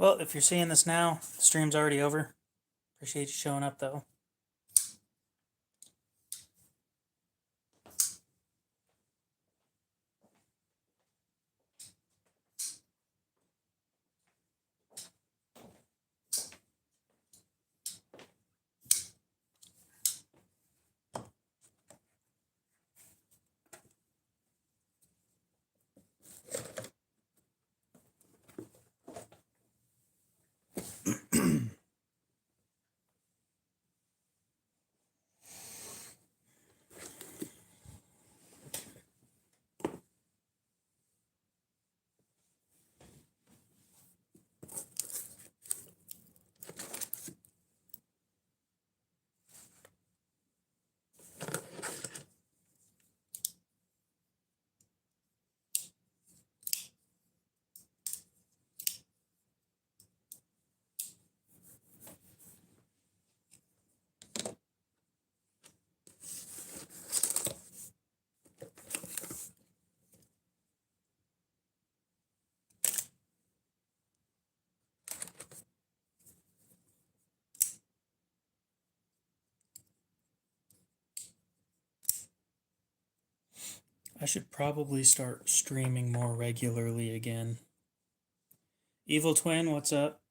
Well, if you're seeing this now, the stream's already over. Appreciate you showing up, though. I should probably start streaming more regularly again. Evil Twin, what's up?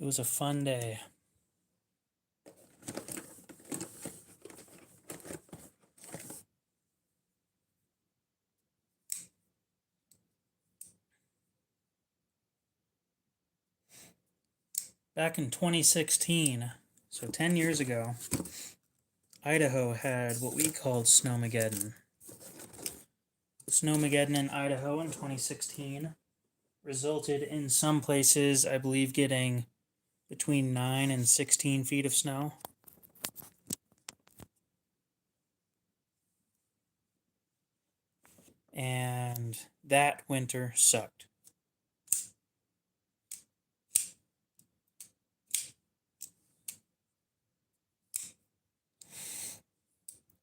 It was a fun day. Back in 2016, so 10 years ago, Idaho had what we called Snowmageddon. Snowmageddon in Idaho in 2016 resulted in some places, I believe, getting between 9 and 16 feet of snow. And that winter sucked.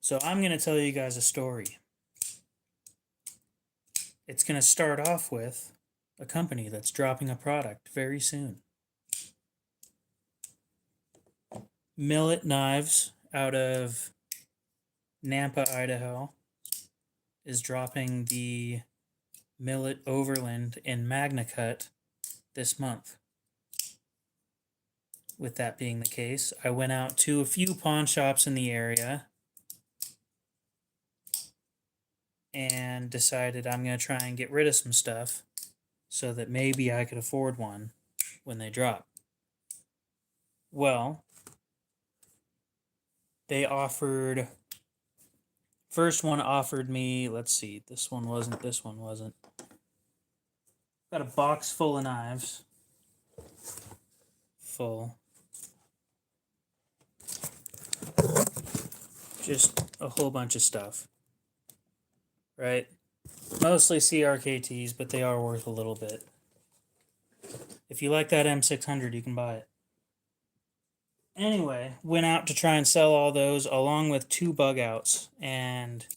So I'm going to tell you guys a story. It's going to start off with a company that's dropping a product very soon. Millet Knives out of Nampa, Idaho is dropping the Millet Overland in Magna Cut this month. With that being the case, I went out to a few pawn shops in the area and decided I'm going to try and get rid of some stuff so that maybe I could afford one when they drop. Well, they offered... First one offered me, let's see, this one wasn't. Got a box full of knives. Full. Just a whole bunch of stuff. Right? Mostly CRKTs, but they are worth a little bit. If you like that M600, you can buy it. Anyway, went out to try and sell all those along with 2 bug outs, and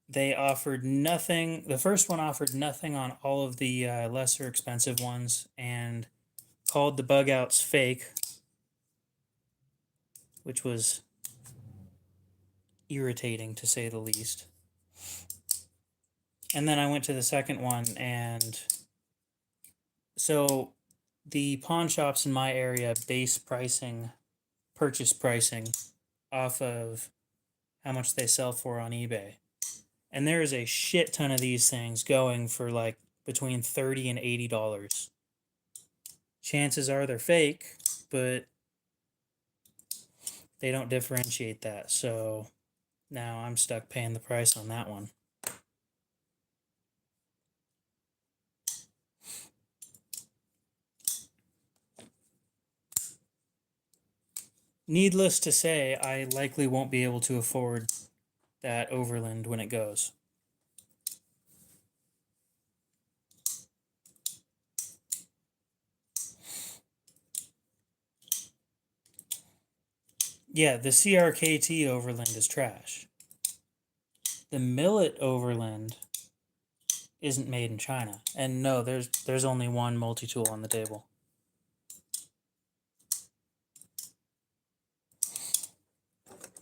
they offered nothing. The first one offered nothing on all of the lesser expensive ones and called the bug outs fake, which was irritating to say the least. And then I went to the second one, and so the pawn shops in my area base pricing, purchase pricing, off of how much they sell for on eBay. And there is a shit ton of these things going for like between $30 and $80. Chances are they're fake, but they don't differentiate that. So now I'm stuck paying the price on that one. Needless to say, I likely won't be able to afford that overland when it goes. Yeah, the CRKT overland is trash. The millet overland isn't made in China. And no, there's only one multi-tool on the table.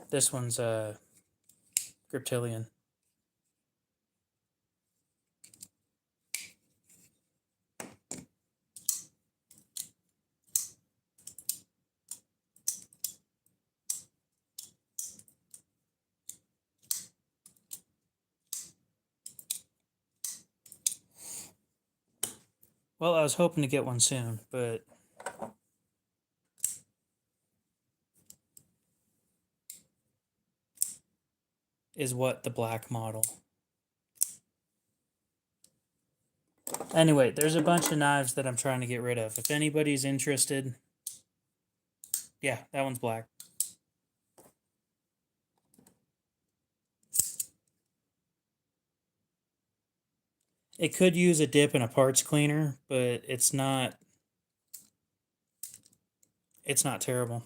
This one's a Griptilian. Well, I was hoping to get one soon, but is what the black model. Anyway, there's a bunch of knives that I'm trying to get rid of. If anybody's interested, yeah, that one's black. It could use a dip and a parts cleaner, but it's not terrible.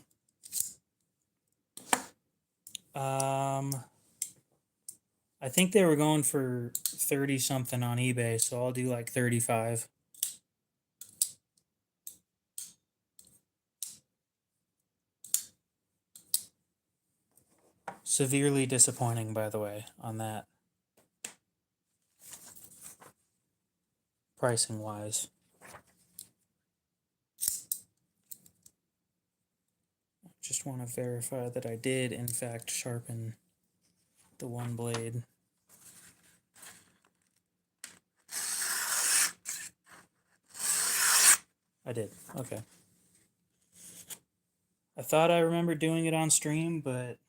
I think they were going for 30 something on eBay, so I'll do like 35. Severely disappointing, by the way, on that. Pricing wise. Just want to verify that I did, in fact, sharpen the one blade. I did. Okay. I thought I remembered doing it on stream, but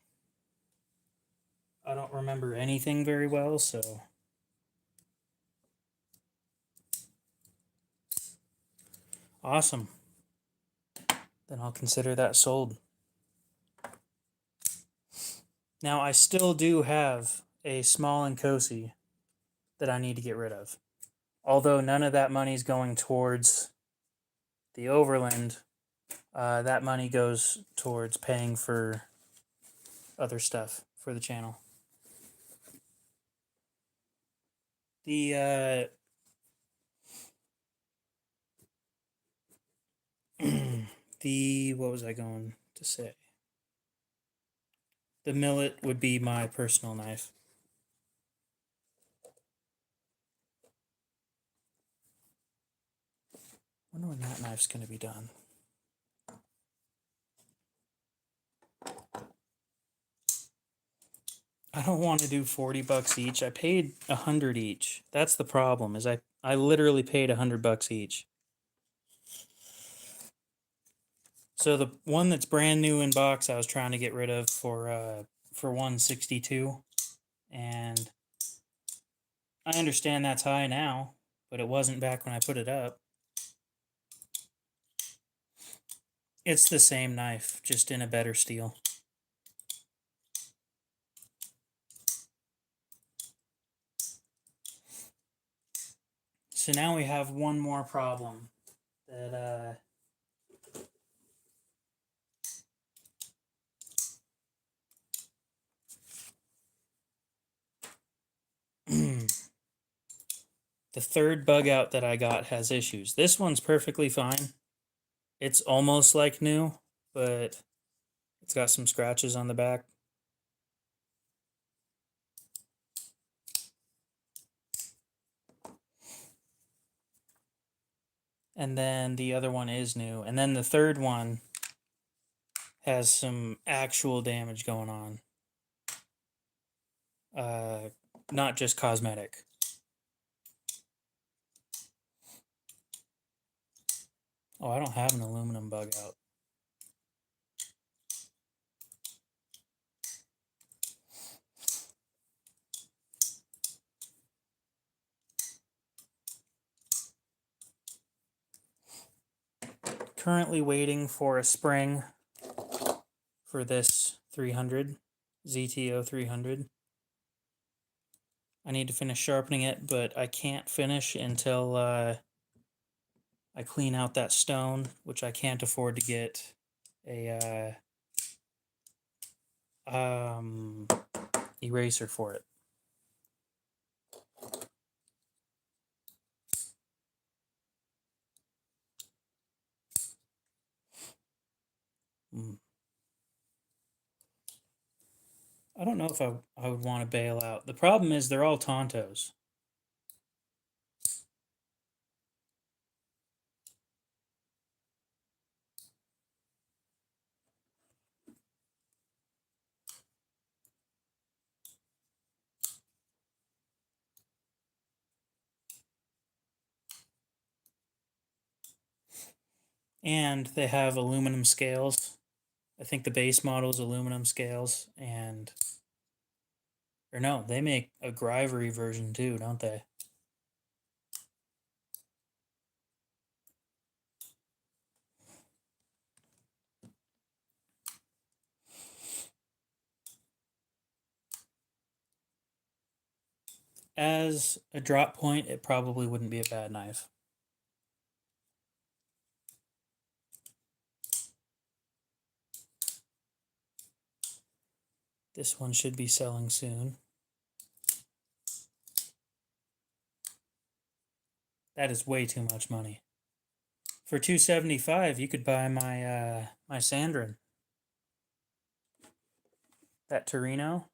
I don't remember anything very well, so. Awesome. Then I'll consider that sold. Now, I still do have a small Nkosi that I need to get rid of. Although none of that money is going towards the overland, that money goes towards paying for other stuff for the channel. The what was I going to say? The millet would be my personal knife. I wonder when that knife's going to be done. I don't want to do 40 bucks each. I paid 100 each. That's the problem, is I literally paid 100 bucks each. So the one that's brand new in box, I was trying to get rid of for 162, and I understand that's high now, but it wasn't back when I put it up. It's the same knife, just in a better steel. So now we have one more problem that the third bug out that I got has issues. This one's perfectly fine. It's almost like new, but it's got some scratches on the back. And then the other one is new. And then the third one has some actual damage going on. Not just cosmetic. Oh, I don't have an aluminum bug out. Currently waiting for a spring for this 300, ZTO 300. I need to finish sharpening it, but I can't finish until I clean out that stone, which I can't afford to get a eraser for it. I don't know if I would want to bail out. The problem is they're all Tontos. And they have aluminum scales. I think the base model is aluminum scales, and or no, they make a Grivery version too, don't they? As a drop point, it probably wouldn't be a bad knife. This one should be selling soon. That is way too much money. For $275, you could buy my my Sandrin. That Torino.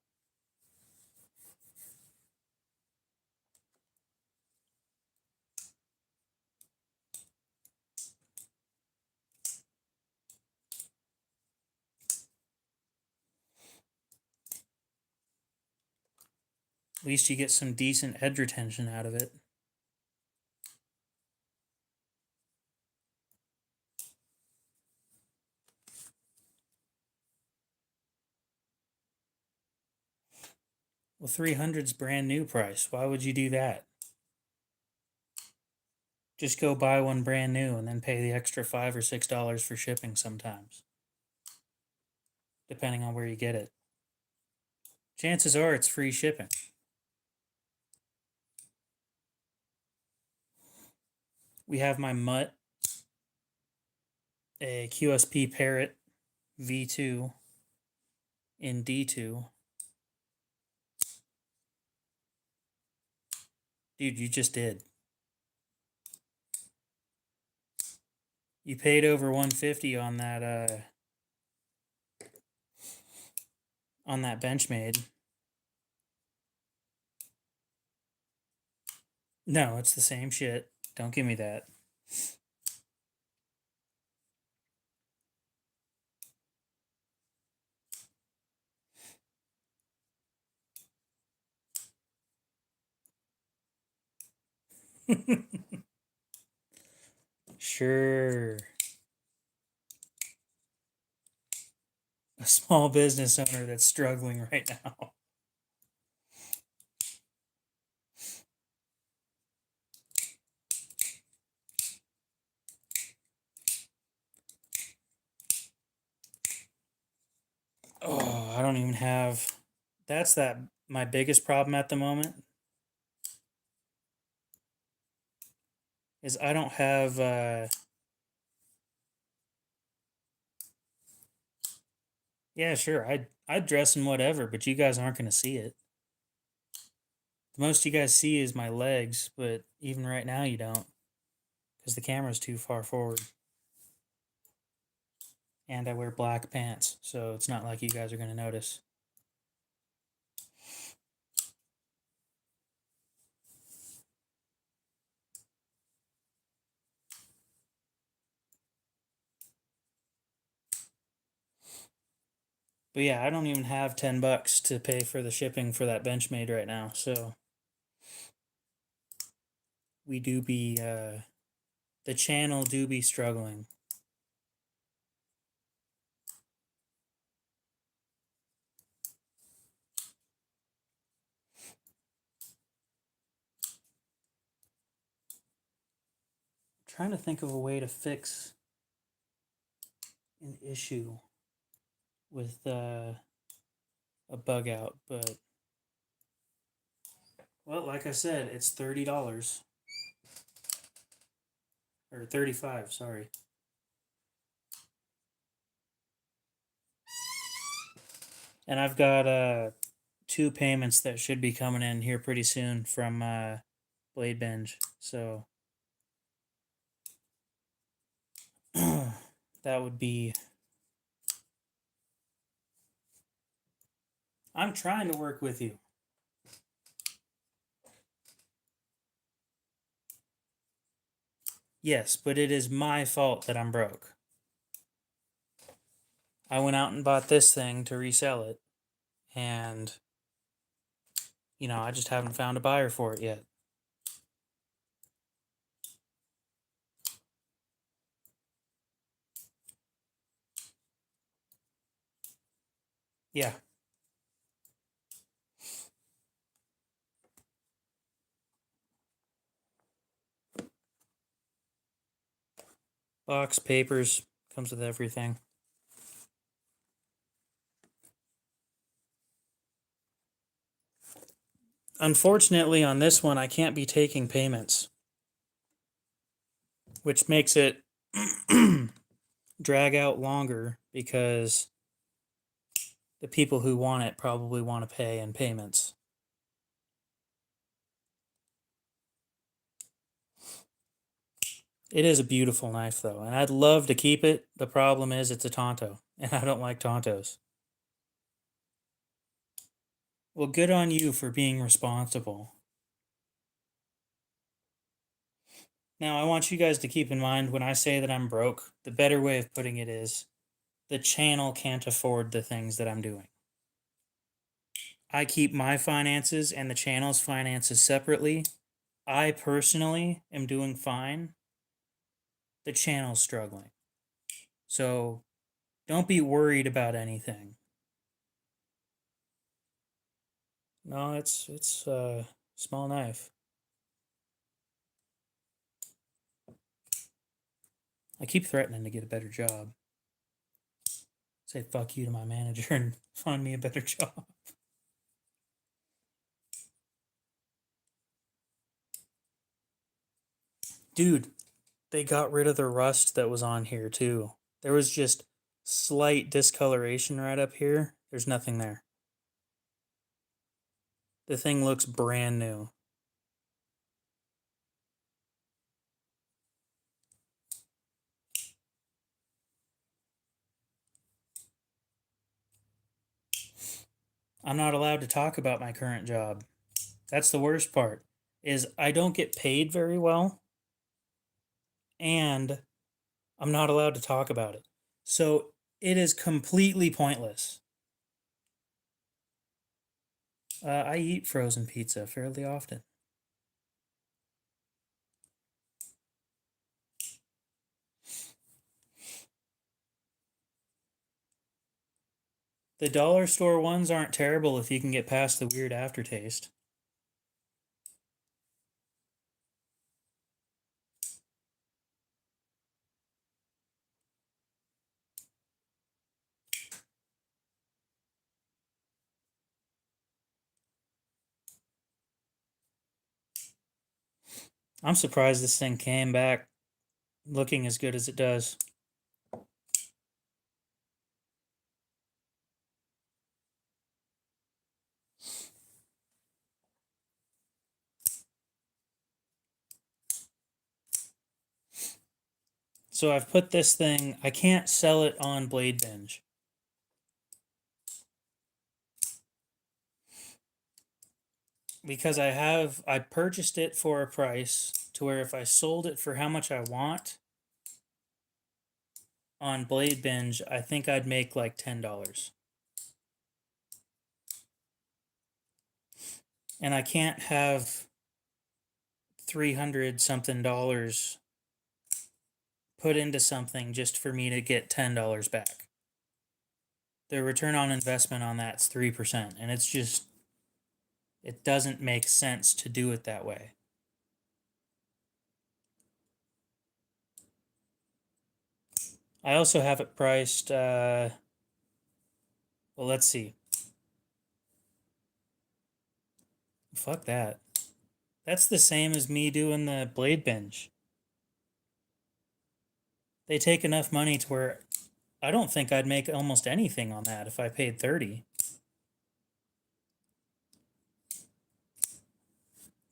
At least you get some decent edge retention out of it. Well, 300's brand new price. Why would you do that? Just go buy one brand new and then pay the extra $5 or $6 for shipping sometimes, depending on where you get it. Chances are it's free shipping. We have my Mutt, a QSP Parrot V2 in D2. Dude, you just did. You paid over 150 on that Benchmade. No, it's the same shit. Don't give me that. Sure. A small business owner that's struggling right now. Oh, I don't even have. That's my biggest problem at the moment. Is I don't have. Yeah, sure. I'd dress in whatever, but you guys aren't gonna see it. The most you guys see is my legs, but even right now you don't, because the camera's too far forward. And I wear black pants, so it's not like you guys are gonna notice. But yeah, I don't even have $10 to pay for the shipping for that Benchmade right now, so we do be the channel do be struggling. I'm trying to think of a way to fix an issue. with a bug out, but well, like I said, it's $30 or 35, sorry. And I've got 2 payments that should be coming in here pretty soon from Blade Binge. So that would be. I'm trying to work with you. Yes, but it is my fault that I'm broke. I went out and bought this thing to resell it, and I just haven't found a buyer for it yet. Yeah. Box, papers, comes with everything. Unfortunately, on this one, I can't be taking payments, which makes it drag out longer because the people who want it probably want to pay in payments. It is a beautiful knife, though, and I'd love to keep it. The problem is it's a Tonto, and I don't like Tontos. Well, good on you for being responsible. Now, I want you guys to keep in mind when I say that I'm broke, the better way of putting it is the channel can't afford the things that I'm doing. I keep my finances and the channel's finances separately. I personally am doing fine. The channel's struggling. So don't be worried about anything. No, it's a small knife. I keep threatening to get a better job. Say fuck you to my manager and find me a better job. Dude, they got rid of the rust that was on here too. There was just slight discoloration right up here. There's nothing there. The thing looks brand new. I'm not allowed to talk about my current job. That's the worst part. Is I don't get paid very well and I'm not allowed to talk about it. So it is completely pointless. I eat frozen pizza fairly often. The dollar store ones aren't terrible if you can get past the weird aftertaste. I'm surprised this thing came back looking as good as it does. So I've put this thing, I can't sell it on Blade Binge. Because I purchased it for a price to where if I sold it for how much I want on Blade Binge, I think I'd make like $10. And I can't have 300 something dollars put into something just for me to get $10 back. The return on investment on that's 3%, and it doesn't make sense to do it that way. I also have it priced Well, let's see. Fuck that. That's the same as me doing the blade binge. They take enough money to where I don't think I'd make almost anything on that if I paid 30.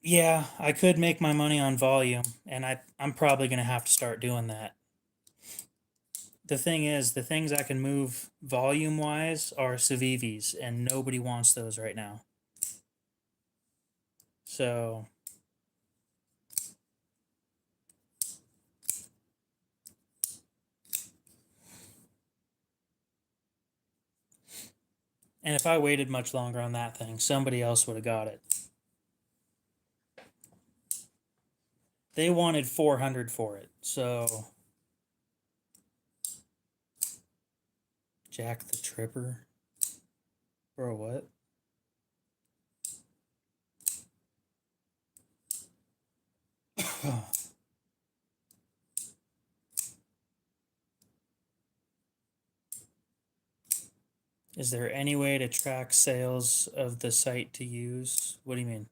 Yeah, I could make my money on volume, and I'm probably going to have to start doing that. The thing is, the things I can move volume wise are Civivis, and nobody wants those right now. So, and if I waited much longer on that thing, somebody else would have got it. They wanted 400 for it, so Jack the Tripper. Bro, what? Is there any way to track sales of the site to use? What do you mean?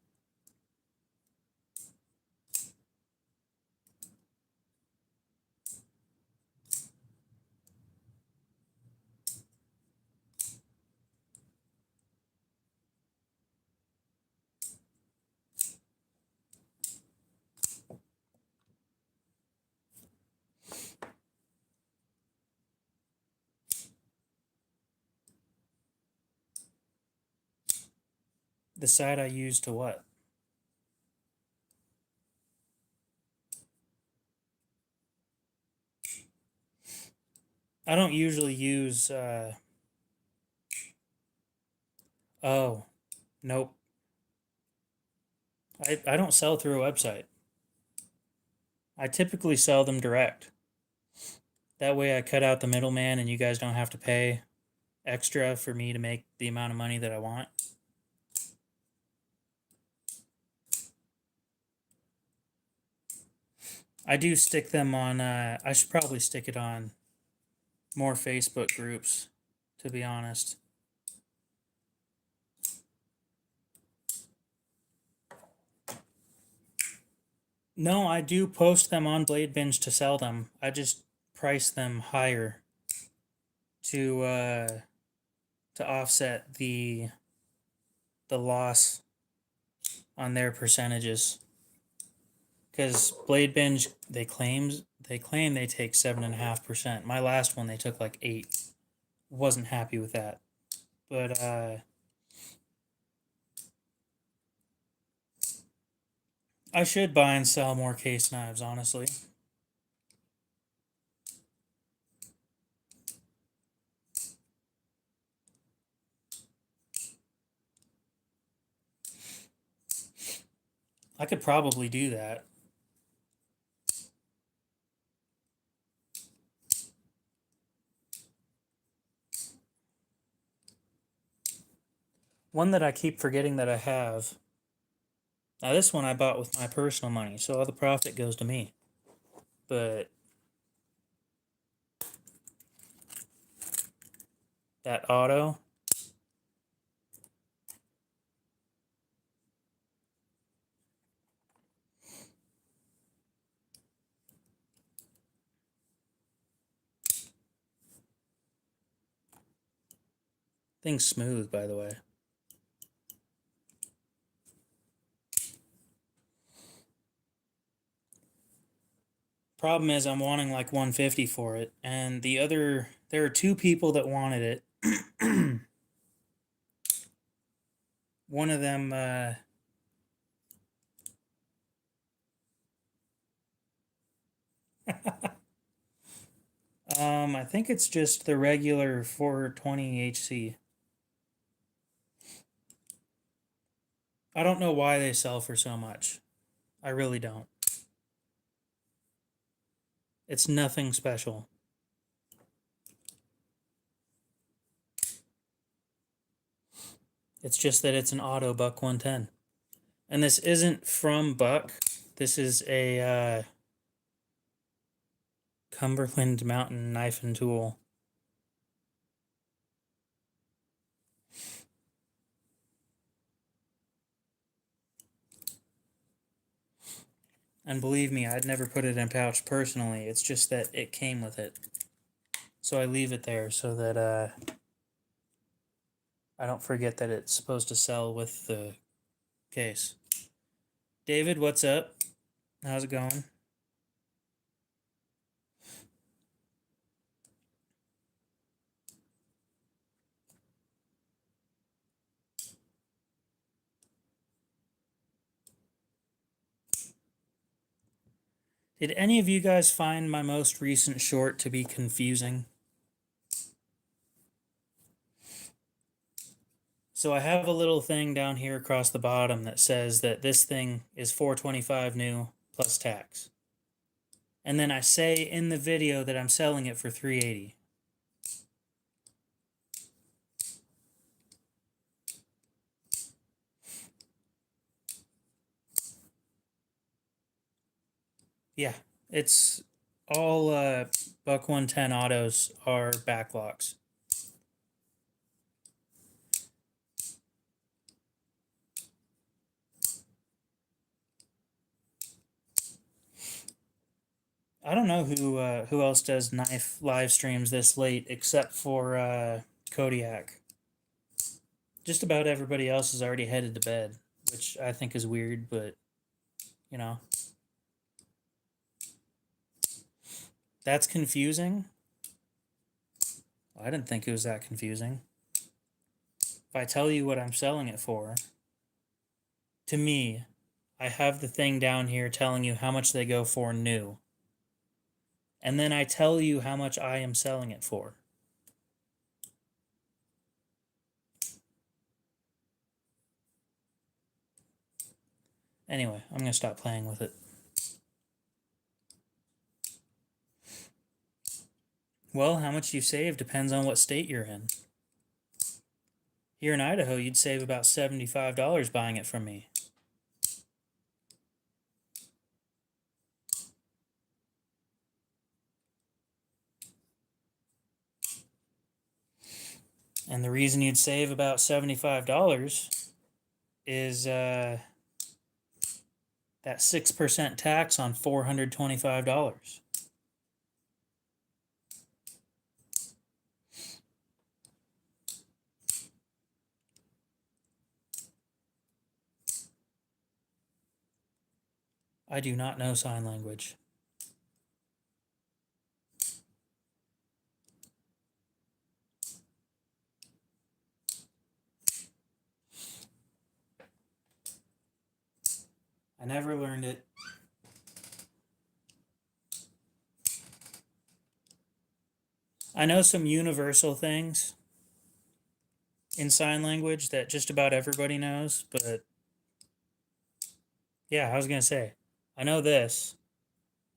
The site I use to what? I don't usually use, oh, nope. I don't sell through a website. I typically sell them direct. That way I cut out the middleman and you guys don't have to pay extra for me to make the amount of money that I want. I do stick them on, I should probably stick it on more Facebook groups, to be honest. No, I do post them on Blade Binge to sell them. I just price them higher to offset the loss on their percentages. Because Blade Binge they claim they take 7.5%. My last one they took like 8. Wasn't happy with that. But I should buy and sell more case knives, honestly. I could probably do that. One that I keep forgetting that I have. Now this one I bought with my personal money, so all the profit goes to me. But that auto, thing's smooth, by the way. Problem is I'm wanting like 150 for it, and there are 2 people that wanted it. One of them I think it's just the regular 420 HC. I don't know why they sell for so much. I really don't. It's nothing special. It's just that it's an auto Buck 110. And this isn't from Buck. This is a Cumberland Mountain knife and tool. And believe me, I'd never put it in a pouch personally. It's just that it came with it. So I leave it there so that I don't forget that it's supposed to sell with the case. David, what's up? How's it going? Did any of you guys find my most recent short to be confusing? So I have a little thing down here across the bottom that says that this thing is $425 new plus tax. And then I say in the video that I'm selling it for $380. Yeah, it's all Buck 110 autos are backlocks. I don't know who else does knife live streams this late except for Kodiak. Just about everybody else is already headed to bed, which I think is weird, but you know. That's confusing. I didn't think it was that confusing. If I tell you what I'm selling it for, to me, I have the thing down here telling you how much they go for new. And then I tell you how much I am selling it for. Anyway, I'm going to stop playing with it. Well, how much you save depends on what state you're in. Here in Idaho, you'd save about $75 buying it from me. And the reason you'd save about $75 is that 6% tax on $425. I do not know sign language. I never learned it. I know some universal things in sign language that just about everybody knows, but yeah, I was going to say, I know this,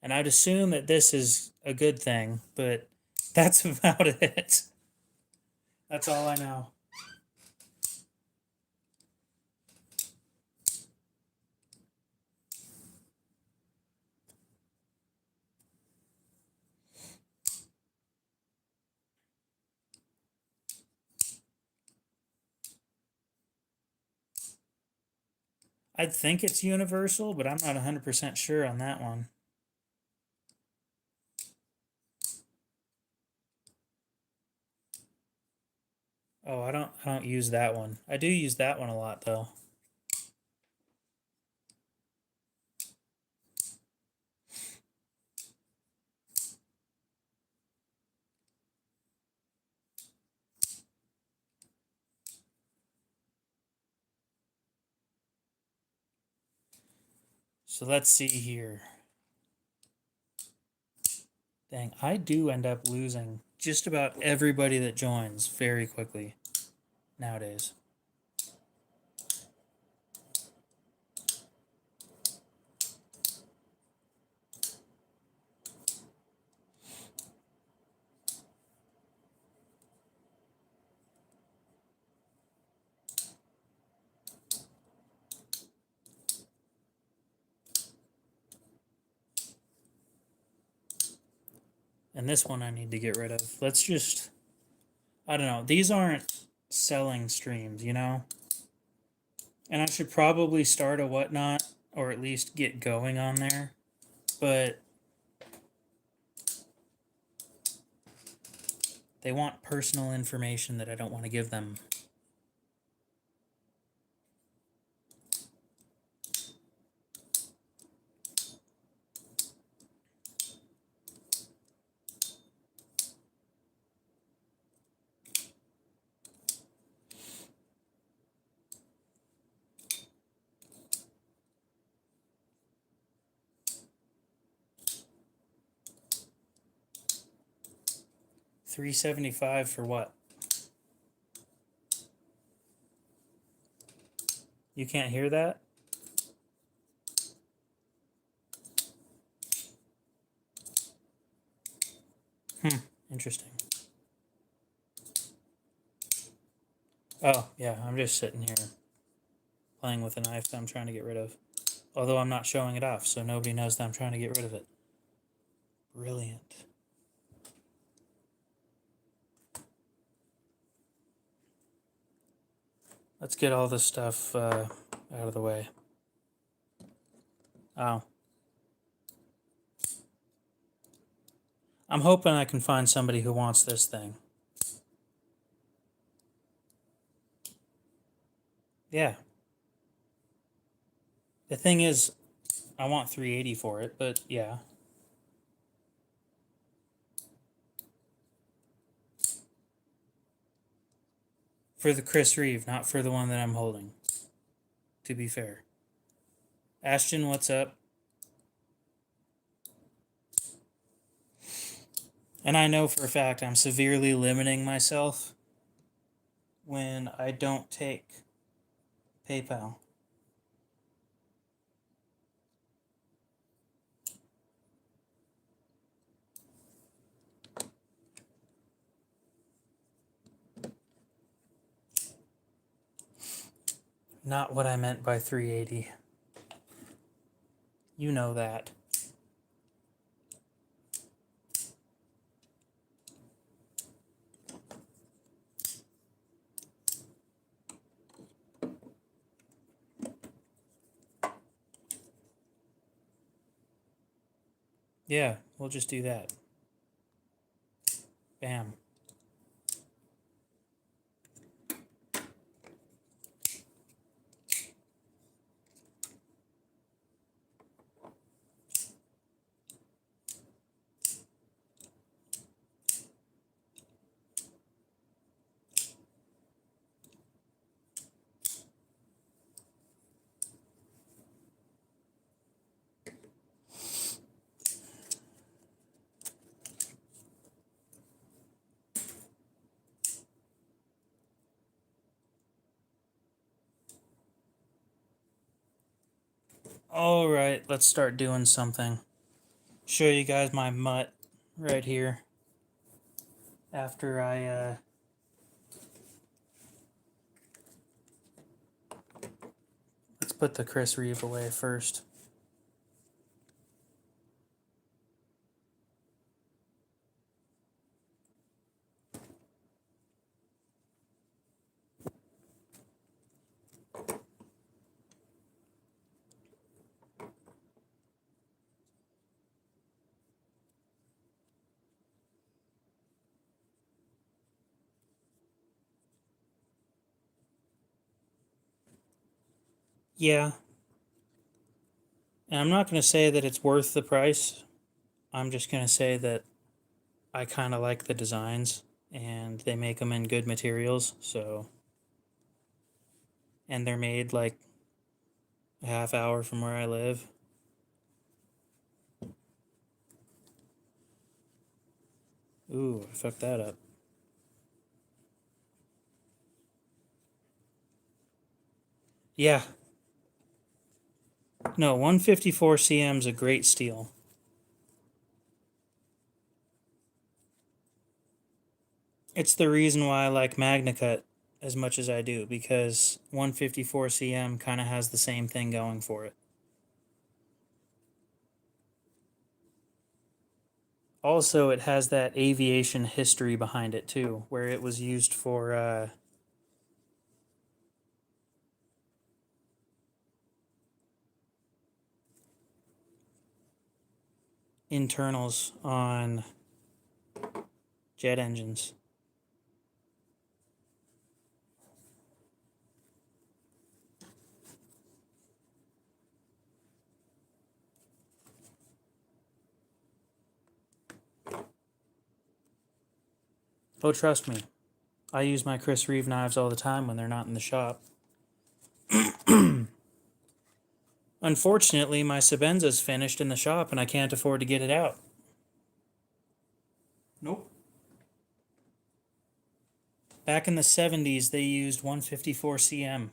and I'd assume that this is a good thing, but that's about it. That's all I know. I'd think it's universal, but I'm not 100% sure on that one. Oh, I don't use that one. I do use that one a lot though. So let's see here. Dang, I do end up losing just about everybody that joins very quickly nowadays. And this one I need to get rid of. Let's just, I don't know. These aren't selling streams, you know? And I should probably start a whatnot, or at least get going on there. but they want personal information that I don't want to give them. $375 for what? You can't hear that? Interesting. Oh, yeah, I'm just sitting here playing with a knife that I'm trying to get rid of. Although I'm not showing it off, so nobody knows that I'm trying to get rid of it. Brilliant. Let's get all this stuff out of the way. Oh. I'm hoping I can find somebody who wants this thing. Yeah. The thing is, I want $380 for it, but yeah. For the Chris Reeve, not for the one that I'm holding. To be fair. Ashton, what's up? And I know for a fact I'm severely limiting myself when I don't take PayPal. Not what I meant by 380. You know that. Yeah, we'll just do that. Bam. Alright, let's start doing something. Show you guys my mutt right here. After I, let's put the Chris Reeve away first. Yeah. And I'm not going to say that it's worth the price. I'm just going to say that I kind of like the designs and they make them in good materials, so. And they're made like a half hour from where I live. Ooh, I fucked that up. Yeah. No, 154 cm is a great steel. It's the reason why I like MagnaCut as much as I do, because 154 cm kind of has the same thing going for it. Also, it has that aviation history behind it too, where it was used for internals on jet engines. Oh, trust me, I use my Chris Reeve knives all the time when they're not in the shop. Unfortunately, my Sebenza's finished in the shop and I can't afford to get it out. Nope. Back in the 70s, they used 154 cm.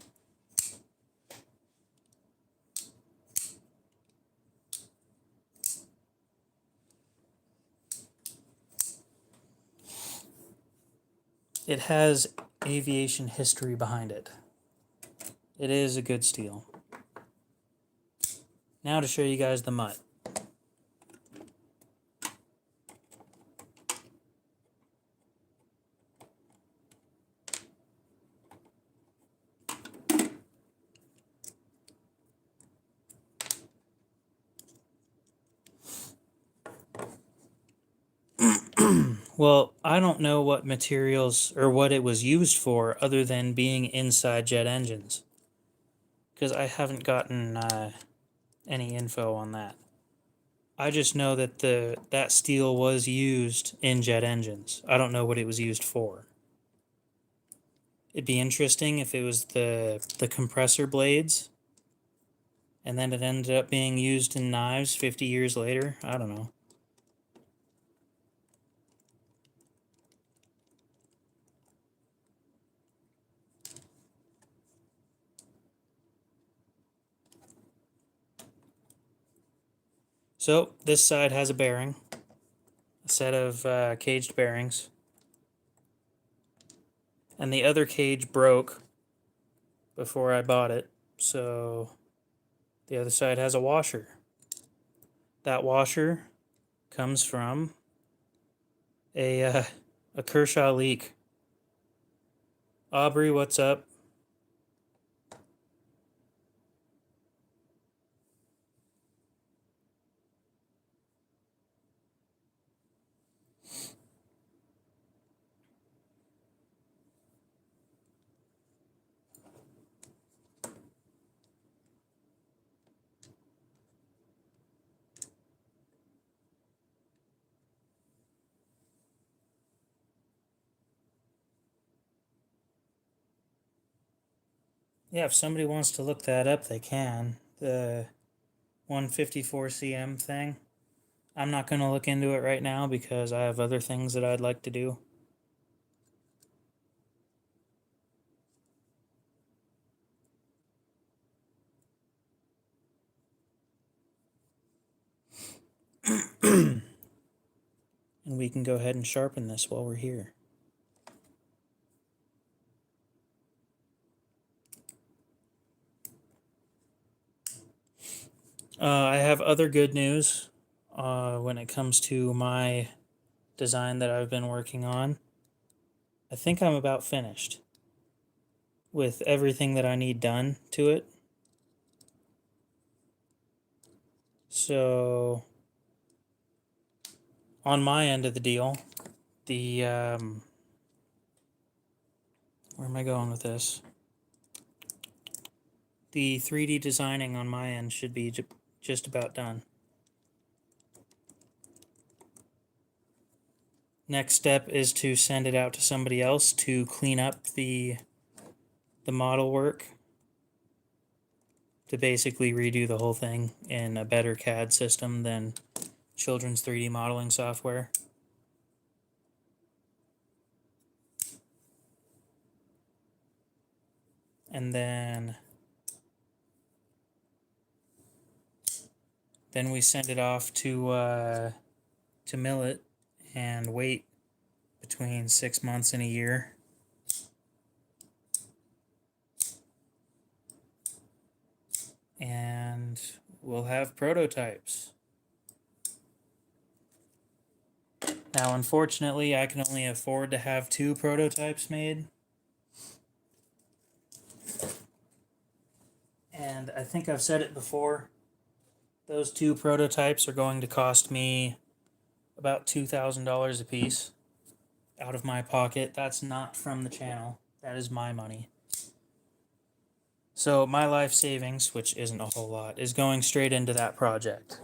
It has aviation history behind it. It is a good steel. Now to show you guys the mutt. Well, I don't know what materials or what it was used for other than being inside jet engines, because I haven't gotten any info on that. I just know that that steel was used in jet engines. I don't know what it was used for. It'd be interesting if it was the compressor blades and then it ended up being used in knives 50 years later. I don't know. So this side has a bearing, a set of caged bearings, and the other cage broke before I bought it, so the other side has a washer. That washer comes from a Kershaw leak. Aubrey, what's up? Yeah, if somebody wants to look that up, they can. The 154 cm thing. I'm not going to look into it right now because I have other things that I'd like to do. And we can go ahead and sharpen this while we're here. I have other good news when it comes to my design that I've been working on. I think I'm about finished with everything that I need done to it. So, on my end of the deal, the where am I going with this? The 3D designing on my end should be just about done. Next step is to send it out to somebody else to clean up the model work, to basically redo the whole thing in a better CAD system than children's 3D modeling software. And then we send it off to mill it and wait between 6 months and a year. And we'll have prototypes. Now, unfortunately, I can only afford to have 2 prototypes made. And I think I've said it before, Those two prototypes are going to cost me about $2,000 a piece out of my pocket. That's not from the channel. That is my money. So my life savings, which isn't a whole lot, is going straight into that project.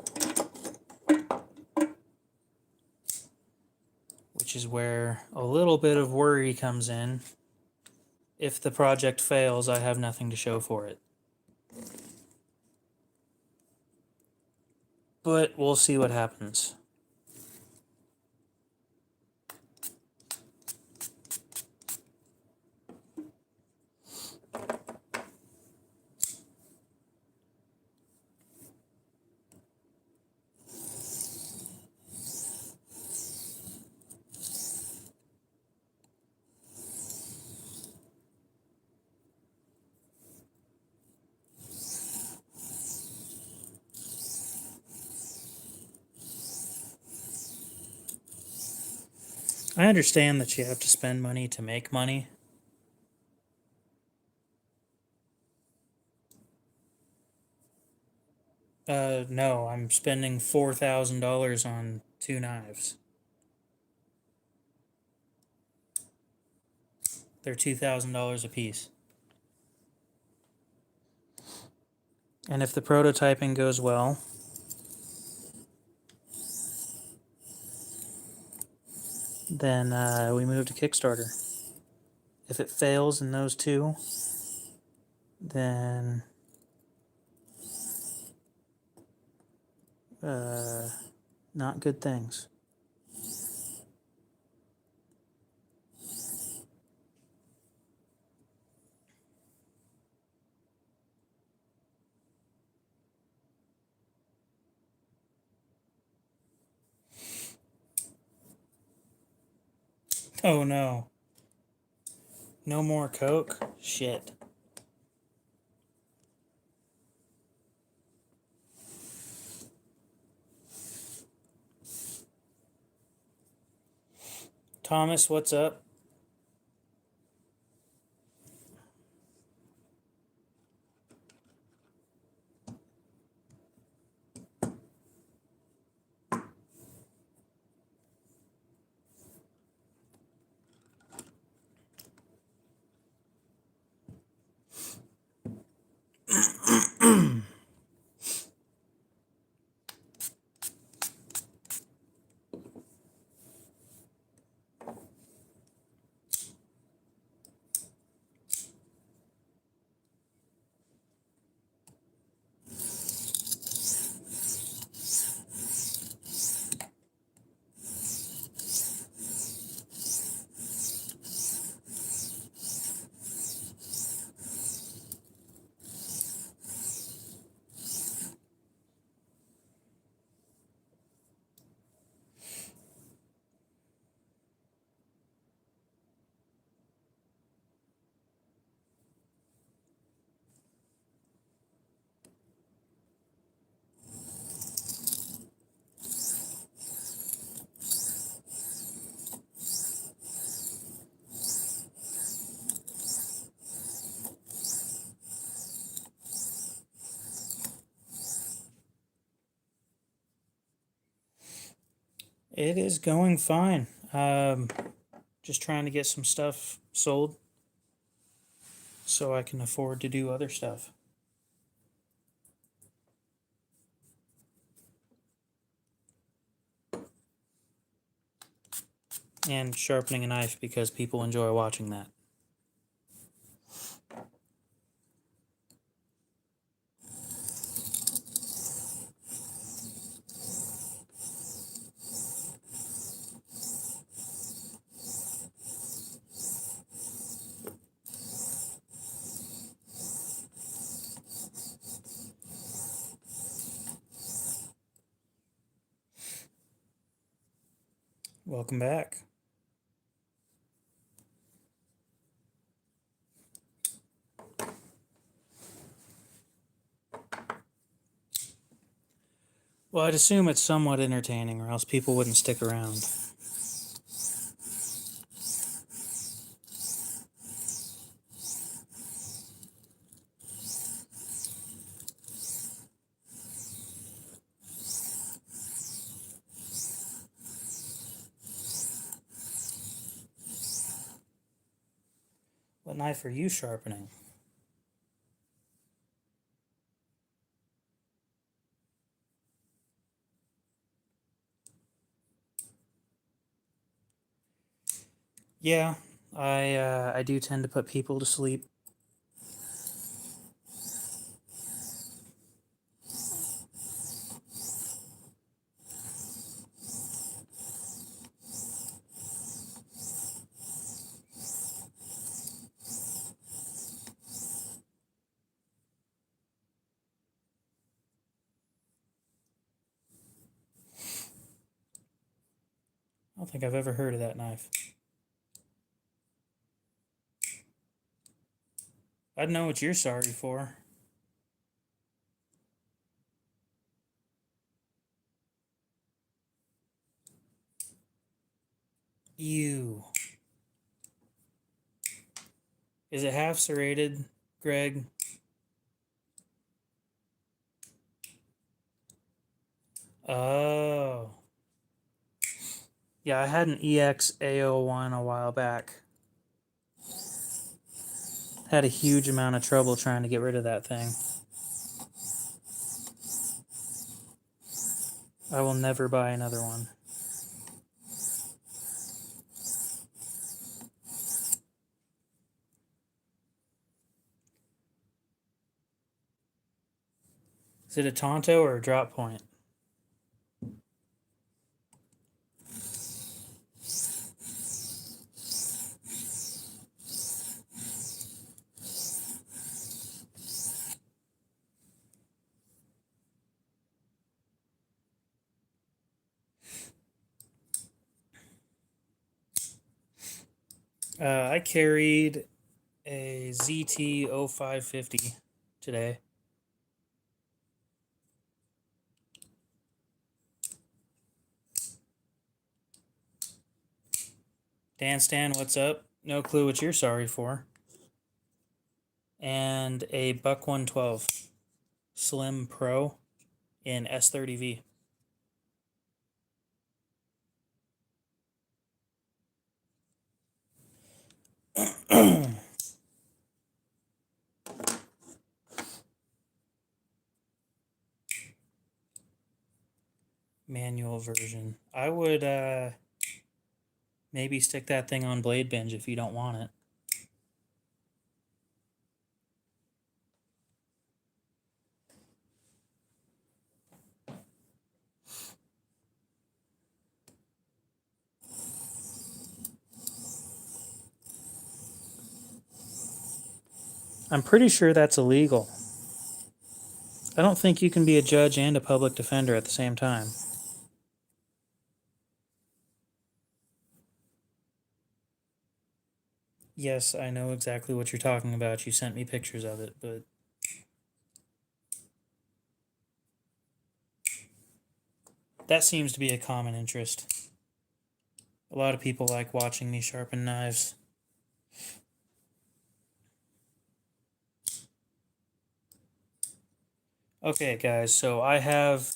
Which is where a little bit of worry comes in. If the project fails, I have nothing to show for it. But we'll see what happens. I understand that you have to spend money to make money. No, I'm spending $4,000 on two knives. They're $2,000 a piece. And if the prototyping goes well, then we move to Kickstarter. If it fails in those two, then not good things. Oh no. No more Coke? Shit. Thomas, what's up? It is going fine. Just trying to get some stuff sold so I can afford to do other stuff. And sharpening a knife because people enjoy watching that. Welcome back. Well, I'd assume it's somewhat entertaining, or else people wouldn't stick around. What knife are you sharpening? Yeah, I do tend to put people to sleep. I don't think I've ever heard of that knife. I'd know what you're sorry for. You. Is it half serrated, Greg? Oh. Yeah, I had an EX-A01 a while back. Had a huge amount of trouble trying to get rid of that thing. I will never buy another one. Is it a Tonto or a drop point? I carried a ZT 0550 today. Dan Stan, what's up? No clue what you're sorry for. And a Buck 112 Slim Pro in S30V. Manual version. I would maybe stick that thing on Blade Binge if you don't want it. I'm pretty sure that's illegal. I don't think you can be a judge and a public defender at the same time. Yes, I know exactly what you're talking about. You sent me pictures of it, but that seems to be a common interest. A lot of people like watching me sharpen knives. Okay, guys, so I have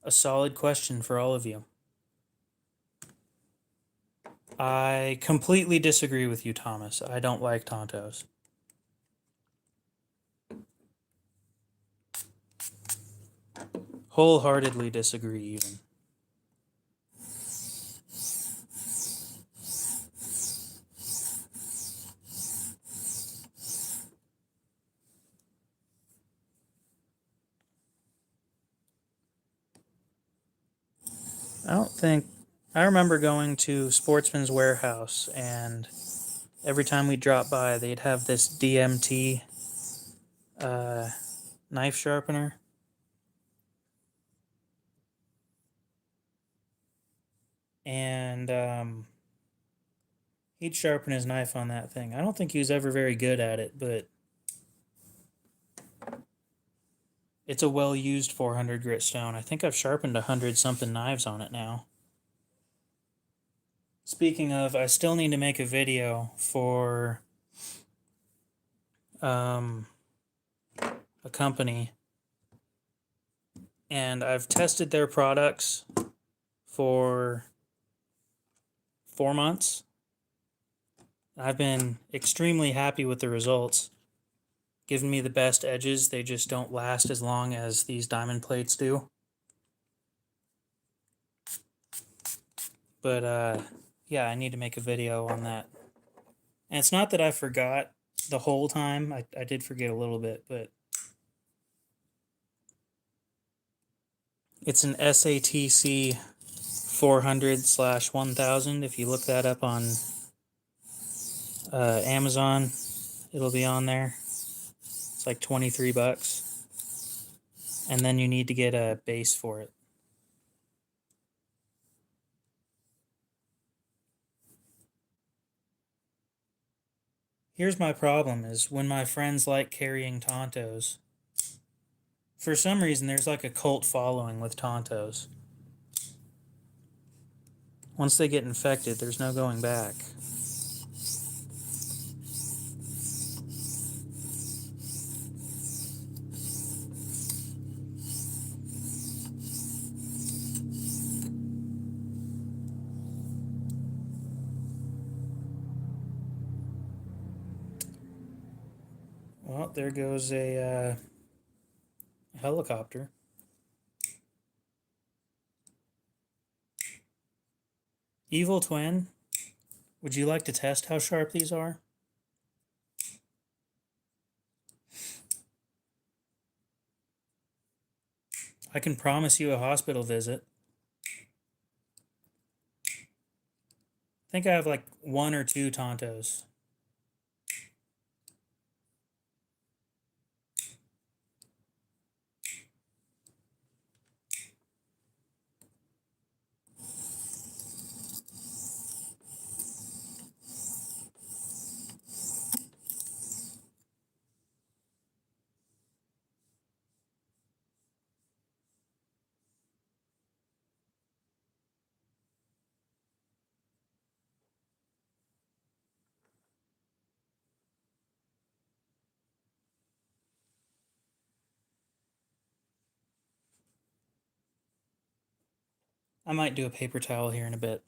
a solid question for all of you. I completely disagree with you, Thomas. I don't like Tontos. Wholeheartedly disagree, even. I don't think. I remember going to Sportsman's Warehouse, and every time we dropped by, they'd have this DMT knife sharpener. And he'd sharpen his knife on that thing. I don't think he was ever very good at it, but it's a well-used 400 grit stone. I think I've sharpened 100-something knives on it now. Speaking of, I still need to make a video for a company, and I've tested their products for 4 months, I've been extremely happy with the results. Giving me the best edges, they just don't last as long as these diamond plates do. But yeah, I need to make a video on that. And it's not that I forgot the whole time. I did forget a little bit, but it's an SATC 400/1000. If you look that up on Amazon, it'll be on there. It's like $23. And then you need to get a base for it. Here's my problem is when my friends like carrying Tontos, for some reason there's like a cult following with Tontos. Once they get infected, there's no going back. Well, there goes a helicopter. Evil Twin, would you like to test how sharp these are? I can promise you a hospital visit. I think I have like 1 or 2 Tontos. I might do a paper towel here in a bit.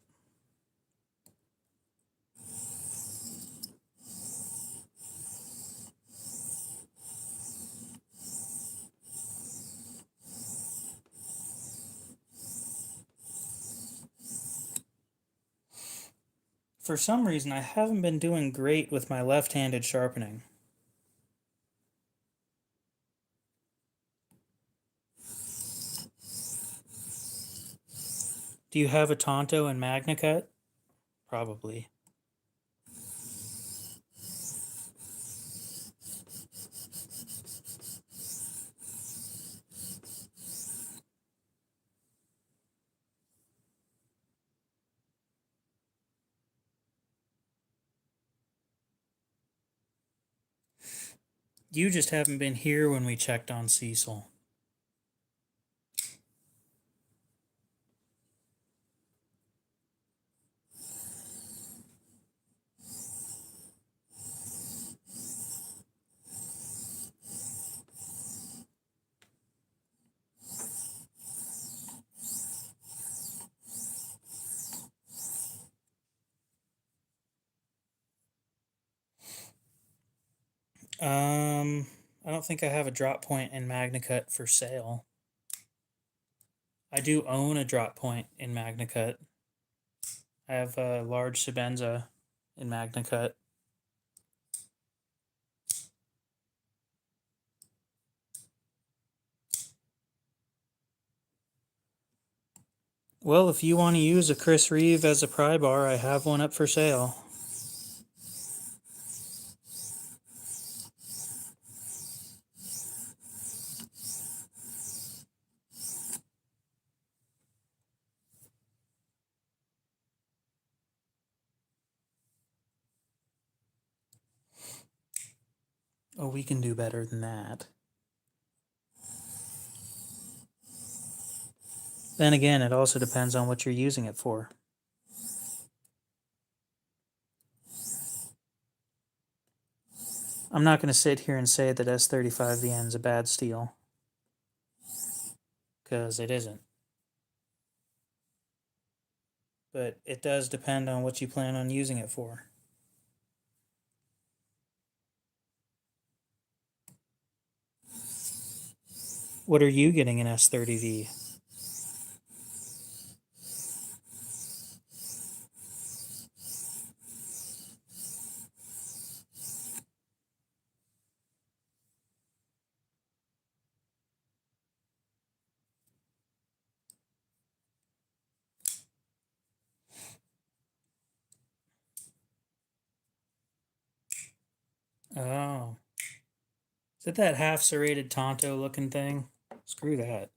For some reason, I haven't been doing great with my left-handed sharpening. Do you have a Tonto and Magna Cut? Probably. You just haven't been here when we checked on Cecil. I don't think I have a drop point in Magna Cut for sale. I do own a drop point in Magna Cut. I have a large Sebenza in Magna Cut. Well, if you want to use a Chris Reeve as a pry bar, I have one up for sale. Oh, we can do better than that. Then again, it also depends on what you're using it for. I'm not going to sit here and say that S35VN is a bad steel, because it isn't. But it does depend on what you plan on using it for. What are you getting in S30V? Oh. Is it that half serrated Tonto looking thing? Screw that.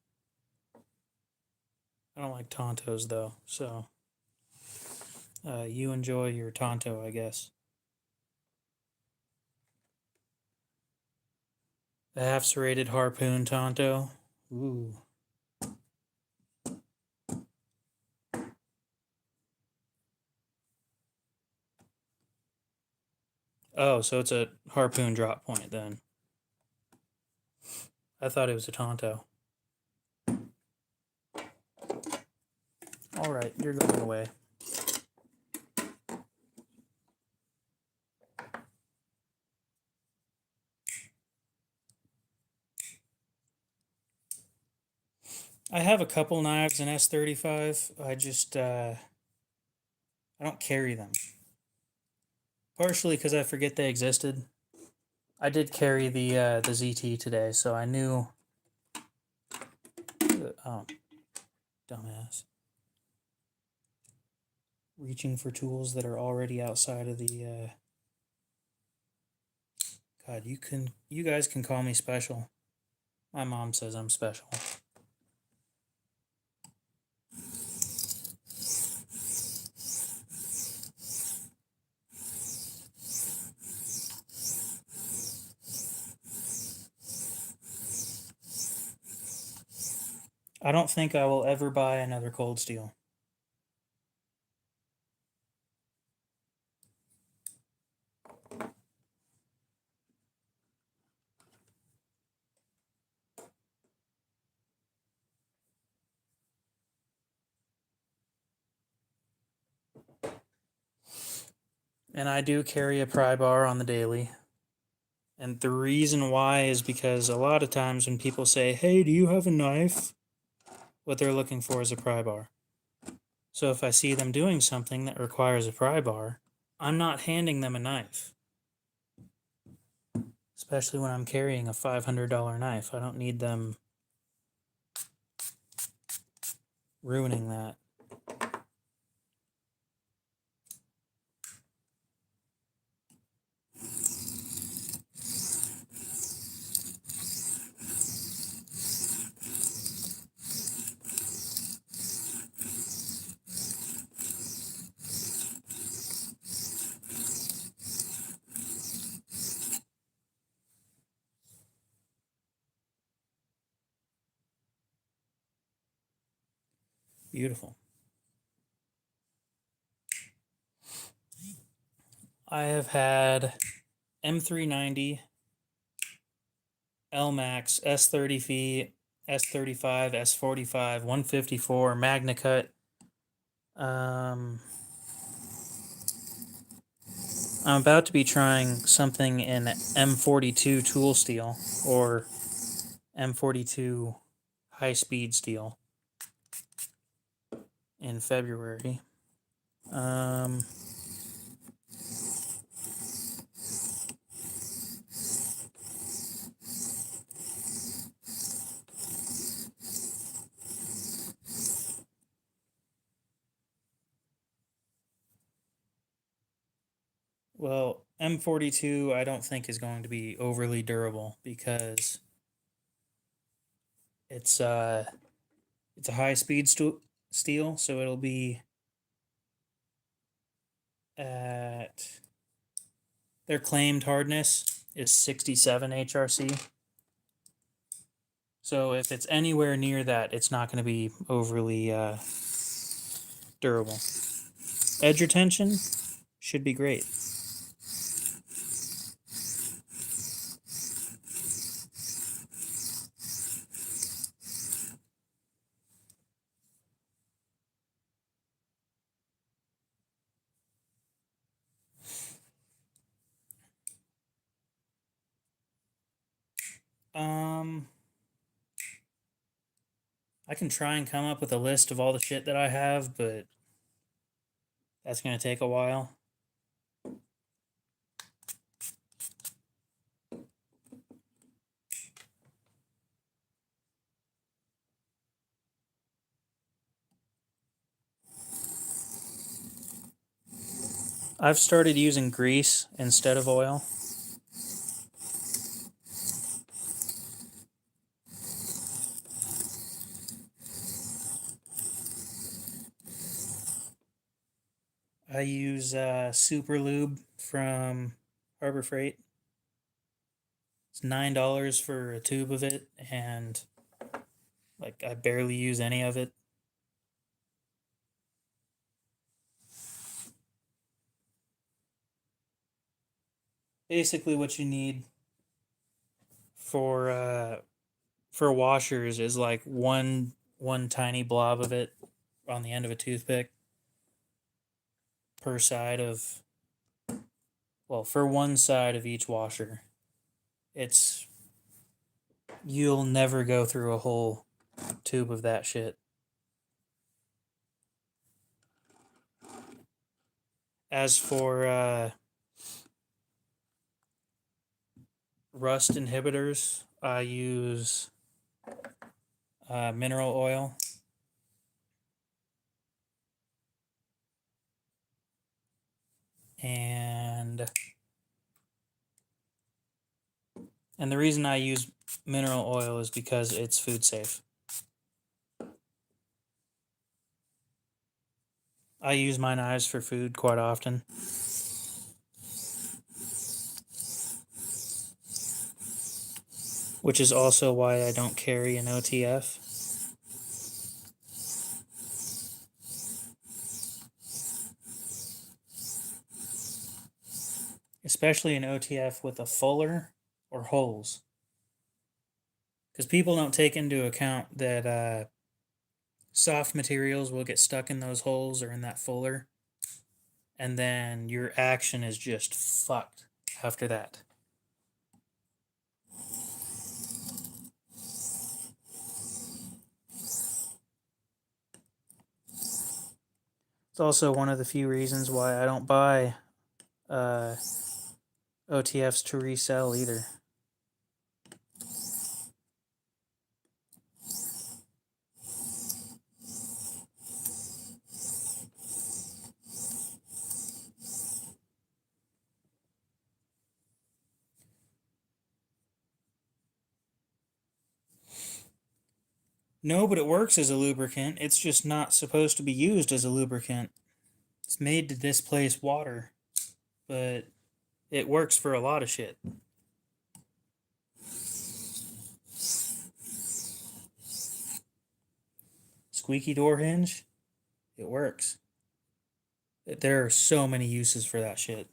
I don't like Tontos though, so you enjoy your Tonto, I guess. The half serrated harpoon Tonto. Ooh. Oh, so it's a harpoon drop point then. I thought it was a Tonto. Alright, you're going away. I have a couple knives in S35. I just, I don't carry them. Partially because I forget they existed. I did carry the ZT today, so I knew. Oh, dumbass. Reaching for tools that are already outside of the. God, you guys can call me special. My mom says I'm special. I don't think I will ever buy another Cold Steel. And I do carry a pry bar on the daily. And the reason why is because a lot of times when people say, "Hey, do you have a knife?" what they're looking for is a pry bar. So if I see them doing something that requires a pry bar, I'm not handing them a knife. Especially when I'm carrying a $500 knife. I don't need them ruining that. Beautiful. I have had M390, LMAX, S30V, S35, S45, 154, Magna Cut. I'm about to be trying something in M42 tool steel or M42 high speed steel in February. Well, M42 I don't think is going to be overly durable because it's a high speed steel, so it'll be at their claimed hardness is 67 HRC. So if it's anywhere near that, it's not going to be overly durable. Edge retention should be great. Um, I can try and come up with a list of all the shit that I have, but that's going to take a while. I've started using grease instead of oil. I use Super Lube from Harbor Freight. It's $9 for a tube of it, and like I barely use any of it. Basically, what you need for washers is like one tiny blob of it on the end of a toothpick per side of, well, for one side of each washer. It's, you'll never go through a whole tube of that shit. As for rust inhibitors, I use mineral oil. And the reason I use mineral oil is because it's food safe. I use my knives for food quite often. Which is also why I don't carry an OTF. Especially an OTF with a fuller or holes. Because people don't take into account that soft materials will get stuck in those holes or in that fuller. And then your action is just fucked after that. It's also one of the few reasons why I don't buy OTFs to resell either. No, but it works as a lubricant. It's just not supposed to be used as a lubricant. It's made to displace water, but it works for a lot of shit. Squeaky door hinge, it works. There are so many uses for that shit.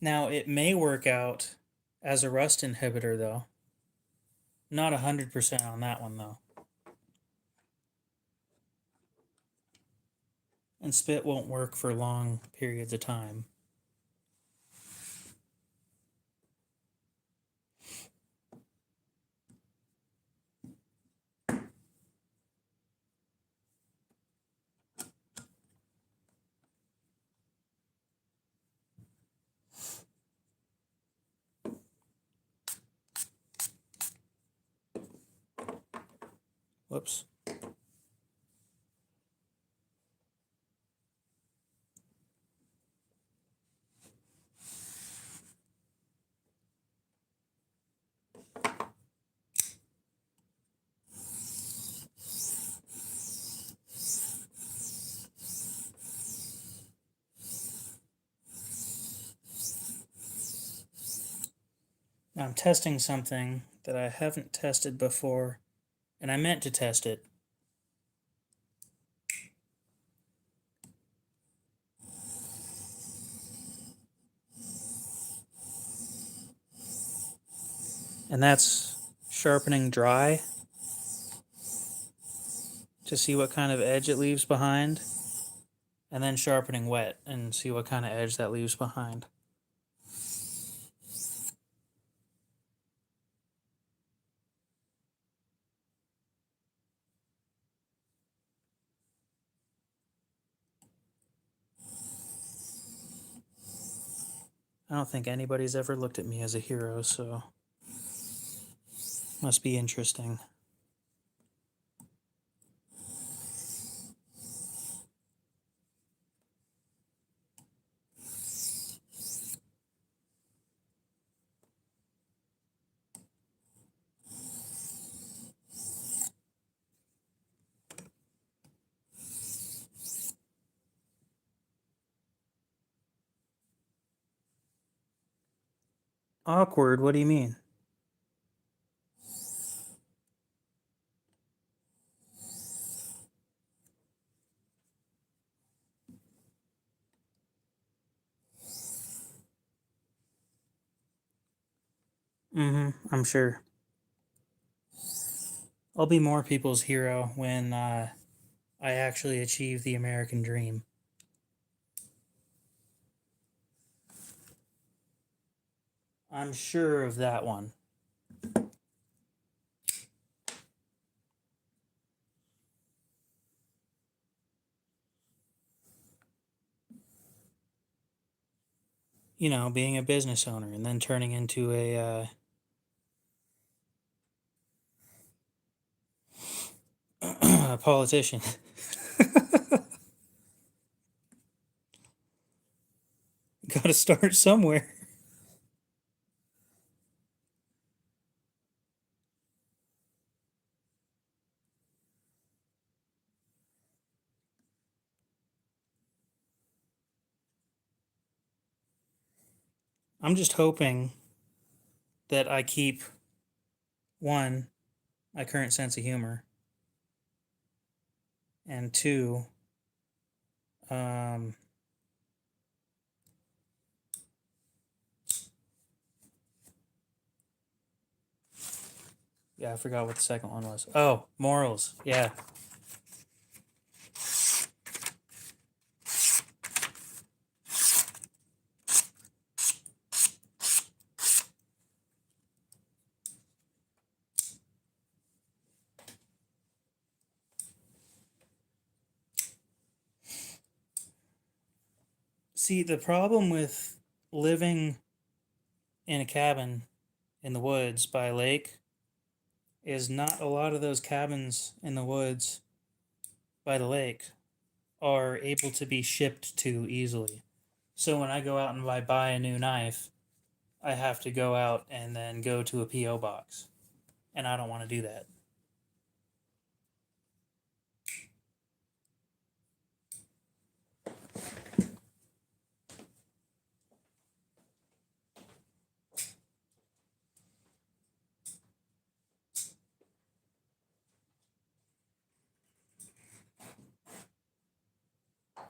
Now, it may work out as a rust inhibitor, though. Not 100% on that one, though. And spit won't work for long periods of time. Whoops. Now I'm testing something that I haven't tested before, and I meant to test it. And that's sharpening dry to see what kind of edge it leaves behind. and then sharpening wet and see what kind of edge that leaves behind. I don't think anybody's ever looked at me as a hero, so must be interesting. Awkward? What do you mean? I'm sure. I'll be more people's hero when I actually achieve the American dream. I'm sure of that one. You know, being a business owner and then turning into a politician. Got to start somewhere. I'm just hoping that I keep, one, my current sense of humor, and two, um, yeah, I forgot what the second one was. Oh, morals. Yeah. See, the problem with living in a cabin in the woods by a lake is not a lot of those cabins in the woods by the lake are able to be shipped to easily. So when I go out and I buy a new knife, I have to go out and then go to a P.O. box. And I don't want to do that.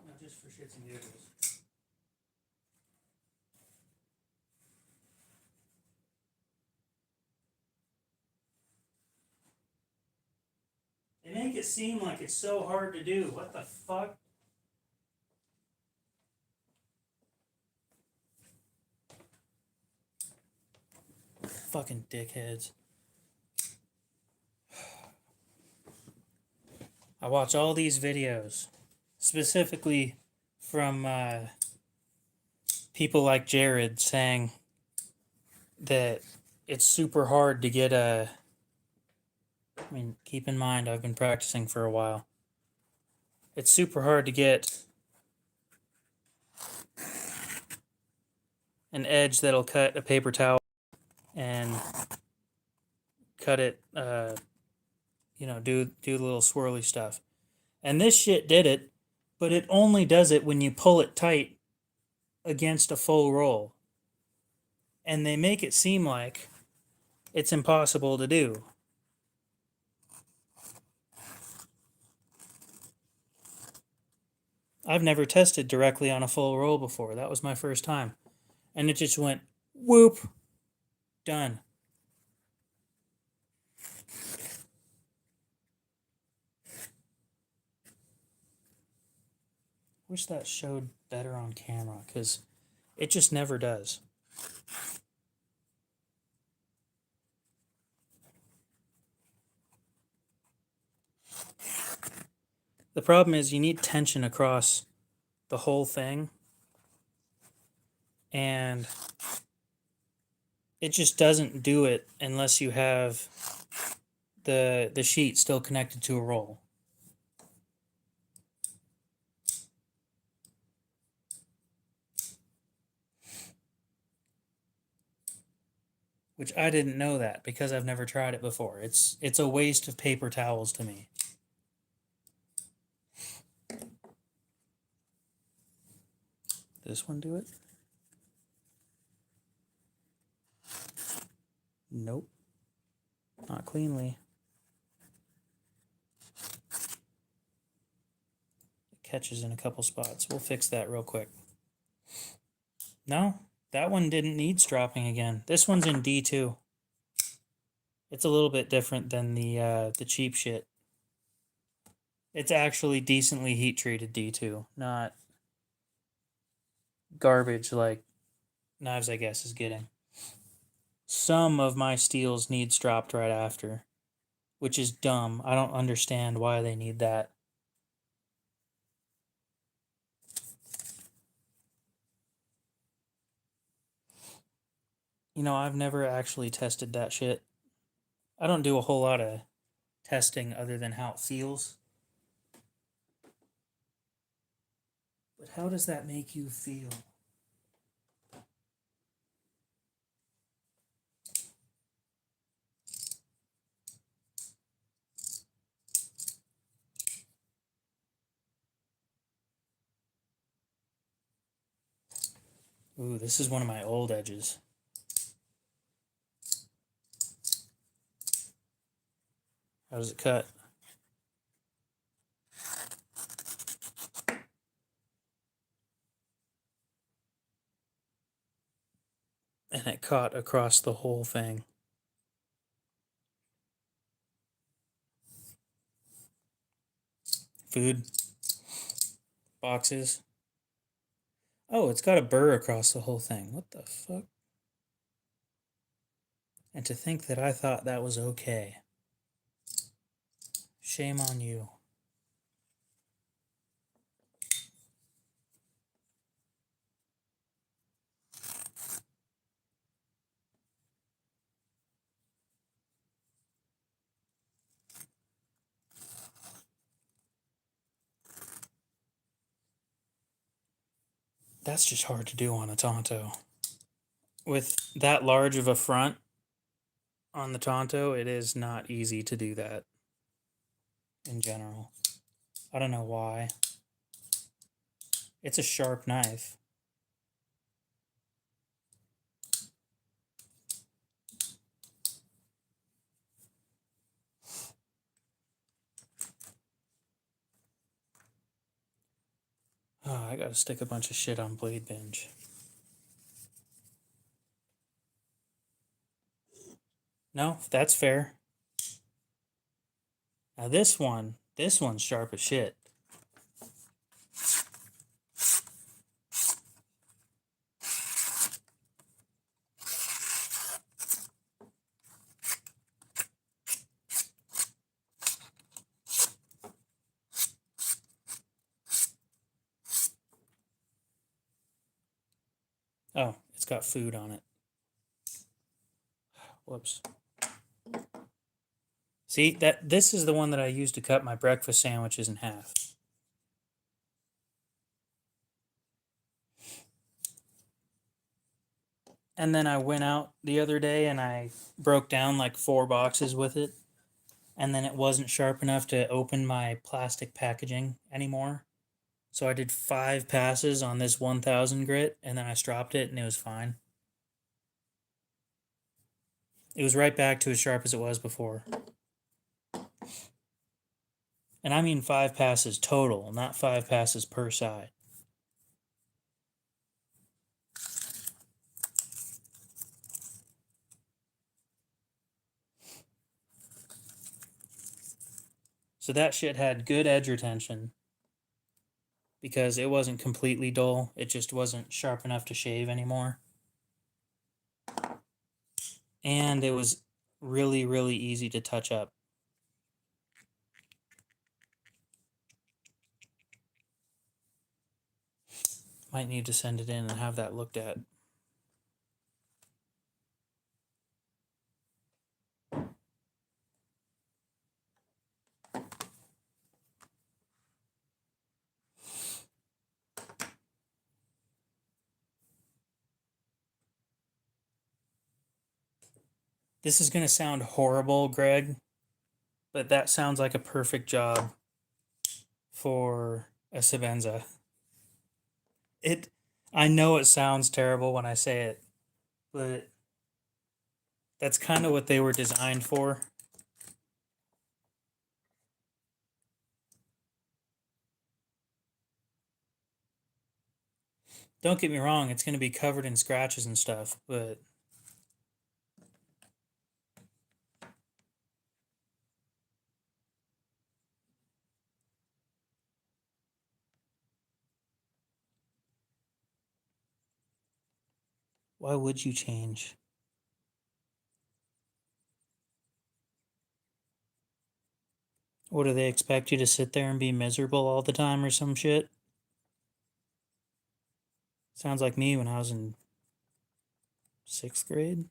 No, just for shits and giggles. They make it seem like it's so hard to do. What the fuck? Fucking dickheads. I watch all these videos, specifically from people like Jared saying that it's super hard to get a. I mean, keep in mind, I've been practicing for a while. It's super hard to get an edge that'll cut a paper towel and cut it, do the little swirly stuff. And this shit did it, but it only does it when you pull it tight against a full roll. And they make it seem like it's impossible to do. I've never tested directly on a full roll before. That was my first time. And it just went whoop, done. Wish that showed better on camera, because it just never does. The problem is you need tension across the whole thing, and it just doesn't do it unless you have the sheet still connected to a roll. Which I didn't know that because I've never tried it before. It's a waste of paper towels to me. This one do it? Nope. Not cleanly. It catches in a couple spots. We'll fix that real quick. No, that one didn't need stropping again. This one's in D2. It's a little bit different than the cheap shit. It's actually decently heat treated D2, not garbage like Knives, I guess, is getting. Some of my steels need stropped right after, which is dumb. I don't understand why they need that. You know, I've never actually tested that shit. I don't do a whole lot of testing other than how it feels. But how does that make you feel? Ooh, this is one of my old edges. How does it cut? And it caught across the whole thing. Food. Boxes. Oh, it's got a burr across the whole thing. What the fuck? And to think that I thought that was okay. Shame on you. That's just hard to do on a Tonto. With that large of a front on the Tonto, it is not easy to do that in general. I don't know why. It's a sharp knife. Oh, I gotta stick a bunch of shit on Blade Binge. No, that's fair. Now this one's sharp as shit. Oh, it's got food on it. Whoops. See, this is the one that I used to cut my breakfast sandwiches in half. And then I went out the other day and I broke down like 4 boxes with it. And then it wasn't sharp enough to open my plastic packaging anymore. So I did 5 passes on this 1000 grit and then I stropped it and it was fine. It was right back to as sharp as it was before. And I mean 5 passes total, not 5 passes per side. So that shit had good edge retention. because it wasn't completely dull. It just wasn't sharp enough to shave anymore. And it was really, really easy to touch up. Might need to send it in and have that looked at. This is going to sound horrible, Greg, but that sounds like a perfect job for a Sebenza. I know it sounds terrible when I say it, but that's kind of what they were designed for. Don't get me wrong, it's going to be covered in scratches and stuff, but why would you change? What, do they expect you to sit there and be miserable all the time or some shit? Sounds like me when I was in 6th grade.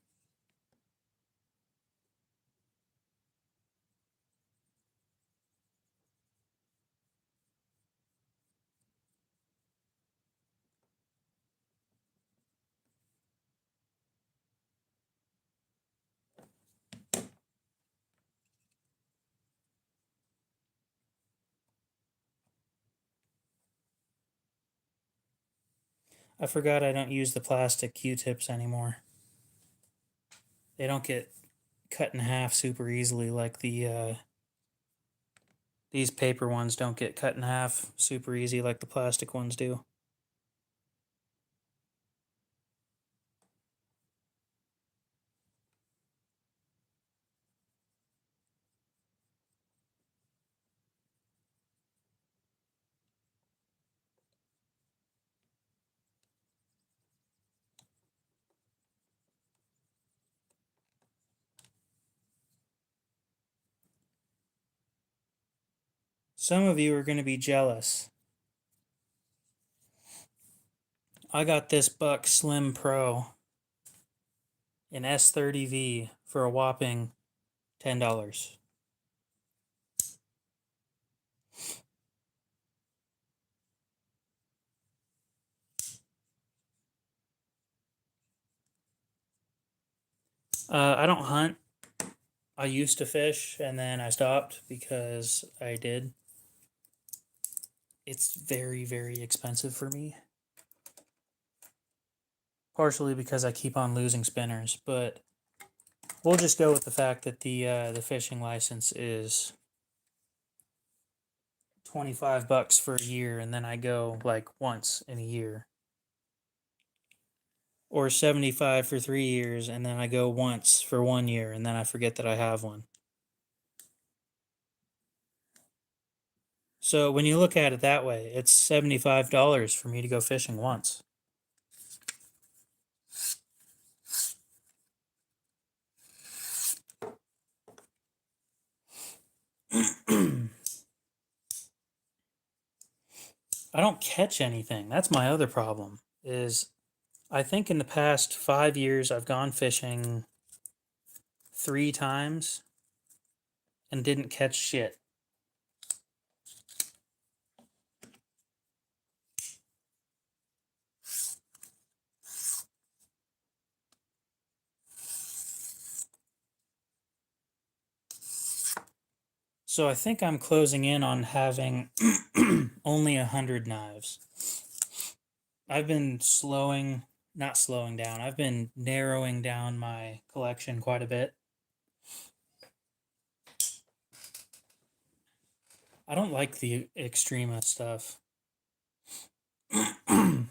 I forgot I don't use the plastic Q-tips anymore. They don't get cut in half super easily like these paper ones don't get cut in half super easy like the plastic ones do. Some of you are going to be jealous. I got this Buck Slim Pro in S30V for a whopping $10. I don't hunt. I used to fish and then I stopped because I did. It's very, very expensive for me. Partially because I keep on losing spinners, but we'll just go with the fact that the fishing license is $25 for a year, and then I go like once in a year, or 75 for 3 years, and then I go once for 1 year, and then I forget that I have one. So when you look at it that way, it's $75 for me to go fishing once. I don't catch anything. That's my other problem. Is I think in the past 5 years I've gone fishing 3 times and didn't catch shit. So I think I'm closing in on having only 100 knives. I've been not slowing down. I've been narrowing down my collection quite a bit. I don't like the Extrema stuff.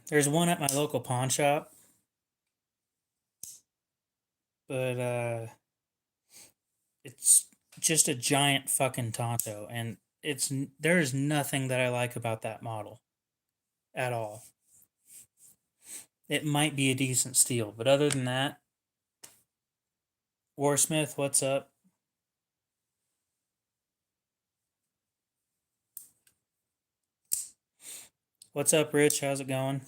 There's one at my local pawn shop, but it's just a giant fucking Tonto, and there's nothing that I like about that model. at all. It might be a decent steal, but other than that, Warsmith, what's up? What's up, Rich? How's it going?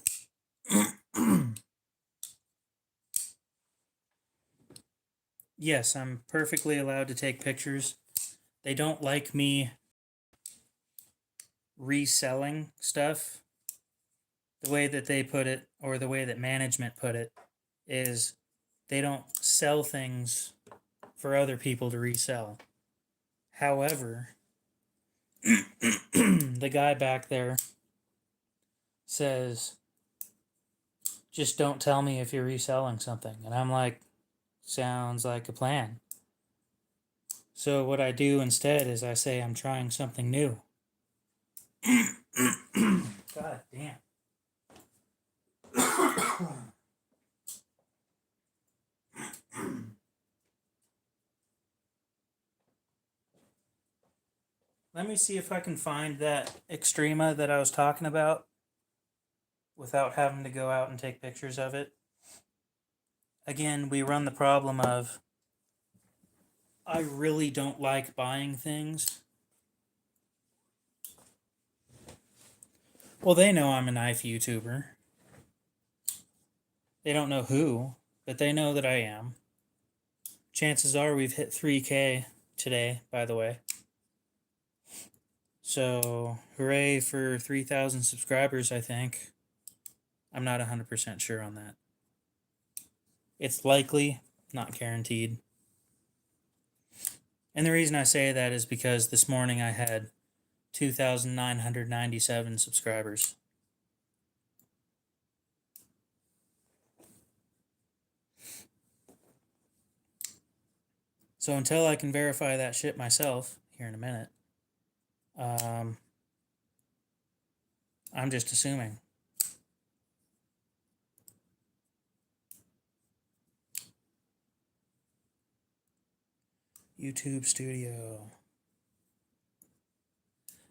Yes, I'm perfectly allowed to take pictures. They don't like me reselling stuff. The way that they put it, or the way that management put it, is they don't sell things for other people to resell. However, the guy back there says, just don't tell me if you're reselling something. And I'm like, sounds like a plan. So what I do instead is I say I'm trying something new. God damn. Let me see if I can find that Extrema that I was talking about without having to go out and take pictures of it. Again, we run the problem of I really don't like buying things. Well, they know I'm a knife YouTuber. They don't know who, but they know that I am. Chances are we've hit 3K today, by the way. So, hooray for 3,000 subscribers, I think. I'm not 100% sure on that. It's likely, not guaranteed. And the reason I say that is because this morning I had 2,997 subscribers. So until I can verify that shit myself here in a minute, I'm just assuming. YouTube Studio.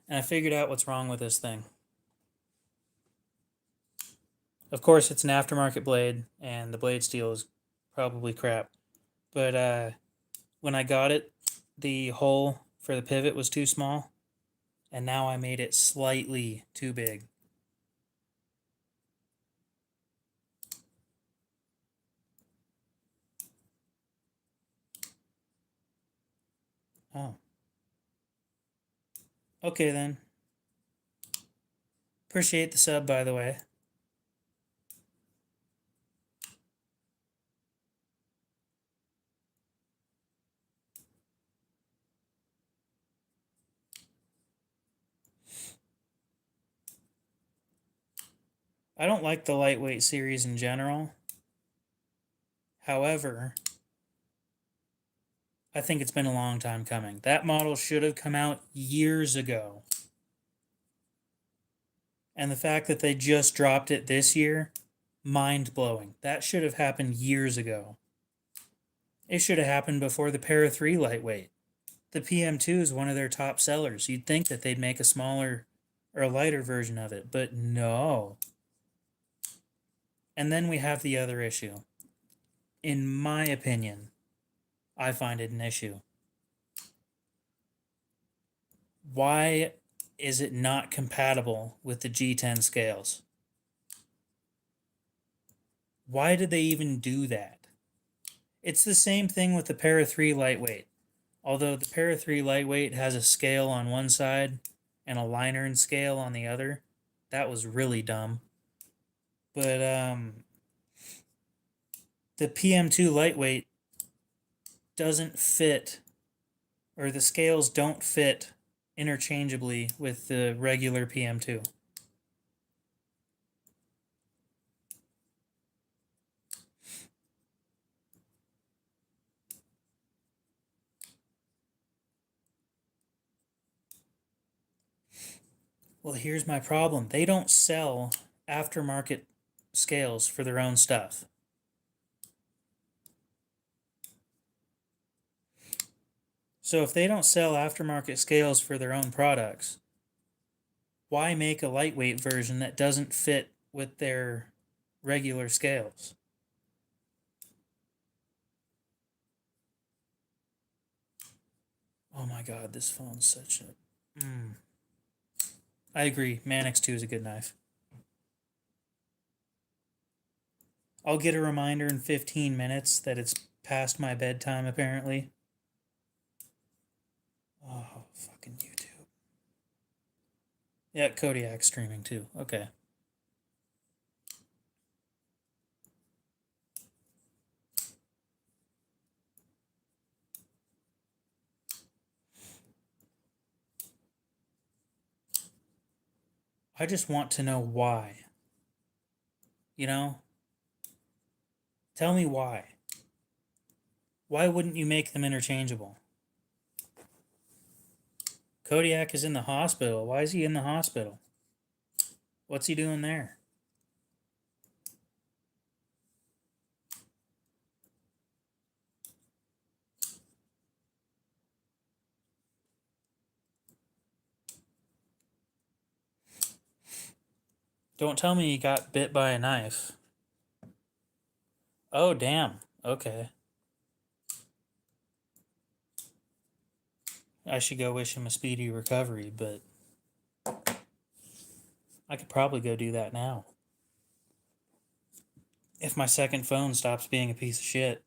And I figured out what's wrong with this thing. Of course, it's an aftermarket blade, and the blade steel is probably crap. But when I got it, the hole for the pivot was too small, and now I made it slightly too big. Oh. Okay then. Appreciate the sub, by the way. I don't like the lightweight series in general. However, I think it's been a long time coming. That model should have come out years ago. And the fact that they just dropped it this year, mind-blowing. That should have happened years ago. It should have happened before the Para 3 lightweight. The PM2 is one of their top sellers. You'd think that they'd make a smaller or a lighter version of it, but no. And then we have the other issue. In my opinion, I find it an issue. Why is it not compatible with the G10 scales? Why did they even do that? It's the same thing with the Para 3 lightweight. Although the Para 3 lightweight has a scale on one side and a liner and scale on the other. That was really dumb. But the PM2 lightweight doesn't fit, or the scales don't fit interchangeably with the regular PM2. Well, here's my problem. They don't sell aftermarket scales for their own stuff. So if they don't sell aftermarket scales for their own products, why make a lightweight version that doesn't fit with their regular scales? Oh my god, this phone's such a... I agree. Manix 2 is a good knife. I'll get a reminder in 15 minutes that it's past my bedtime, apparently. Oh, fucking YouTube. Yeah, Kodiak streaming too. Okay. I just want to know why. You know? Tell me why. Why wouldn't you make them interchangeable? Kodiak is in the hospital. Why is he in the hospital? What's he doing there? Don't tell me he got bit by a knife. Oh, damn. Okay. I should go wish him a speedy recovery, but I could probably go do that now. If my second phone stops being a piece of shit.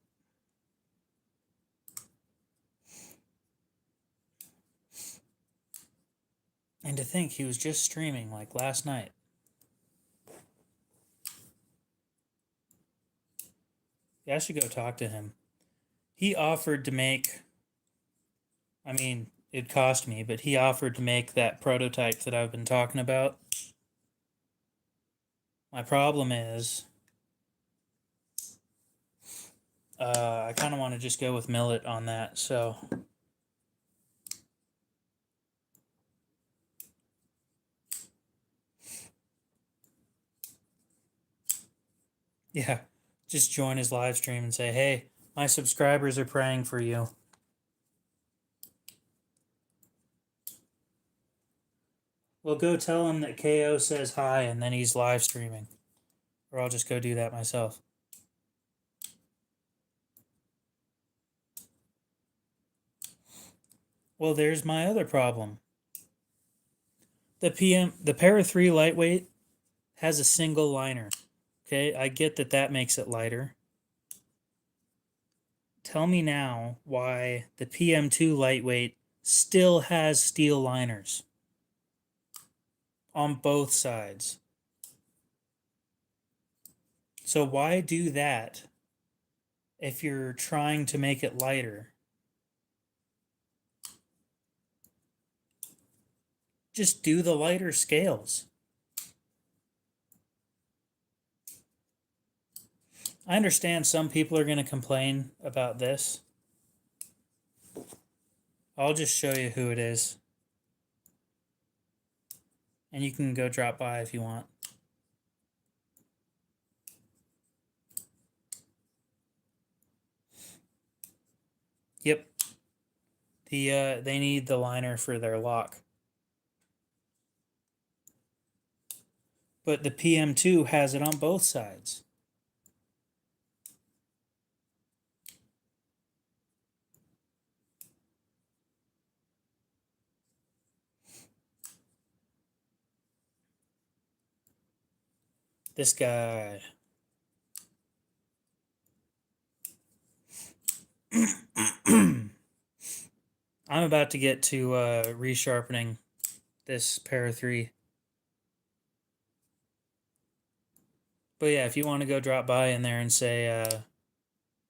And to think he was just streaming like last night. Yeah, I should go talk to him. He offered to make... I mean, it cost me, but he offered to make that prototype that I've been talking about. My problem is... I kind of want to just go with Millet on that, so... Yeah, just join his live stream and say, hey, my subscribers are praying for you. Well, go tell him that KO says hi and then he's live streaming. Or I'll just go do that myself. Well, there's my other problem. The Para 3 lightweight has a single liner. Okay, I get that that makes it lighter. Tell me now why the PM2 lightweight still has steel liners on both sides. So why do that if you're trying to make it lighter? Just do the lighter scales. I understand some people are going to complain about this. I'll just show you who it is. And you can go drop by if you want. Yep. They need the liner for their lock. But the PM2 has it on both sides. This guy. I'm about to get to resharpening this Para 3. But yeah, if you want to go drop by in there and say,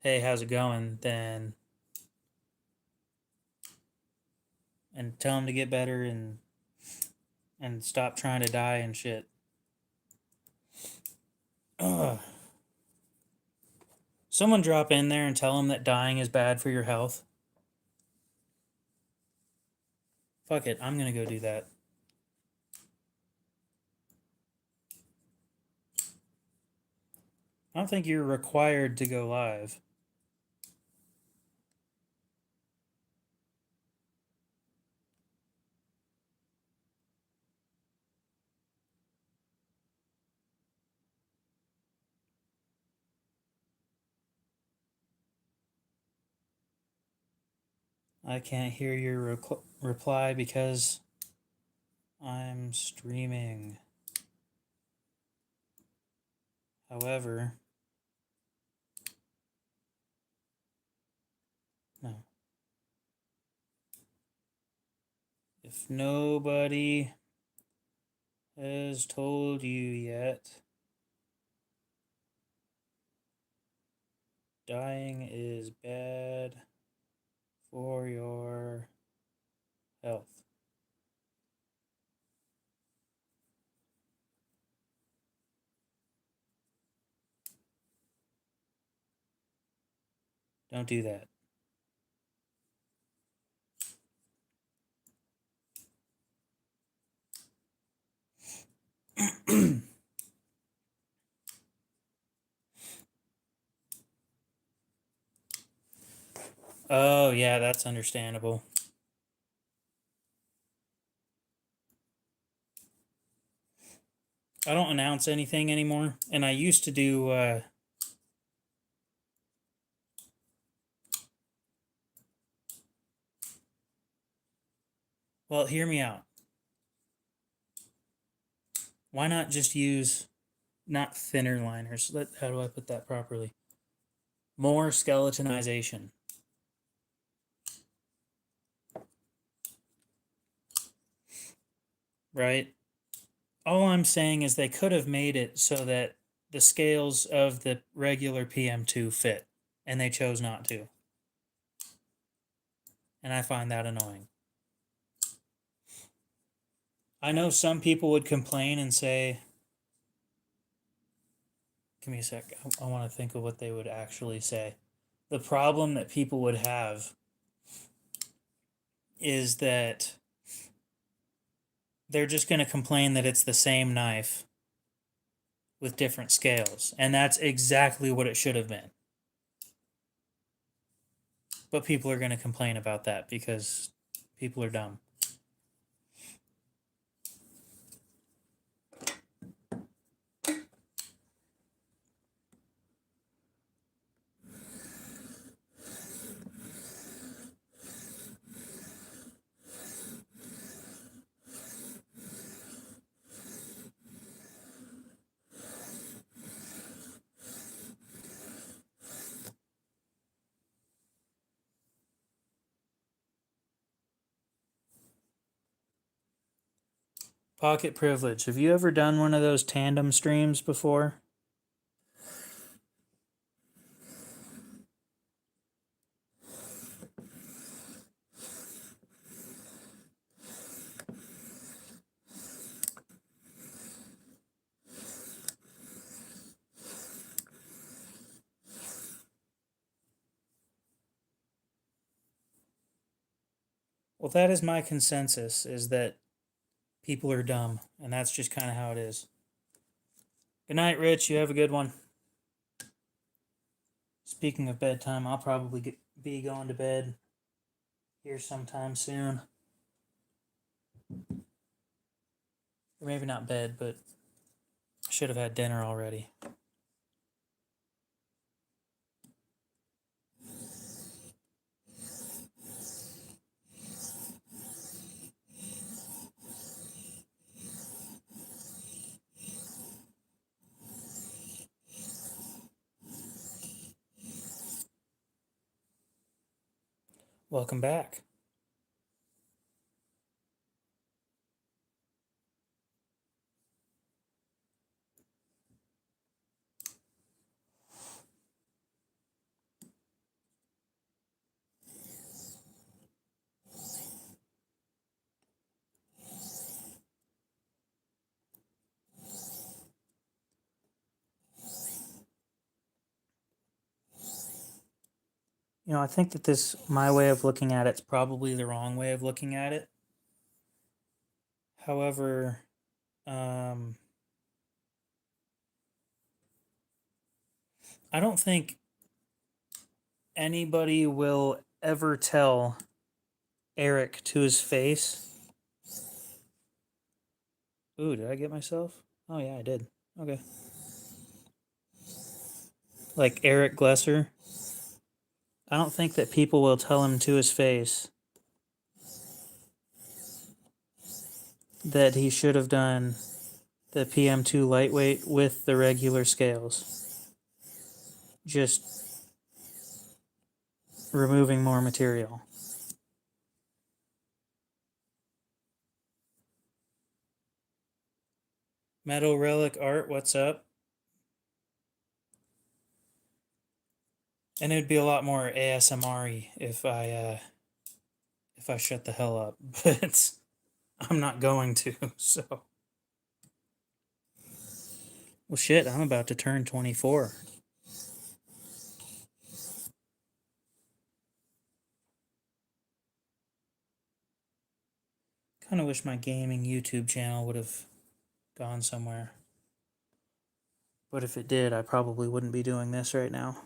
hey, how's it going, then... And tell him to get better and stop trying to die and shit. Ugh. Someone drop in there and tell him that dying is bad for your health. Fuck it, I'm gonna go do that. I don't think you're required to go live. I can't hear your reply because I'm streaming. However, no. If nobody has told you yet, dying is bad for your health. Don't do that. Oh, yeah, that's understandable. I don't announce anything anymore, and I used to do well, hear me out. Why not just use not thinner liners? How do I put that properly? More skeletonization. Right? All I'm saying is they could have made it so that the scales of the regular PM2 fit, and they chose not to. And I find that annoying. I know some people would complain and say, give me a sec, I want to think of what they would actually say. The problem that people would have is that they're just going to complain that it's the same knife with different scales. And that's exactly what it should have been. But people are going to complain about that because people are dumb. Pocket privilege. Have you ever done one of those tandem streams before? Well, that is my consensus, is that people are dumb, and that's just kind of how it is. Good night, Rich. You have a good one. Speaking of bedtime, I'll probably be going to bed here sometime soon. Or maybe not bed, but I should have had dinner already. Welcome back. You know, I think that my way of looking at it's probably the wrong way of looking at it. However, I don't think anybody will ever tell Eric to his face. Ooh, did I get myself? Oh, yeah, I did. Okay. Like Eric Glesser. I don't think that people will tell him to his face that he should have done the PM2 lightweight with the regular scales. Just removing more material. Metal Relic Art, what's up? And it'd be a lot more ASMR-y if I shut the hell up, but I'm not going to, so. Well, shit, I'm about to turn 24. Kind of wish my gaming YouTube channel would have gone somewhere. But if it did, I probably wouldn't be doing this right now.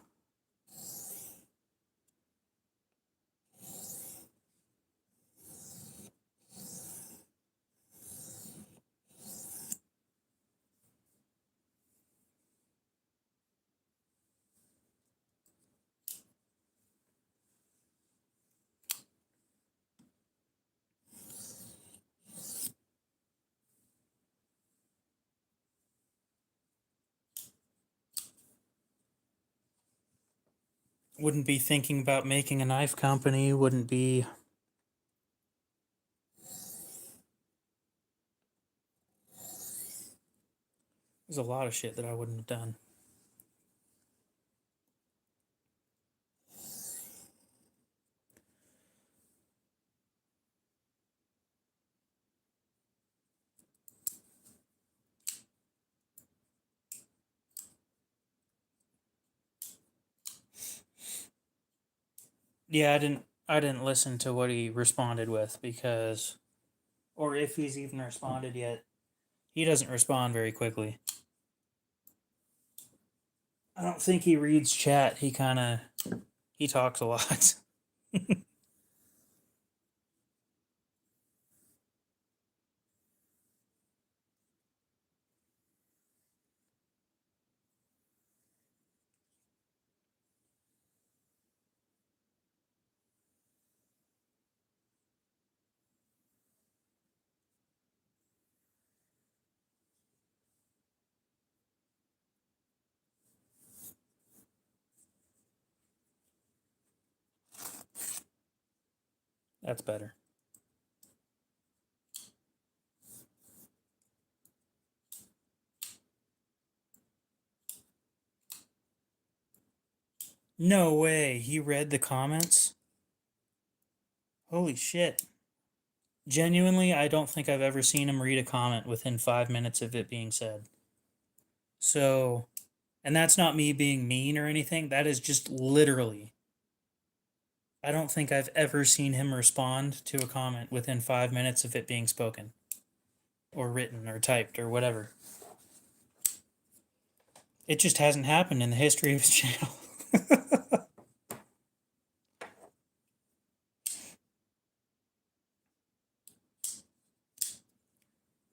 Wouldn't be thinking about making a knife company, wouldn't be. There's a lot of shit that I wouldn't have done. Yeah, I didn't listen to what he responded with because, or if he's even responded yet. He doesn't respond very quickly. I don't think he reads chat. He talks a lot. That's better. No way. He read the comments? Holy shit. Genuinely, I don't think I've ever seen him read a comment within 5 minutes of it being said. So, and that's not me being mean or anything. That is just literally. I don't think I've ever seen him respond to a comment within 5 minutes of it being spoken, or written, or typed, or whatever. It just hasn't happened in the history of his channel.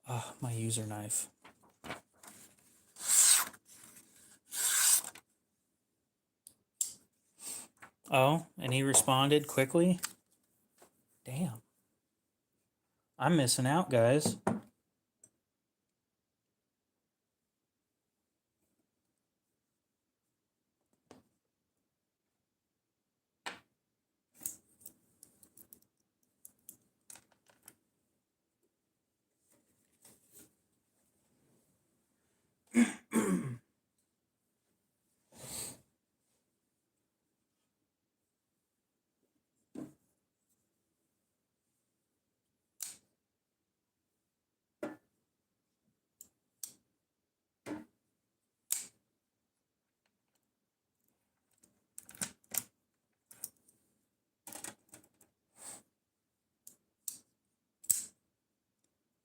Ah, my user knife. Oh, and he responded quickly? Damn. I'm missing out, guys.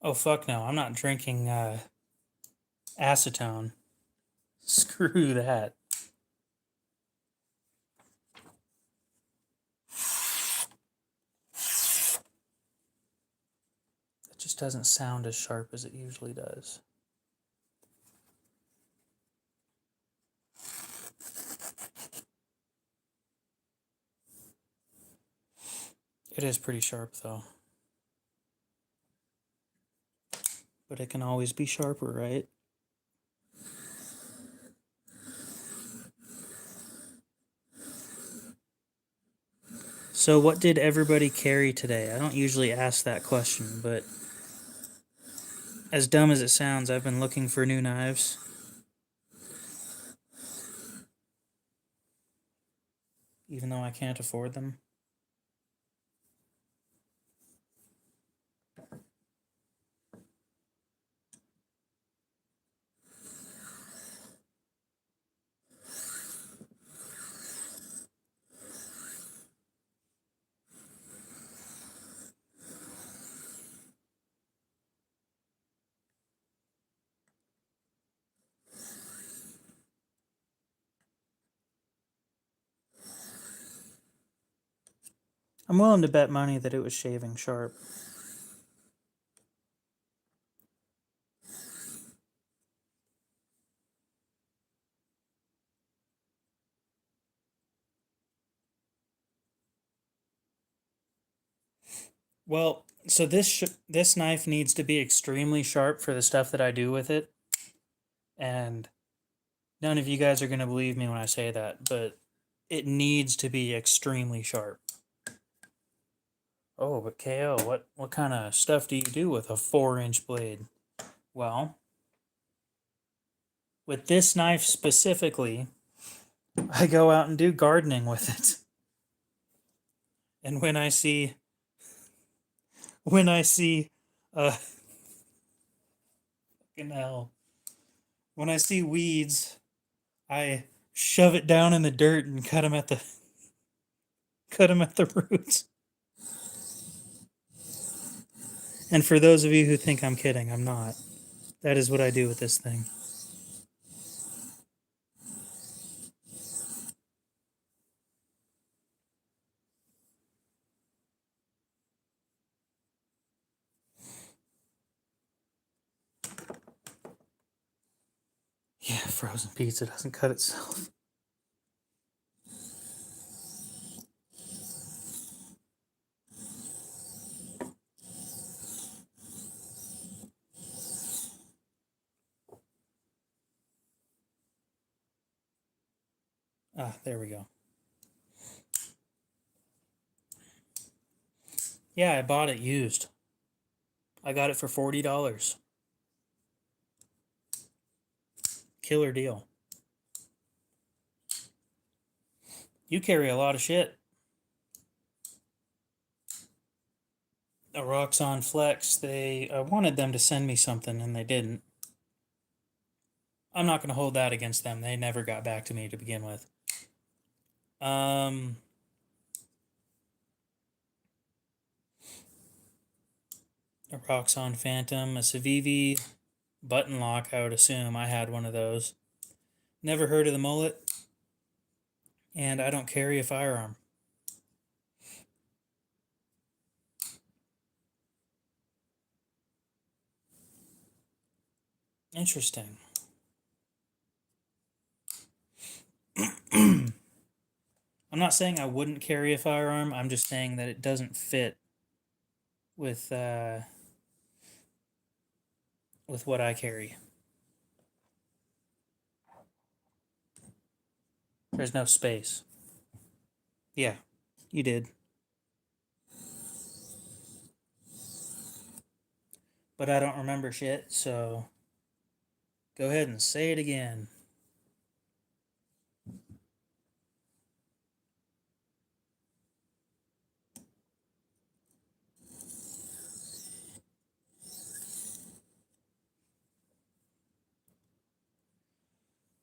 Oh, fuck no. I'm not drinking acetone. Screw that. It just doesn't sound as sharp as it usually does. It is pretty sharp, though. But it can always be sharper, right? So what did everybody carry today? I don't usually ask that question, but as dumb as it sounds, I've been looking for new knives. Even though I can't afford them. I'm willing to bet money that it was shaving sharp. Well, so this knife needs to be extremely sharp for the stuff that I do with it. And none of you guys are going to believe me when I say that, but it needs to be extremely sharp. Oh, but KO, what kind of stuff do you do with a 4-inch blade? Well, with this knife specifically, I go out and do gardening with it. And when I see fucking hell, when I see weeds, I shove it down in the dirt and cut them at the roots. And for those of you who think I'm kidding, I'm not. That is what I do with this thing. Yeah, frozen pizza doesn't cut itself. Ah, there we go. Yeah, I bought it used. I got it for $40. Killer deal. You carry a lot of shit. A Roxxon Flex, I wanted them to send me something and they didn't. I'm not going to hold that against them. They never got back to me to begin with. A Roxxon Phantom, a Civivi button lock, I would assume. I had one of those. Never heard of the mullet, and I don't carry a firearm. Interesting. I'm not saying I wouldn't carry a firearm. I'm just saying that it doesn't fit with what I carry. There's no space. Yeah, you did. But I don't remember shit, so go ahead and say it again.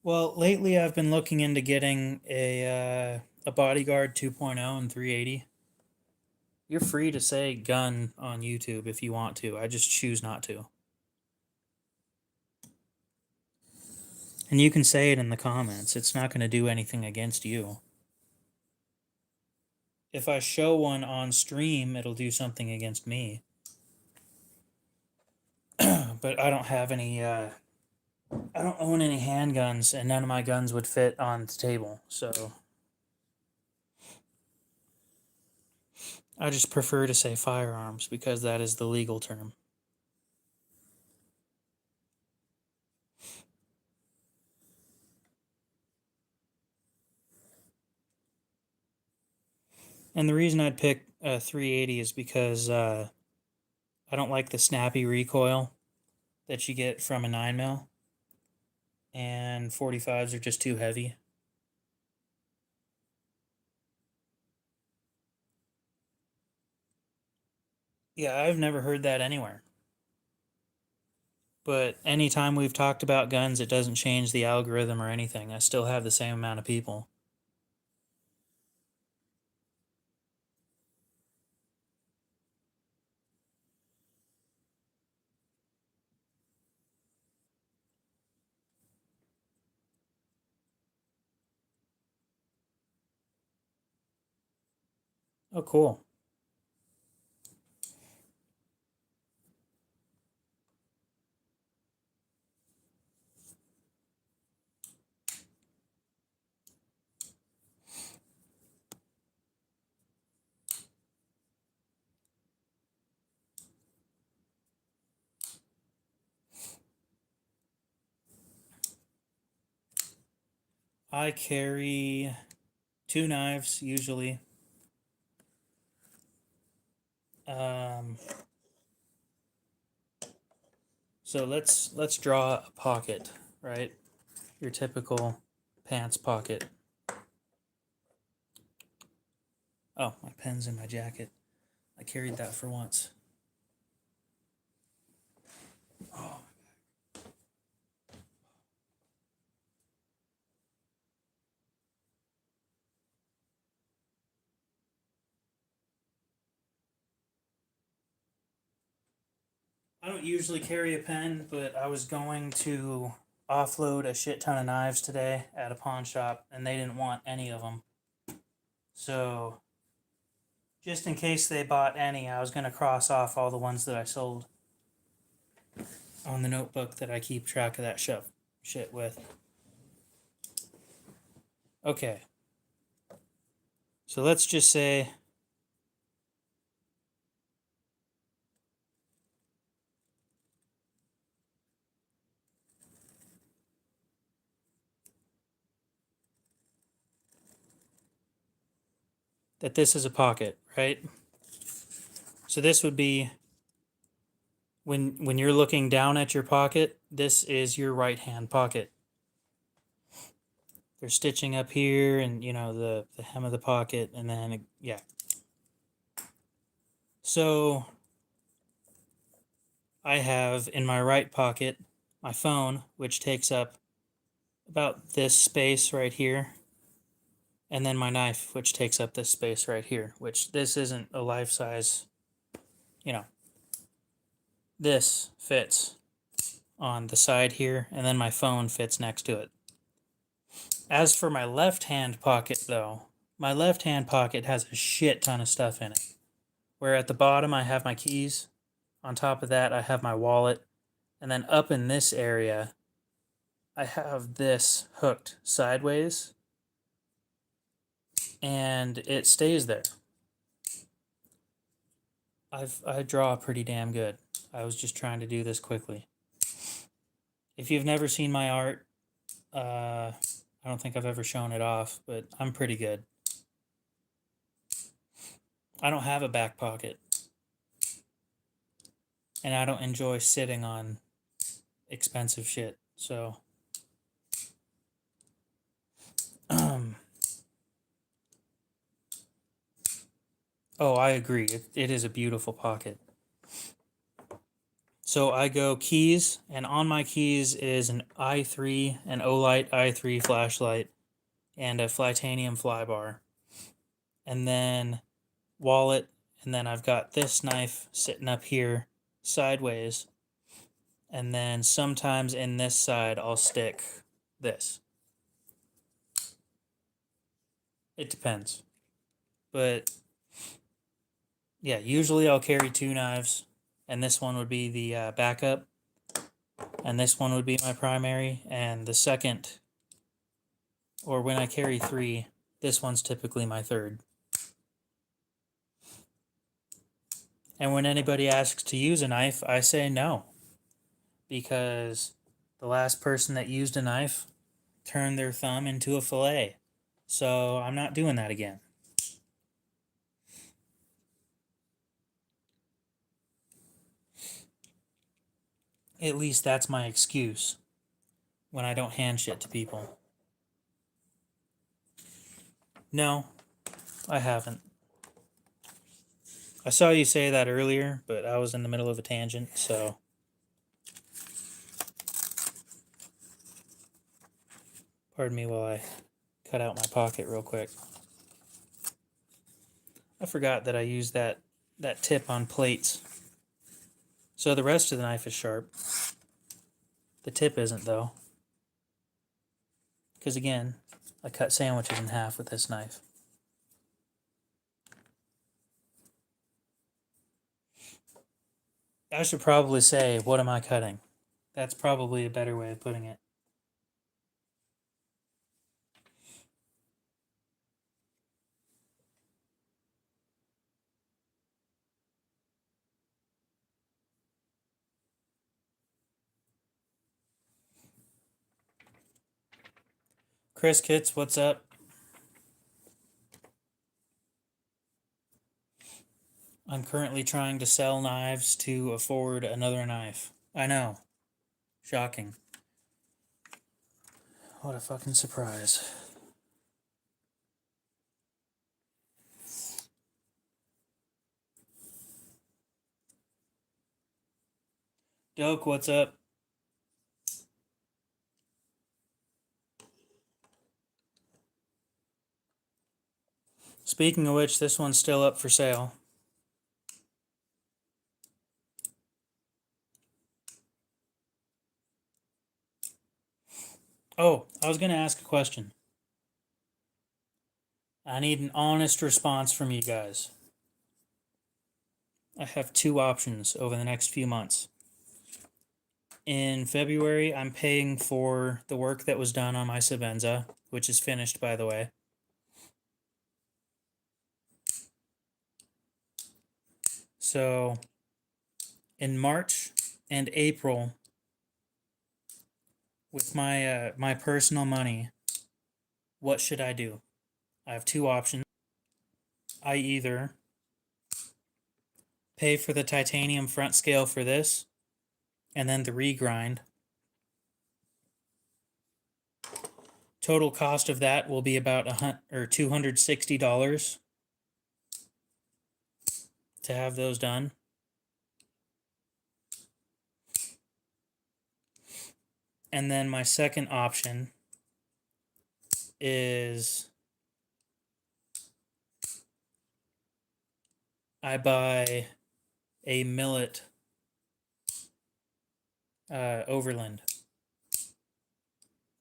Well, lately I've been looking into getting a Bodyguard 2.0 and 380. You're free to say gun on YouTube if you want to. I just choose not to. And you can say it in the comments. It's not going to do anything against you. If I show one on stream, it'll do something against me. But I don't have any, I don't own any handguns, and none of my guns would fit on the table, so I just prefer to say firearms because that is the legal term. And the reason I'd pick a 380 is because I don't like the snappy recoil that you get from a 9mm, and 45s are just too heavy. Yeah, I've never heard that anywhere. But anytime we've talked about guns, it doesn't change the algorithm or anything. I still have the same amount of people. Oh, cool. I carry 2 knives usually. Um, so let's draw a pocket, right? Your typical pants pocket. Oh, my pen's in my jacket. I carried that for once. Oh. I don't usually carry a pen, but I was going to offload a shit ton of knives today at a pawn shop, and they didn't want any of them. So, just in case they bought any, I was going to cross off all the ones that I sold on the notebook that I keep track of that shit with. Okay. So let's just say that this is a pocket, right? So this would be when you're looking down at your pocket, this is your right hand pocket. There's stitching up here and the hem of the pocket, and then yeah. So I have in my right pocket my phone, which takes up about this space right here, and then my knife, which takes up this space right here, which this isn't a life size, this fits on the side here, and then my phone fits next to it. As for my left hand pocket, though, my left hand pocket has a shit ton of stuff in it. Where at the bottom I have my keys, on top of that I have my wallet, and then up in this area I have this hooked sideways, and it stays there. I draw pretty damn good. I was just trying to do this quickly. If you've never seen my art, I don't think I've ever shown it off, but I'm pretty good. I don't have a back pocket, and I don't enjoy sitting on expensive shit, so oh, I agree. It is a beautiful pocket. So I go keys, and on my keys is an i3, an Olight i3 flashlight, and a Flytanium flybar. And then wallet, and then I've got this knife sitting up here sideways. And then sometimes in this side I'll stick this. It depends. But yeah, usually I'll carry 2 knives, and this one would be the backup, and this one would be my primary, and the second, or when I carry 3, this one's typically my third. And when anybody asks to use a knife, I say no, because the last person that used a knife turned their thumb into a fillet. So I'm not doing that again. At least that's my excuse when I don't hand shit to people. No, I haven't. I saw you say that earlier, but I was in the middle of a tangent, so. Pardon me while I cut out my pocket real quick. I forgot that I used that tip on plates. So the rest of the knife is sharp. The tip isn't, though. Because again, I cut sandwiches in half with this knife. I should probably say, what am I cutting? That's probably a better way of putting it. Chris Kitts, what's up? I'm currently trying to sell knives to afford another knife. I know. Shocking. What a fucking surprise. Doke, what's up? Speaking of which, this one's still up for sale. Oh, I was going to ask a question. I need an honest response from you guys. I have two options over the next few months. In February, I'm paying for the work that was done on my Sabenza, which is finished, by the way. So, in March and April, with my my personal money, what should I do? I have two options. I either pay for the titanium front scale for this, and then the regrind. Total cost of that will be about $260 to have those done. And then my second option is I buy a millet overland,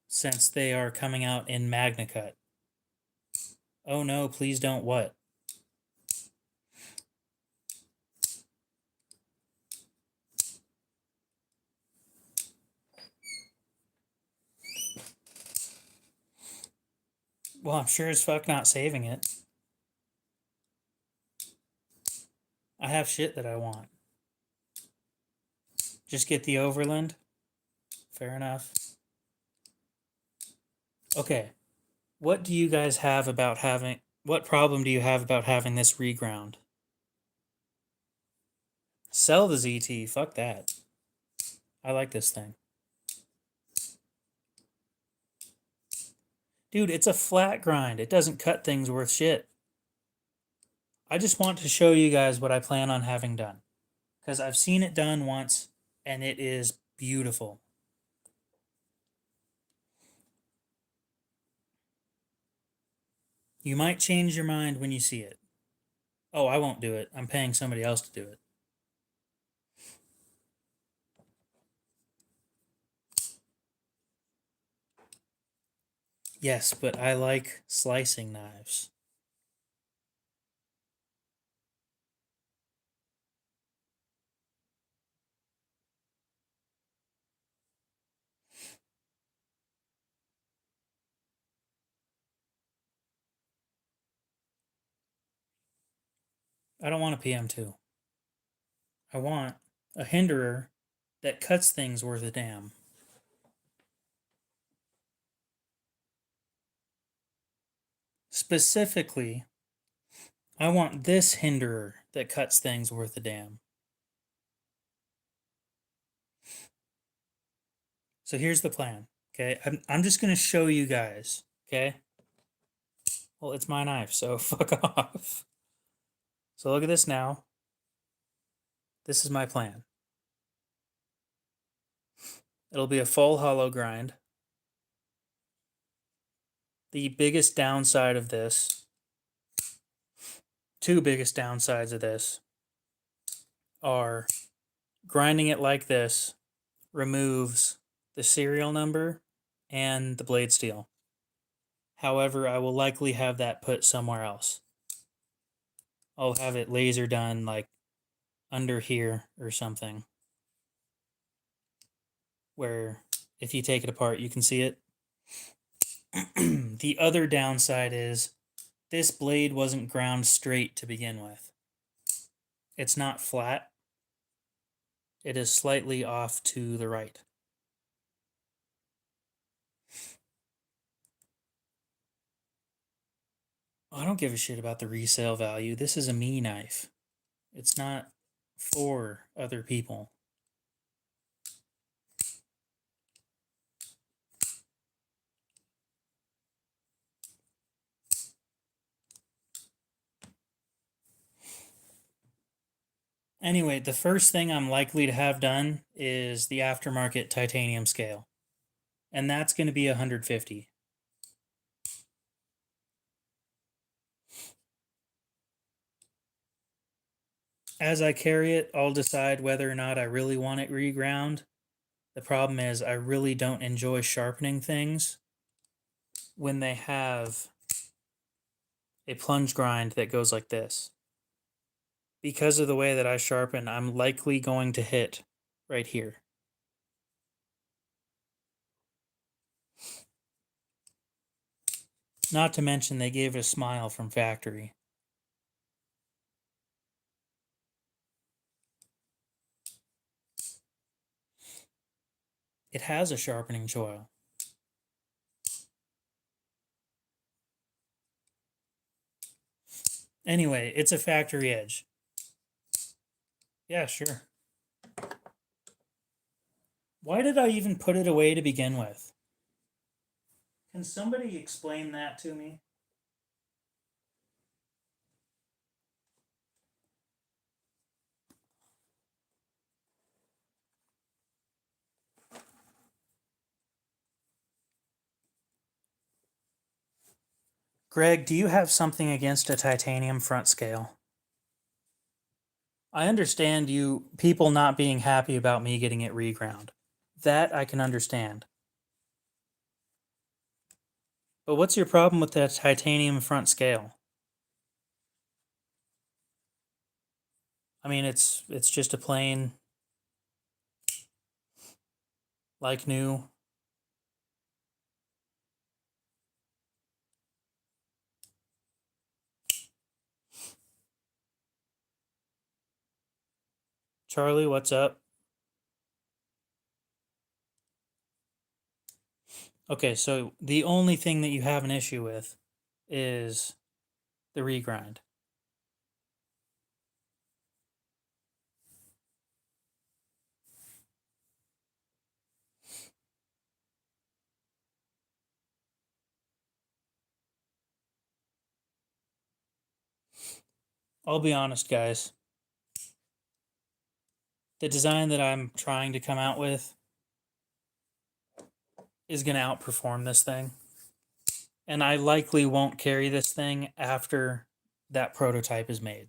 since they are coming out in Magna Cut. Oh no, please don't what? Well, I'm sure as fuck not saving it. I have shit that I want. Just get the overland. Fair enough. Okay. What do you guys have about having... What problem do you have about having this reground? Sell the ZT. Fuck that. I like this thing. Dude, it's a flat grind. It doesn't cut things worth shit. I just want to show you guys what I plan on having done. Because I've seen it done once, and it is beautiful. You might change your mind when you see it. Oh, I won't do it. I'm paying somebody else to do it. Yes, but I like slicing knives. I don't want a PM2. I want a hinderer that cuts things worth a damn. Specifically, I want this hinderer that cuts things worth a damn. So here's the plan. Okay, I'm just gonna show you guys. Okay. Well, it's my knife, so fuck off. So look at this now. This is my plan. It'll be a full hollow grind. The biggest downside of this, two biggest downsides of this, are grinding it like this removes the serial number and the blade steel. However, I will likely have that put somewhere else. I'll have it laser done like under here or something, where if you take it apart, you can see it. The other downside is this blade wasn't ground straight to begin with. It's not flat. It is slightly off to the right. I don't give a shit about the resale value. This is a me knife. It's not for other people. Anyway, the first thing I'm likely to have done is the aftermarket titanium scale. And that's going to be 150. As I carry it, I'll decide whether or not I really want it reground. The problem is I really don't enjoy sharpening things when they have a plunge grind that goes like this. Because of the way that I sharpen, I'm likely going to hit right here. Not to mention they gave it a smile from factory. It has a sharpening choil. Anyway, it's a factory edge. Yeah, sure. Why did I even put it away to begin with? Can somebody explain that to me? Greg, do you have something against a titanium front scale? I understand you people not being happy about me getting it reground. That I can understand. But what's your problem with that titanium front scale? I mean, it's just a plain, like new. Charlie, what's up? Okay, so the only thing that you have an issue with is the regrind. I'll be honest, guys. The design that I'm trying to come out with is going to outperform this thing. And I likely won't carry this thing after that prototype is made.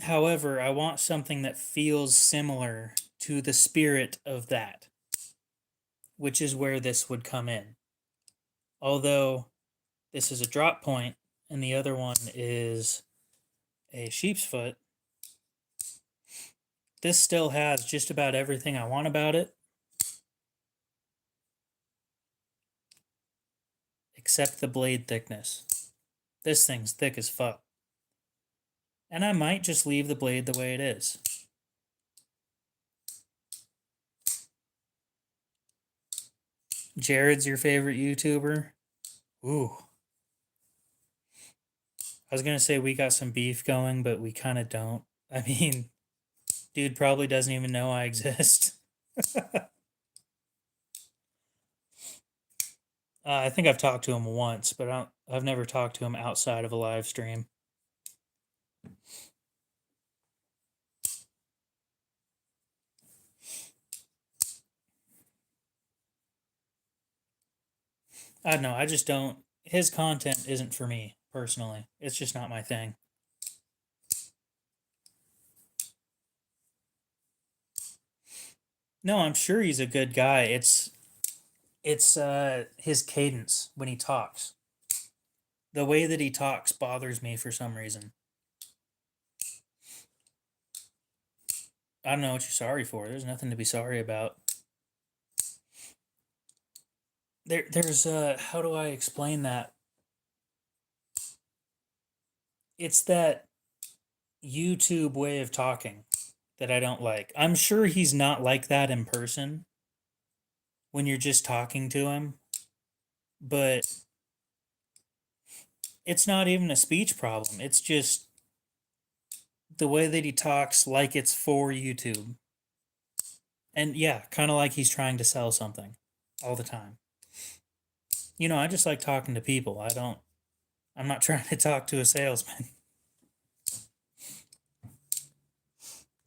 However, I want something that feels similar to the spirit of that, which is where this would come in. Although this is a drop point and the other one is a sheep's foot, this still has just about everything I want about it, except the blade thickness. This thing's thick as fuck. And I might just leave the blade the way it is. Jared's your favorite YouTuber? Ooh. I was going to say we got some beef going, but we kind of don't. I mean, dude probably doesn't even know I exist. I think I've talked to him once, but I've never talked to him outside of a live stream. I don't know. I just don't. His content isn't for me personally. It's just not my thing. No, I'm sure he's a good guy. It's his cadence when he talks. The way that he talks bothers me for some reason. I don't know what you're sorry for. There's nothing to be sorry about. There's how do I explain that? It's that YouTube way of talking that I don't like. I'm sure he's not like that in person when you're just talking to him, but it's not even a speech problem. It's just the way that he talks like it's for YouTube. And yeah, kind of like he's trying to sell something all the time. I just like talking to people. I'm not trying to talk to a salesman.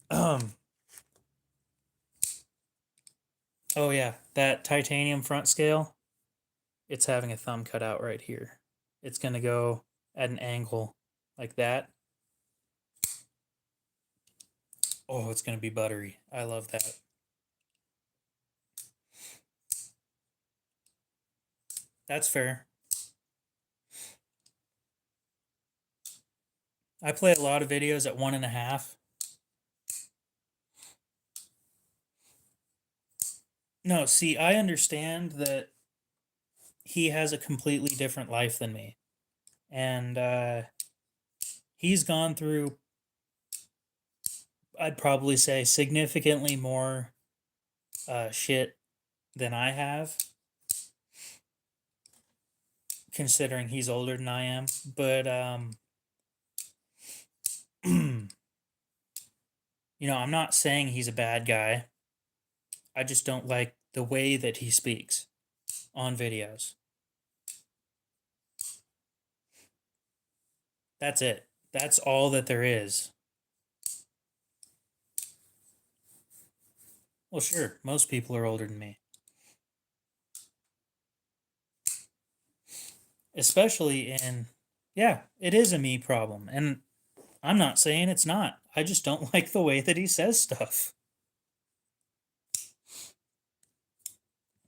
Um, oh yeah, that titanium front scale, it's having a thumb cut out right here. It's going to go at an angle like that. Oh, it's going to be buttery. I love that. That's fair. I play a lot of videos at 1.5. No, see, I understand that he has a completely different life than me. And he's gone through, I'd probably say, significantly more shit than I have, considering he's older than I am. But, I'm not saying he's a bad guy. I just don't like the way that he speaks on videos. That's it. That's all that there is. Well, sure, most people are older than me. Especially in, yeah, it is a me problem. And I'm not saying it's not. I just don't like the way that he says stuff.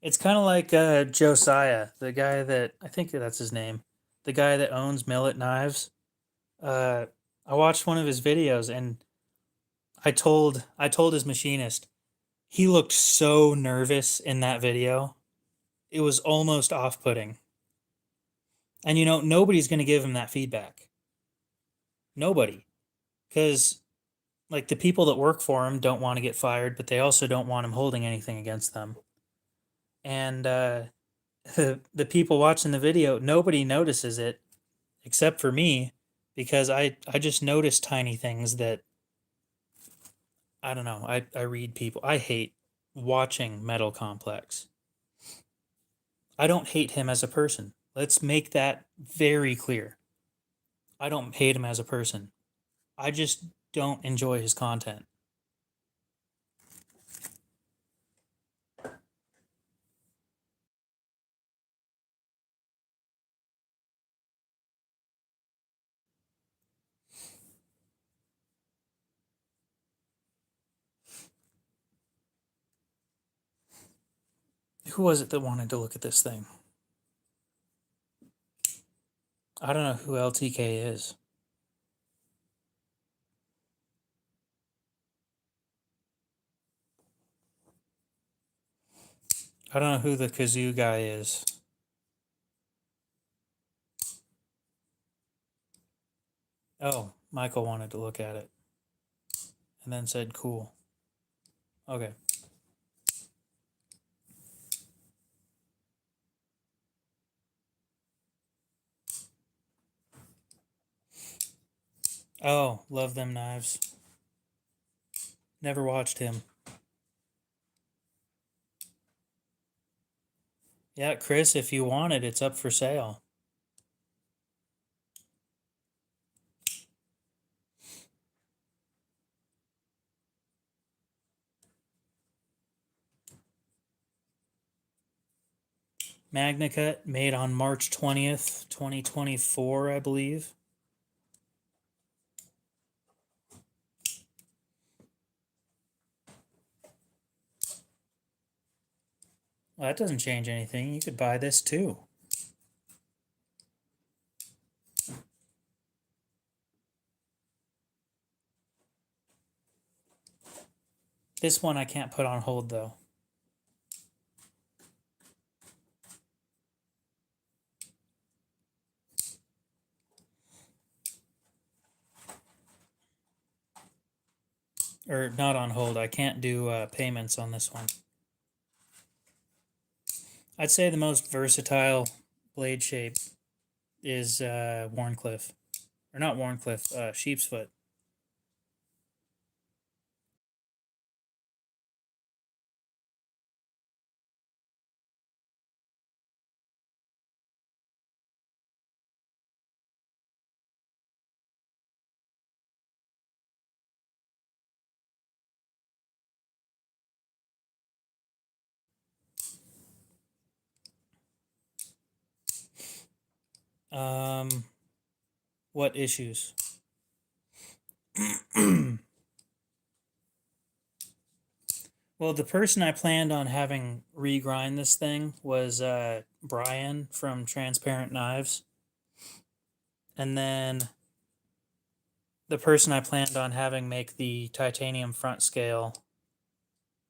It's kind of like Josiah, the guy that, I think that's his name, the guy that owns Millet Knives. Uh, I watched one of his videos and I told his machinist, he looked so nervous in that video. It was almost off-putting. And nobody's going to give him that feedback. Nobody. Because like the people that work for him don't want to get fired, but they also don't want him holding anything against them. And the people watching the video, nobody notices it except for me, because I just notice tiny things that I don't know. I read people. I hate watching Metal Complex. I don't hate him as a person. Let's make that very clear. I don't hate him as a person. I just don't enjoy his content. Who was it that wanted to look at this thing? I don't know who LTK is. I don't know who the kazoo guy is. Oh, Michael wanted to look at it and then said cool. Okay. Oh, love them knives. Never watched him. Yeah, Chris, if you want it, it's up for sale. Magna Cut, made on March 20th, 2024, I believe. Well, that doesn't change anything. You could buy this too. This one I can't put on hold though. Or not on hold. I can't do payments on this one. I'd say the most versatile blade shape is Wharncliffe. Or not Wharncliffe, Sheep's Foot. What issues? Well, the person I planned on having regrind this thing was Brian from Transparent Knives. And then the person I planned on having make the titanium front scale.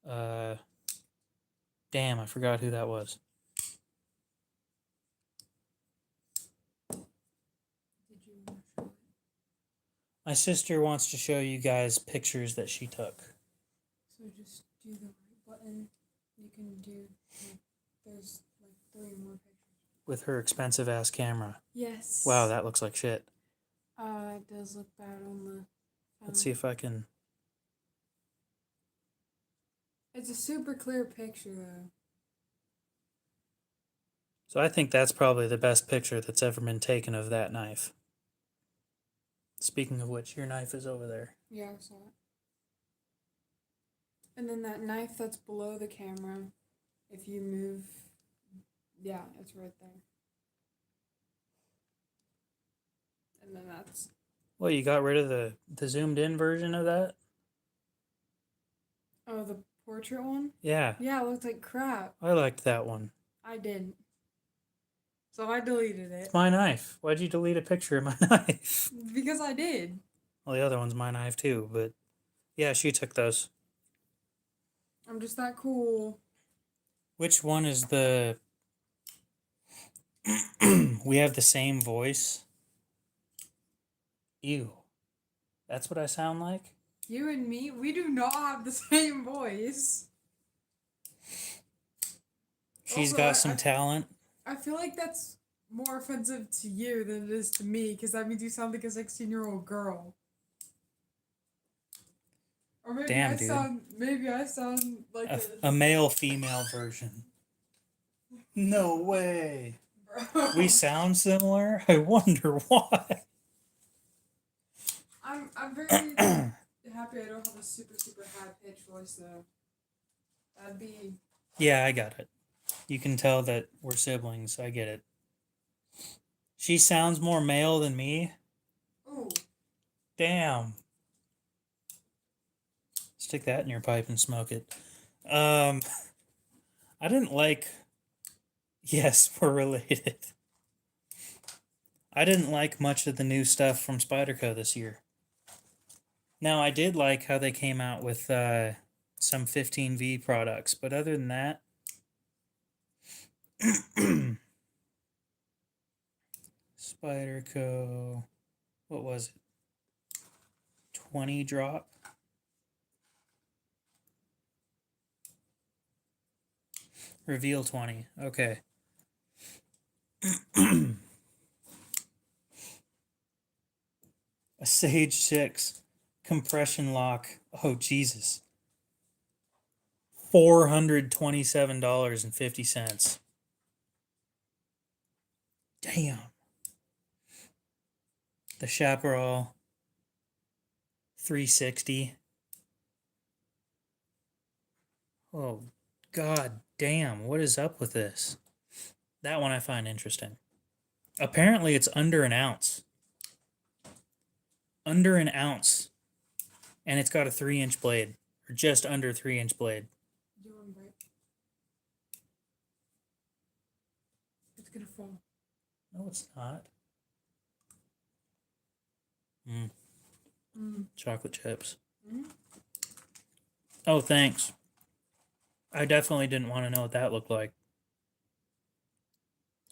Damn, I forgot who that was. My sister wants to show you guys pictures that she took. So just do the right button. You can do, like, there's like 3 more pictures. With her expensive ass camera. Yes. Wow, that looks like shit. It does look bad on the. Let's see if I can. It's a super clear picture though. So I think that's probably the best picture that's ever been taken of that knife. Speaking of which, your knife is over there. Yeah, I saw it. And then that knife that's below the camera, if you move, yeah, it's right there. And then that's. Well, you got rid of the zoomed in version of that? Oh, the portrait one? Yeah. Yeah, it looked like crap. I liked that one. I didn't. So I deleted it. It's my knife. Why'd you delete a picture of my knife? Because I did. Well, the other one's my knife too, but yeah, she took those. I'm just that cool. Which one is the... We have the same voice? Ew. That's what I sound like? You and me, we do not have the same voice. She's Also, got some talent. I feel like that's more offensive to you than it is to me, because that means you sound like a 16-year-old girl. Or maybe Damn, maybe I sound like a male-female version. No way. Bro. We sound similar? I wonder why. I'm very happy I don't have a super high pitched voice though. That'd be. Yeah, I got it. You can tell that we're siblings. I get it. She sounds more male than me. Ooh. Damn. Stick that in your pipe and smoke it. I didn't like... Yes, we're related. I didn't like much of the new stuff from Spyderco this year. Now, I did like how they came out with some 15V products, but other than that... Spyderco... What was it? 20 drop? Reveal 20. Okay. A Sage 6 compression lock. Oh, Jesus. $427.50. Damn. The Chaparral 360. Oh, god damn. What is up with this? That one I find interesting. Apparently it's under an ounce. Under an ounce. And it's got a 3-inch blade. Or just under 3-inch blade. Do one break. It's gonna fall. No, it's not. Chocolate chips. Oh, thanks. I definitely didn't want to know what that looked like.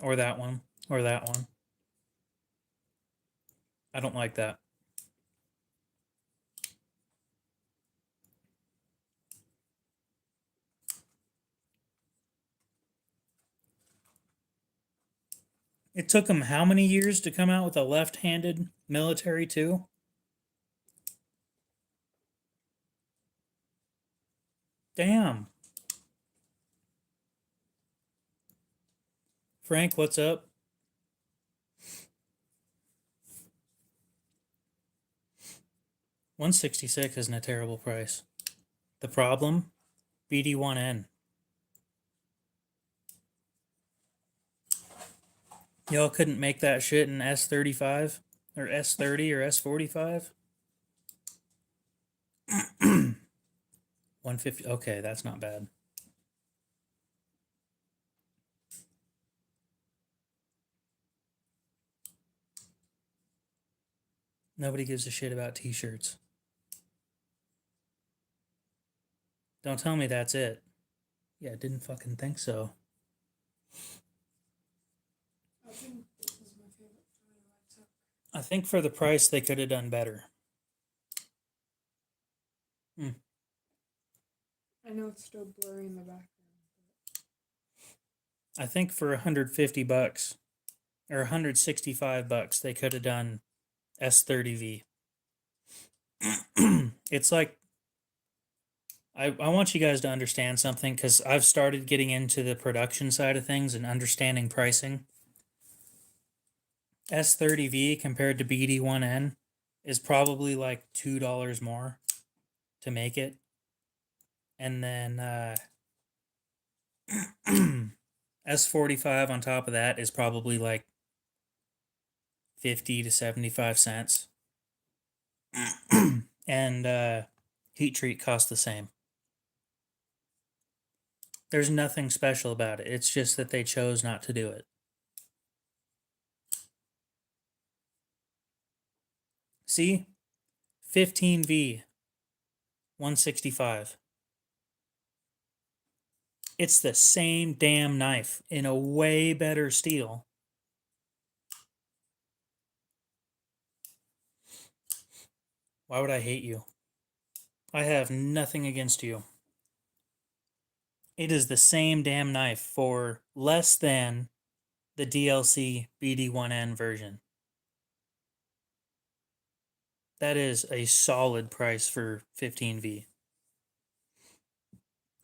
Or that one. Or that one. I don't like that. It took them how many years to come out with a left-handed military too? Damn. Frank, what's up? $166 isn't a terrible price. The problem? BD1N. Y'all couldn't make that shit in S35 or S30 or S45? 150. Okay, that's not bad. Nobody gives a shit about t-shirts. Don't tell me that's it. Yeah, didn't fucking think so. I think this is my favorite photo I took. I think for the price they could have done better. I know it's still blurry in the background. I think for $150 or $165 they could have done S30V. It's like I want you guys to understand something because I've started getting into the production side of things and understanding pricing. S30V compared to BD1N is probably like $2 more to make it. And then S45 on top of that is probably like 50 to 75 cents. And heat treat costs the same. There's nothing special about it. It's just that they chose not to do it. See? 15V 165. It's the same damn knife in a way better steel. Why would I hate you? I have nothing against you. It is the same damn knife for less than the DLC BD1N version. That is a solid price for 15V.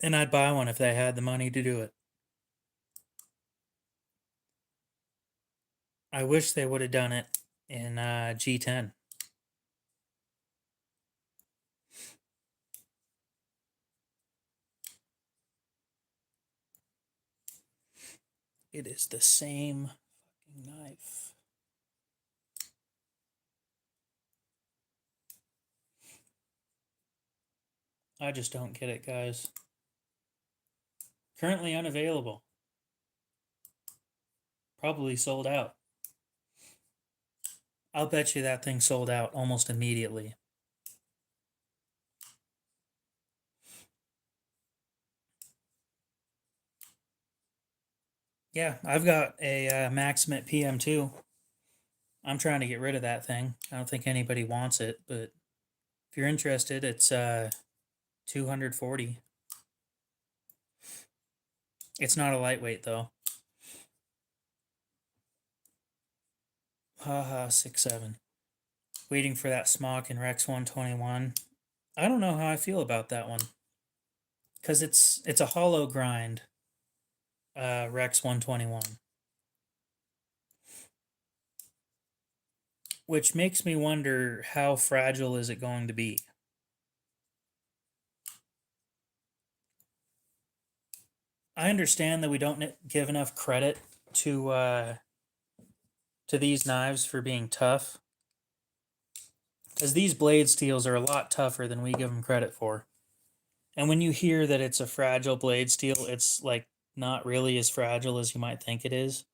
And I'd buy one if they had the money to do it. I wish they would have done it in G10. It is the same fucking knife. I just don't get it, guys. Currently unavailable. Probably sold out. I'll bet you that thing sold out almost immediately. Yeah, I've got a Maximate PM2. I'm trying to get rid of that thing. I don't think anybody wants it, but if you're interested, it's 240. It's not a lightweight though. Haha, 6.7. Waiting for that Smock and Rex 121. I don't know how I feel about that one. because it's a hollow grind. Rex 121, which makes me wonder how fragile is it going to be. I understand that we don't give enough credit to these knives for being tough, because these blade steels are a lot tougher than we give them credit for. And when you hear that it's a fragile blade steel, it's like not really as fragile as you might think it is.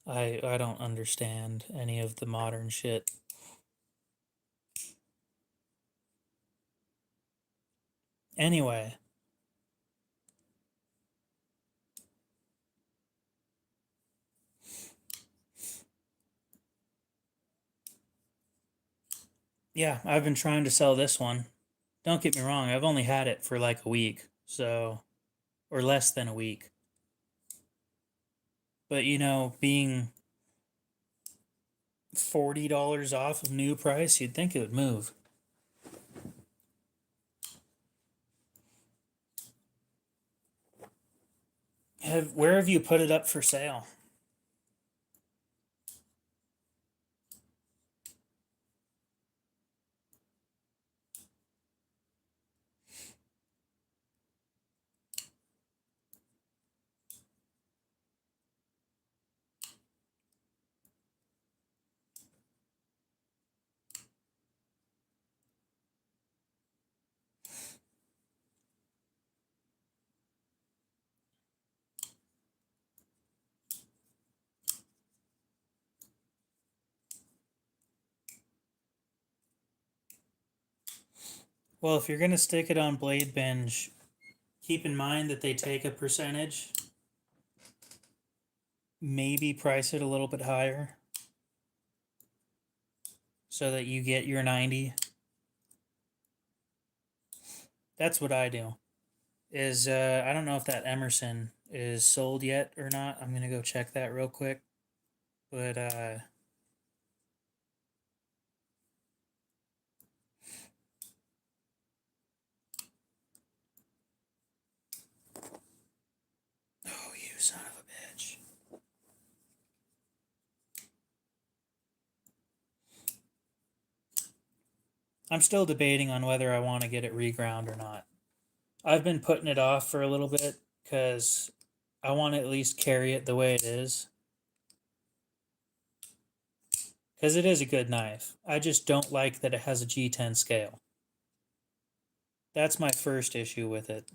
I don't understand any of the modern shit. Anyway, yeah, I've been trying to sell this one. Don't get me wrong, I've only had it for like a week, so, or less than a week. But you know, being $40 off of new price, you'd think it would move. Where have you put it up for sale? Well, if you're going to stick it on Blade Binge, keep in mind that they take a percentage. Maybe price it a little bit higher so that you get your 90. That's what I do. I don't know if that Emerson is sold yet or not. I'm going to go check that real quick. But oh, you son of a bitch. I'm still debating on whether I want to get it reground or not. I've been putting it off for a little bit because I want to at least carry it the way it is. Because it is a good knife. I just don't like that it has a G10 scale. That's my first issue with it.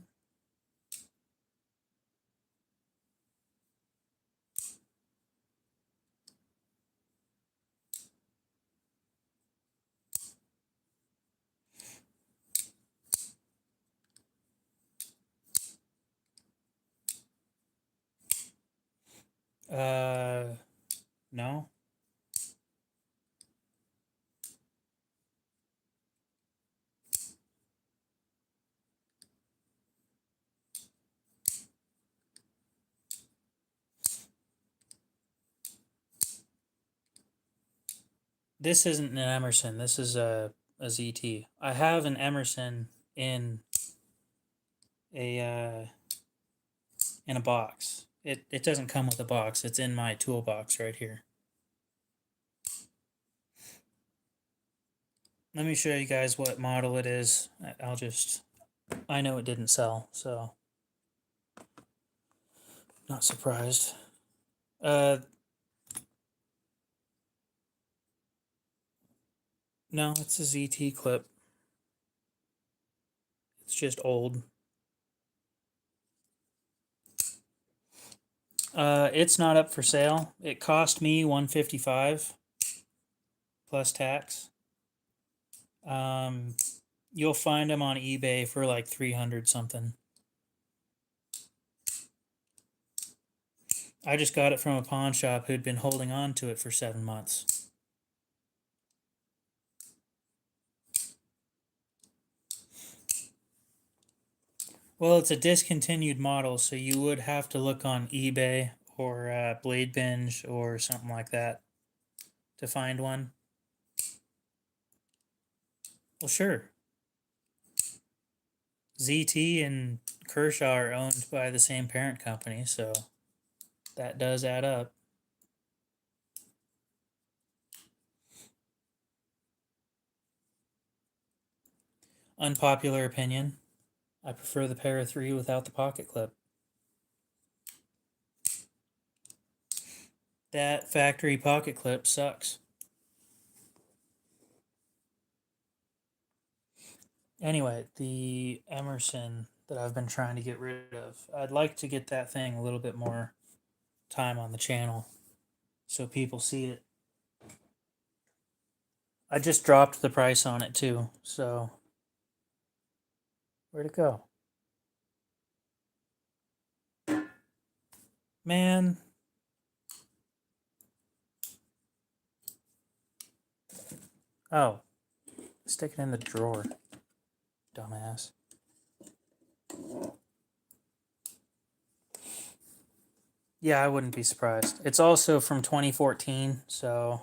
No. This isn't an Emerson. This is a ZT. I have an Emerson in a box. It doesn't come with a box. It's in my toolbox right here. Let me show you guys what model it is. I know it didn't sell, so not surprised. No, it's a ZT clip. It's just old. It's not up for sale. It cost me $155 plus tax. You'll find them on eBay for like 300 something. I just got it from a pawn shop who'd been holding on to it for 7 months. Well, it's a discontinued model, so you would have to look on eBay or Blade Binge or something like that. to find one? Well, sure. ZT and Kershaw are owned by the same parent company, so that does add up. Unpopular opinion. I prefer the Para 3 without the pocket clip. That factory pocket clip sucks. Anyway, the Emerson that I've been trying to get rid of, I'd like to get that thing a little bit more time on the channel so people see it. I just dropped the price on it too, so where'd it go? Man. Oh, stick it in the drawer, dumbass. Yeah, I wouldn't be surprised. It's also from 2014, so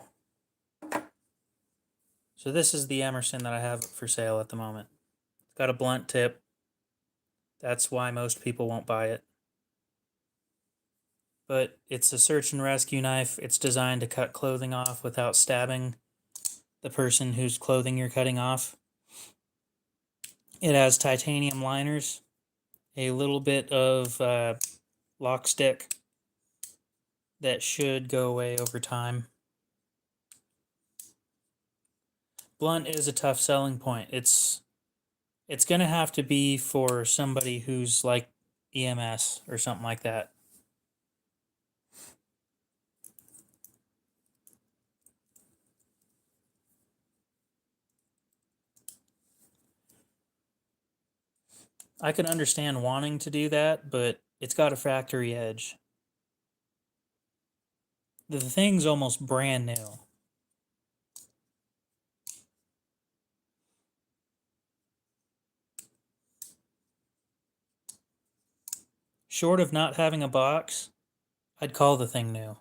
this is the Emerson that I have for sale at the moment. It's got a blunt tip. That's why most people won't buy it. But it's a search and rescue knife. It's designed to cut clothing off without stabbing the person whose clothing you're cutting off. It has titanium liners, a little bit of lock stick that should go away over time. Blunt is a tough selling point. It's going to have to be for somebody who's like EMS or something like that. I can understand wanting to do that, but it's got a factory edge. The thing's almost brand new. Short of not having a box, I'd call the thing new.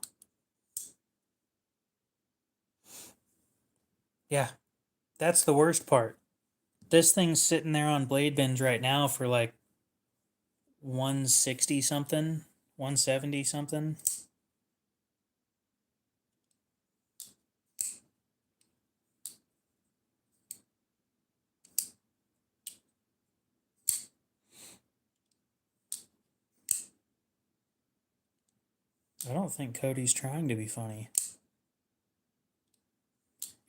Yeah, that's the worst part. This thing's sitting there on Blade Binge right now for like 160 something, 170 something. I don't think Cody's trying to be funny.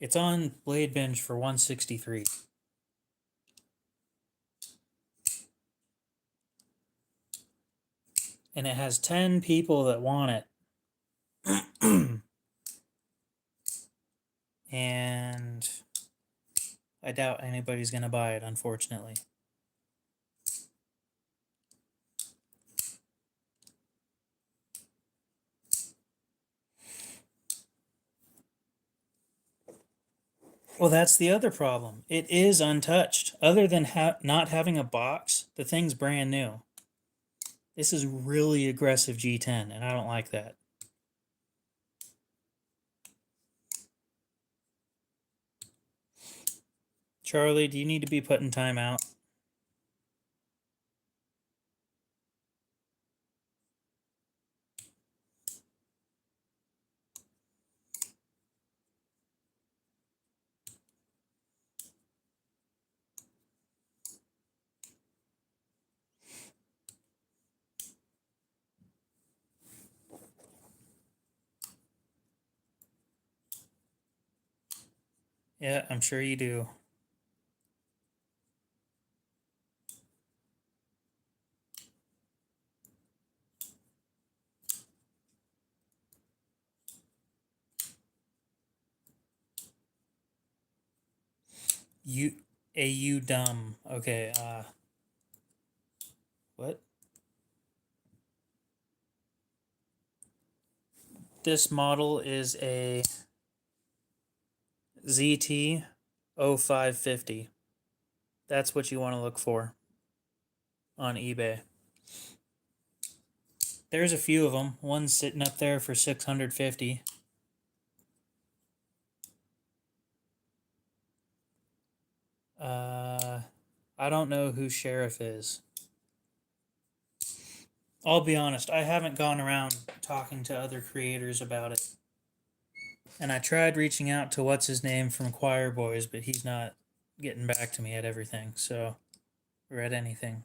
It's on Blade Binge for 163. And it has 10 people that want it. And I doubt anybody's going to buy it, unfortunately. Well, that's the other problem. It is untouched. Other than not having a box, the thing's brand new. This is really aggressive G10, and I don't like that. Charlie, do you need to be put in timeout? Yeah, I'm sure you do. You dumb. Okay, what? This model is a ZT 0550. That's what you want to look for on eBay. There's a few of them. One's sitting up there for 650. I don't know who Sheriff is. I'll be honest, I haven't gone around talking to other creators about it. And I tried reaching out to what's his name from Choir Boys, but he's not getting back to me at everything, so or at anything.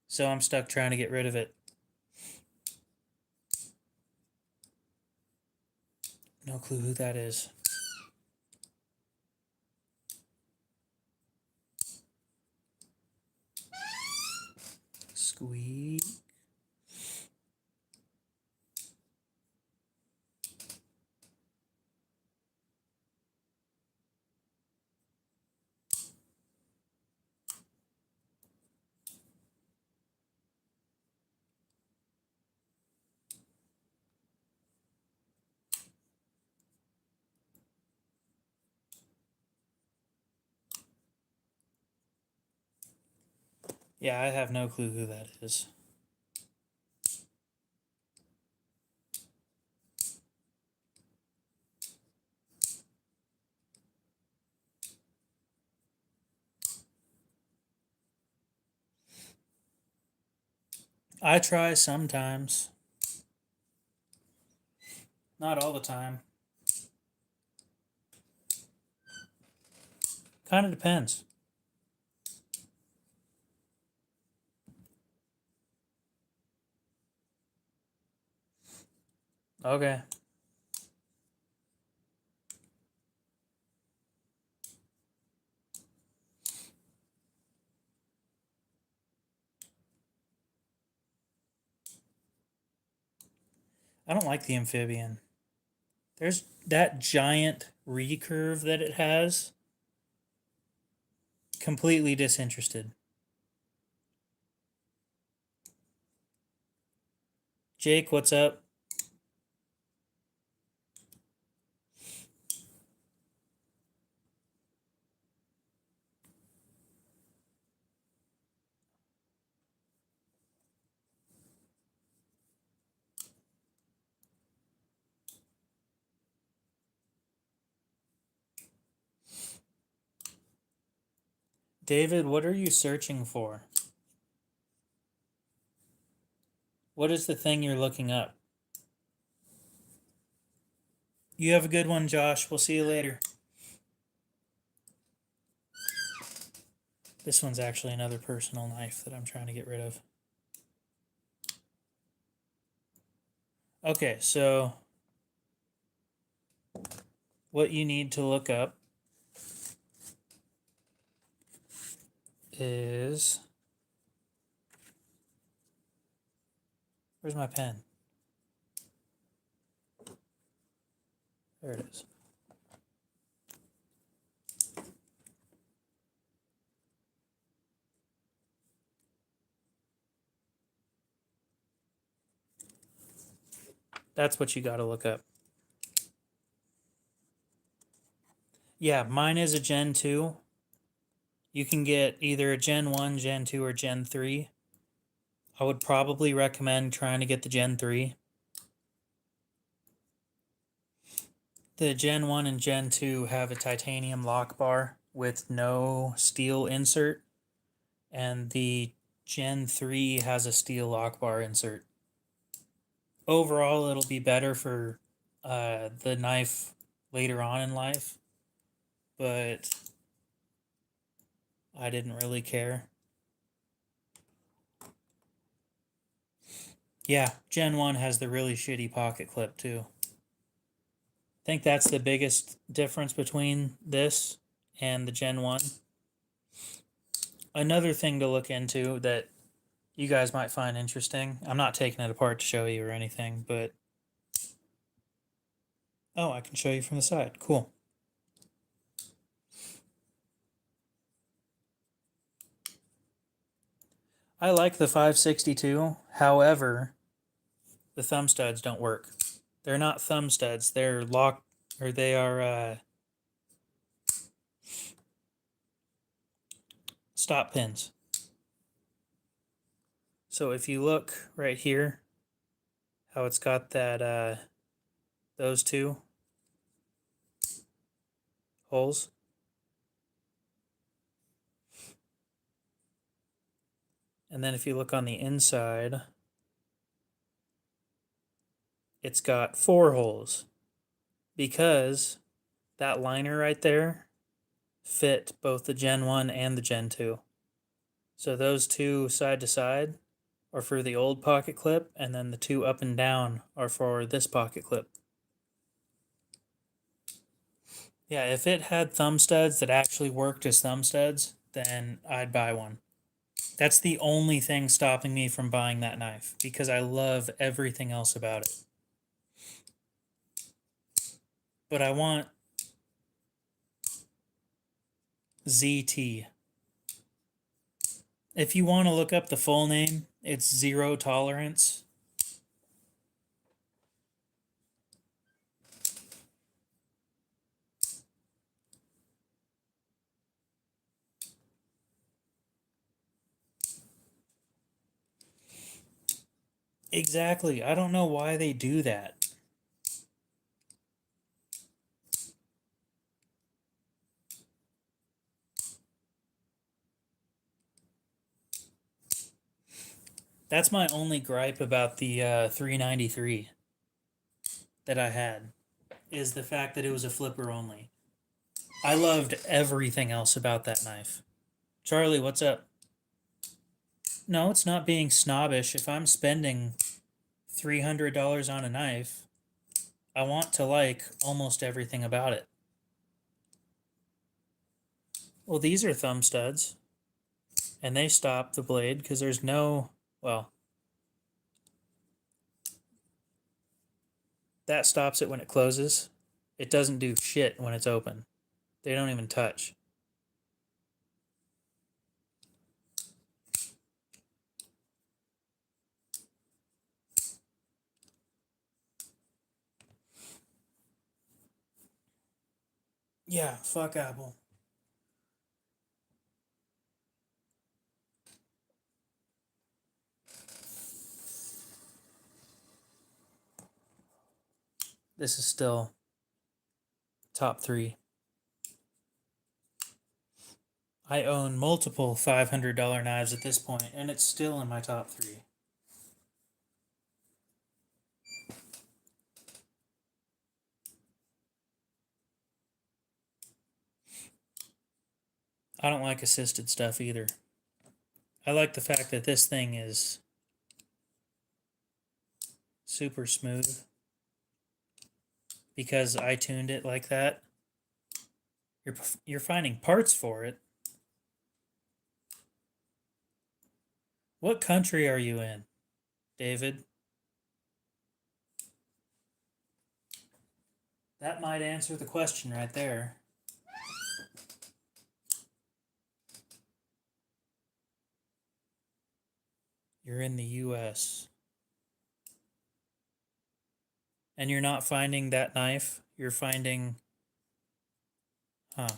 So I'm stuck trying to get rid of it. No clue who that is. Squeak. Yeah, I have no clue who that is. I try sometimes. Not all the time. Kind of depends. Okay. I don't like the amphibian. There's that giant recurve that it has. Completely disinterested. Jake, what's up? David, what are you searching for? What is the thing you're looking up? You have a good one, Josh. We'll see you later. This one's actually another personal knife that I'm trying to get rid of. Okay, so what you need to look up is... Where's my pen? There it is. That's what you got to look up. Yeah, mine is a Gen 2. You can get either a Gen 1, Gen 2, or Gen 3. I would probably recommend trying to get the Gen 3. The Gen 1 and Gen 2 have a titanium lock bar with no steel insert, and the Gen 3 has a steel lock bar insert. Overall, it'll be better for the knife later on in life, but I didn't really care. Yeah, Gen 1 has the really shitty pocket clip too. I think that's the biggest difference between this and the Gen 1. Another thing to look into that you guys might find interesting. I'm not taking it apart to show you or anything, but... Oh, I can show you from the side. Cool. I like the 562. However, the thumb studs don't work. They're not thumb studs. They're lock... Or they are... stop pins. So if you look right here, how it's got that, those two holes. And then if you look on the inside, it's got 4 holes because that liner right there fit both the Gen 1 and the Gen 2. So those two side to side are for the old pocket clip, and then the 2 up and down are for this pocket clip. Yeah, if it had thumb studs that actually worked as thumb studs, then I'd buy one. That's the only thing stopping me from buying that knife, because I love everything else about it. But I want ZT. If you want to look up the full name, it's Zero Tolerance. Exactly. I don't know why they do that. That's my only gripe about the 393 that I had, is the fact that it was a flipper only. I loved everything else about that knife. Charlie, what's up? No, it's not being snobbish. If I'm spending $300 on a knife, I want to like almost everything about it. Well, these are thumb studs, and they stop the blade because there's no, well, that stops it when it closes. It doesn't do shit when it's open. They don't even touch. Yeah, fuck Apple. This is still top 3. I own multiple $500 knives at this point, and it's still in my top 3. I don't like assisted stuff either. I like the fact that this thing is super smooth because I tuned it like that. You're finding parts for it. What country are you in, David? That might answer the question right there. You're in the US. And you're not finding that knife. You're finding... Huh.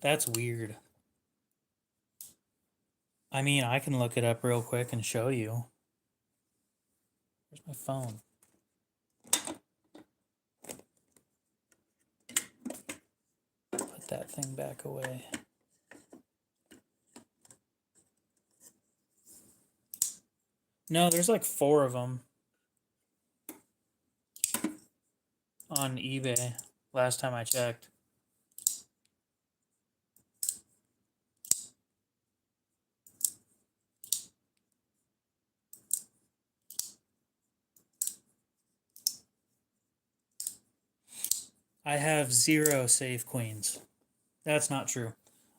That's weird. I mean, I can look it up real quick and show you. Where's my phone? Put that thing back away. No, there's like 4 of them on eBay last time I checked. I have 0 safe queens. That's not true.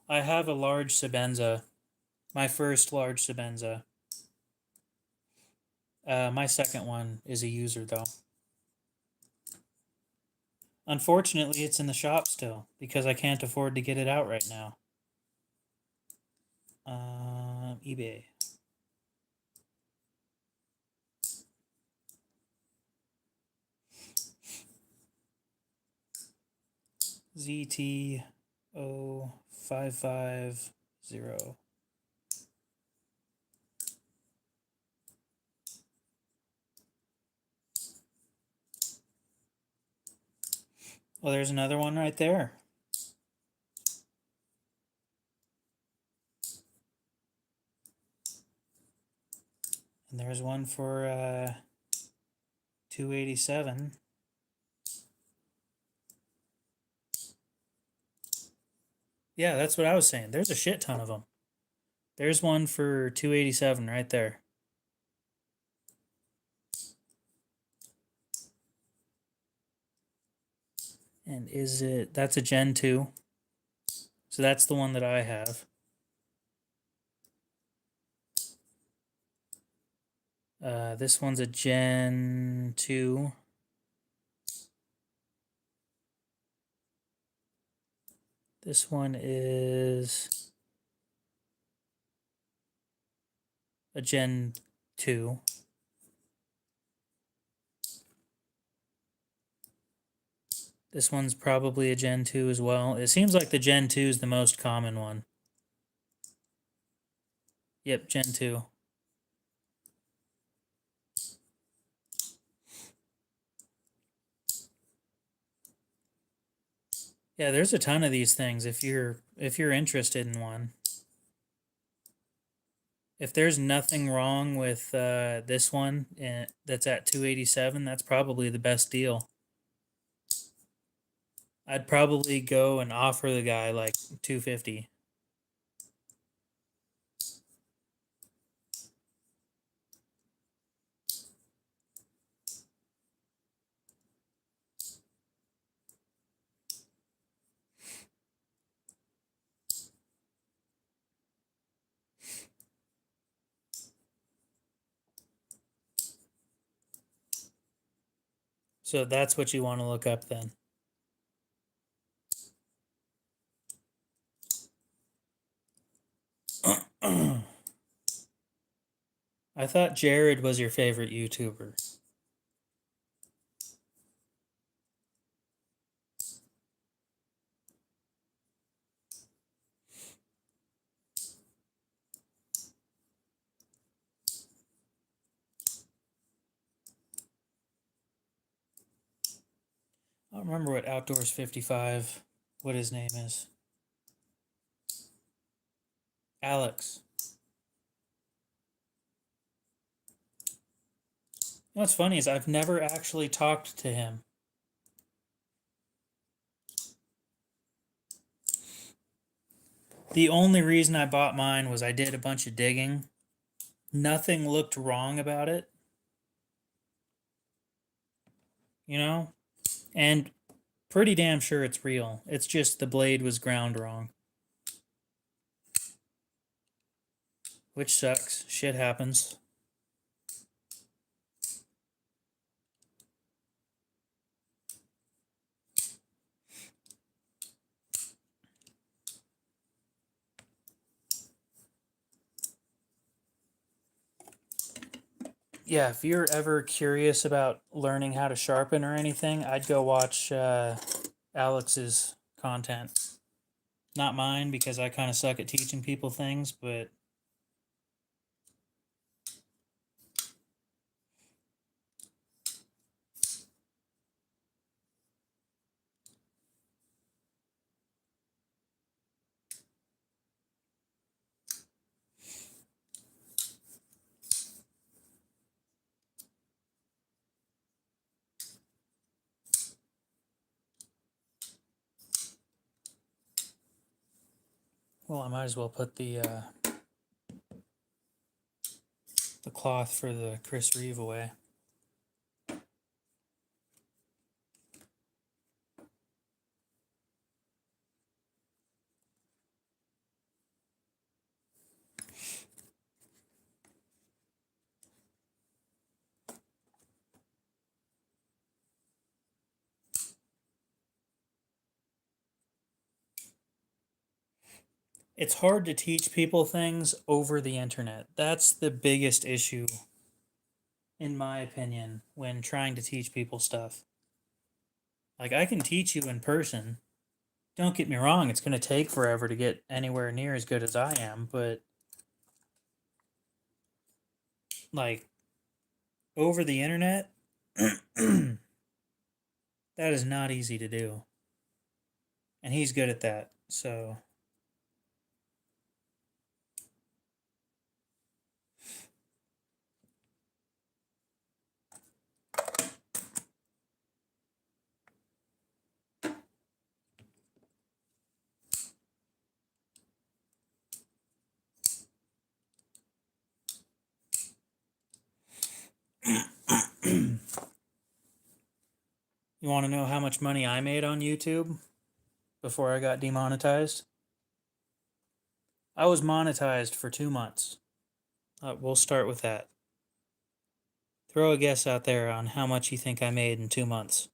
I have a large Sebenza. My first large Sebenza. My second one is a user, though. Unfortunately, it's in the shop still, because I can't afford to get it out right now. eBay. ZT0550. Well, there's another one right there. And there's one for 287. Yeah, that's what I was saying. There's a shit ton of them. There's one for 287 right there. And that's a Gen 2. So that's the one that I have. This one's a Gen 2. This one is a Gen 2. This one's probably a Gen 2 as well. It seems like the Gen 2 is the most common one. Yep, Gen 2. Yeah, there's a ton of these things if you're interested in one. If there's nothing wrong with this one that's at 287, that's probably the best deal. I'd probably go and offer the guy like 250. So that's what you want to look up then. I thought Jared was your favorite YouTuber. I don't remember what Outdoors 55, what his name is. Alex. You know what's funny is I've never actually talked to him. The only reason I bought mine was I did a bunch of digging. Nothing looked wrong about it. You know? And pretty damn sure it's real. It's just the blade was ground wrong. Which sucks. Shit happens. Yeah, if you're ever curious about learning how to sharpen or anything, I'd go watch Alex's content. Not mine because I kind of suck at teaching people things, but well, I might as well put the cloth for the Chris Reeve away. It's hard to teach people things over the internet. That's the biggest issue, in my opinion, when trying to teach people stuff. Like, I can teach you in person, Don't get me wrong, it's going to take forever to get anywhere near as good as I am, but like over the internet, that is not easy to do. And he's good at that. So, you want to know how much money I made on YouTube before I got demonetized? I was monetized for 2 months. We'll start with that. Throw a guess out there on how much you think I made in 2 months.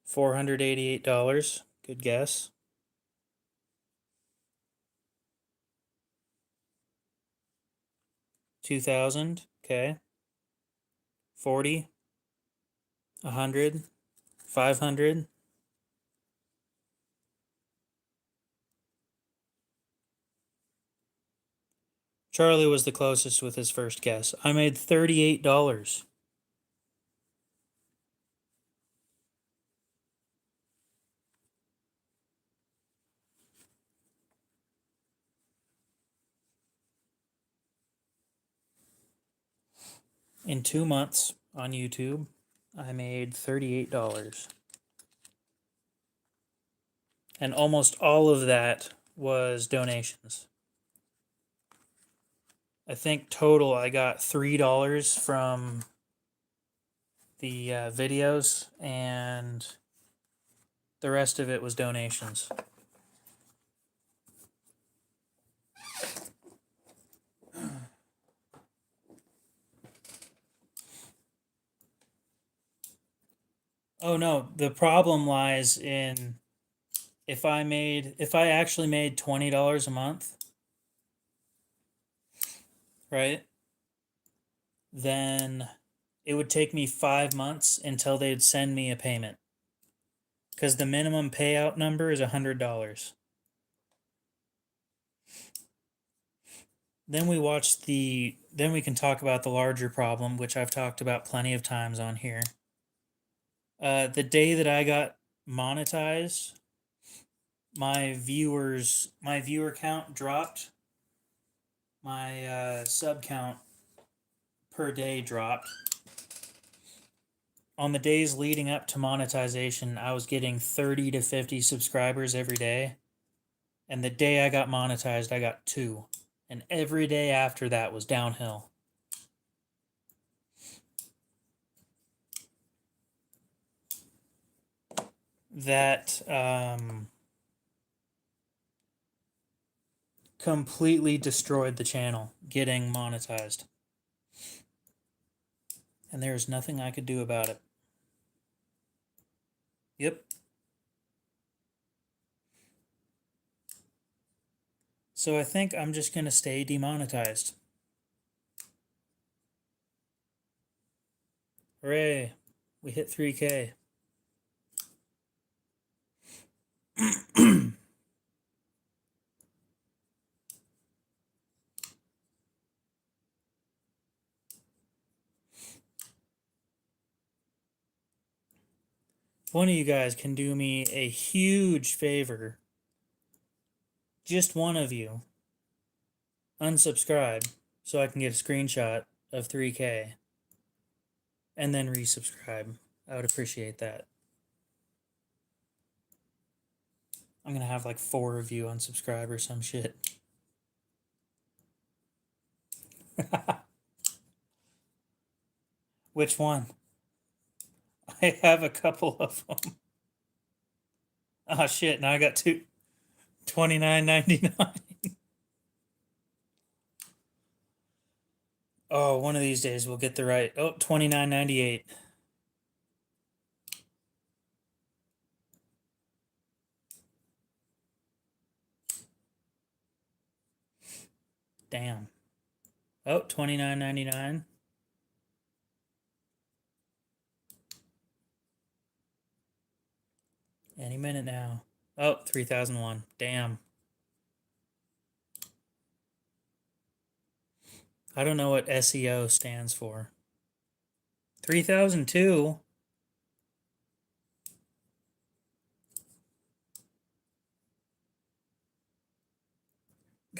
$488. Good guess. 2,000. Okay. 40. 100. 500. Charlie was the closest with his first guess. I made $38. In 2 months on YouTube, I made $38. And almost all of that was donations. I think total I got $3 from the videos, and the rest of it was donations. Oh no, the problem lies in if I actually made $20 a month, right? Then it would take me 5 months until they'd send me a payment. Because the minimum payout number is $100. Then we can talk about the larger problem, which I've talked about plenty of times on here. The day that I got monetized, my viewer count dropped. My sub count per day dropped. On the days leading up to monetization, I was getting 30 to 50 subscribers every day. And the day I got monetized, I got 2. And every day after that was downhill. That completely destroyed the channel, getting monetized. And there's nothing I could do about it. Yep. So I think I'm just going to stay demonetized. Hooray. We hit 3K. One of you guys can do me a huge favor. Just one of you. Unsubscribe so I can get a screenshot of 3K. And then resubscribe. I would appreciate that. I'm going to have like 4 of you unsubscribe or some shit. Which one? I have a couple of them. Oh shit, now I got $29.99. Oh, one of these days we'll get the right. Oh, $29.98. Damn. Oh, $29.99. Any minute now. Oh, 3001. Damn. I don't know what SEO stands for. 3002.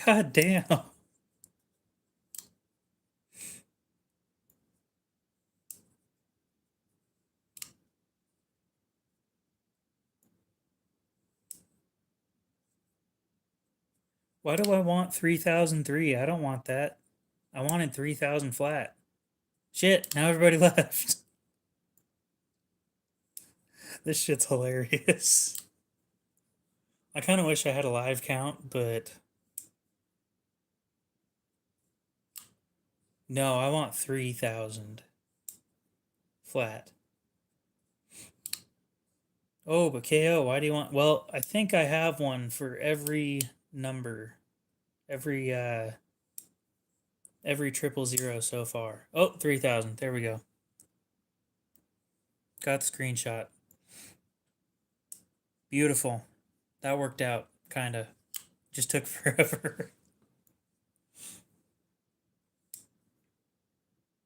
God damn. Why do I want 3003? I don't want that. I wanted 3000 flat. Shit, now everybody left. This shit's hilarious. I kind of wish I had a live count, but no, I want 3000 flat. Oh, but KO, why do you want? Well, I think I have one for every number, every 000 so far. Oh, 3000. There we go. Got the screenshot. Beautiful. That worked out, kind of. Just took forever.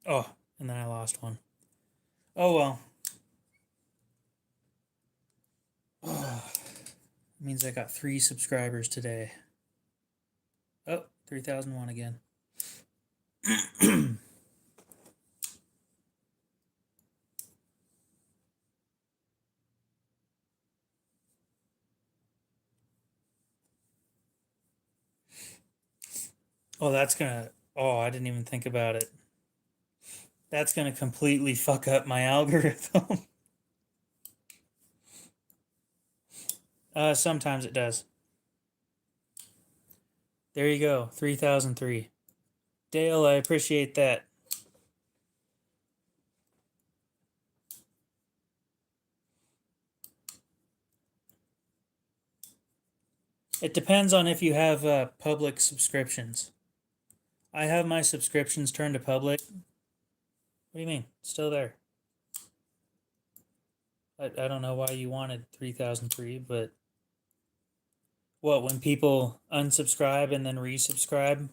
Oh, and then I lost one. Oh well. Oh, means I got 3 subscribers today. Oh, 3001 again. Oh, that's gonna. Oh, I didn't even think about it. That's gonna completely fuck up my algorithm. Sometimes it does. There you go, 3003. Dale, I appreciate that. It depends on if you have public subscriptions. I have my subscriptions turned to public. What do you mean? It's still there. I don't know why you wanted 3003, but what, when people unsubscribe and then resubscribe?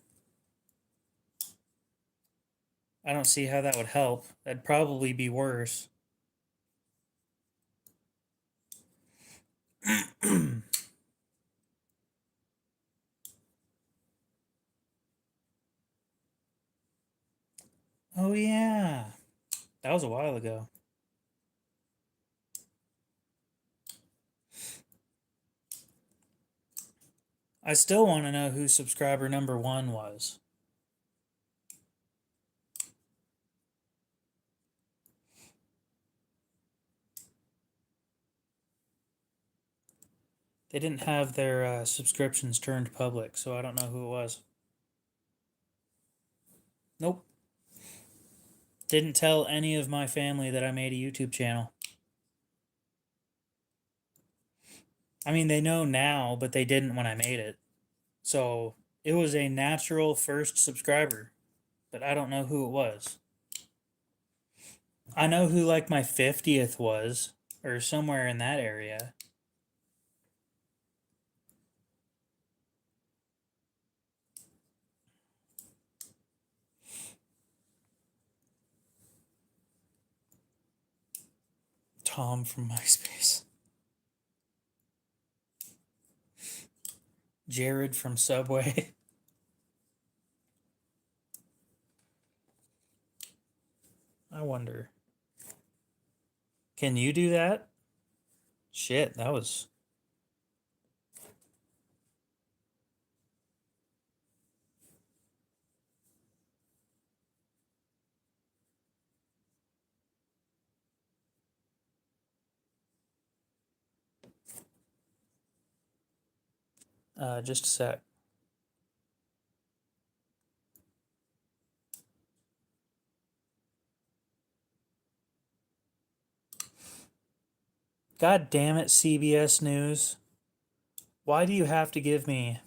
I don't see how that would help. That'd probably be worse. Oh, yeah. That was a while ago. I still want to know who subscriber number 1 was. They didn't have their subscriptions turned public, so I don't know who it was. Nope. Didn't tell any of my family that I made a YouTube channel. I mean, they know now, but they didn't when I made it. So it was a natural first subscriber, but I don't know who it was. I know who like my 50th was, or somewhere in that area. Tom from MySpace. Jared from Subway. I wonder. Can you do that? Shit, that was. Just a sec. God damn it, CBS News. Why do you have to give me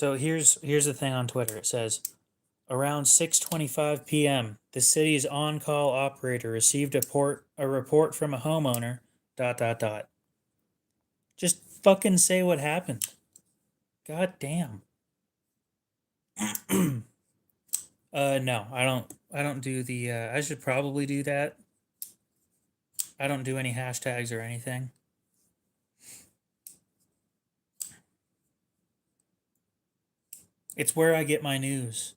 So here's the thing on Twitter. It says around 6:25 p.m., the city's on-call operator received a report from a homeowner. ... Just fucking say what happened. God damn. No, I don't. I don't do the. I should probably do that. I don't do any hashtags or anything. It's where I get my news.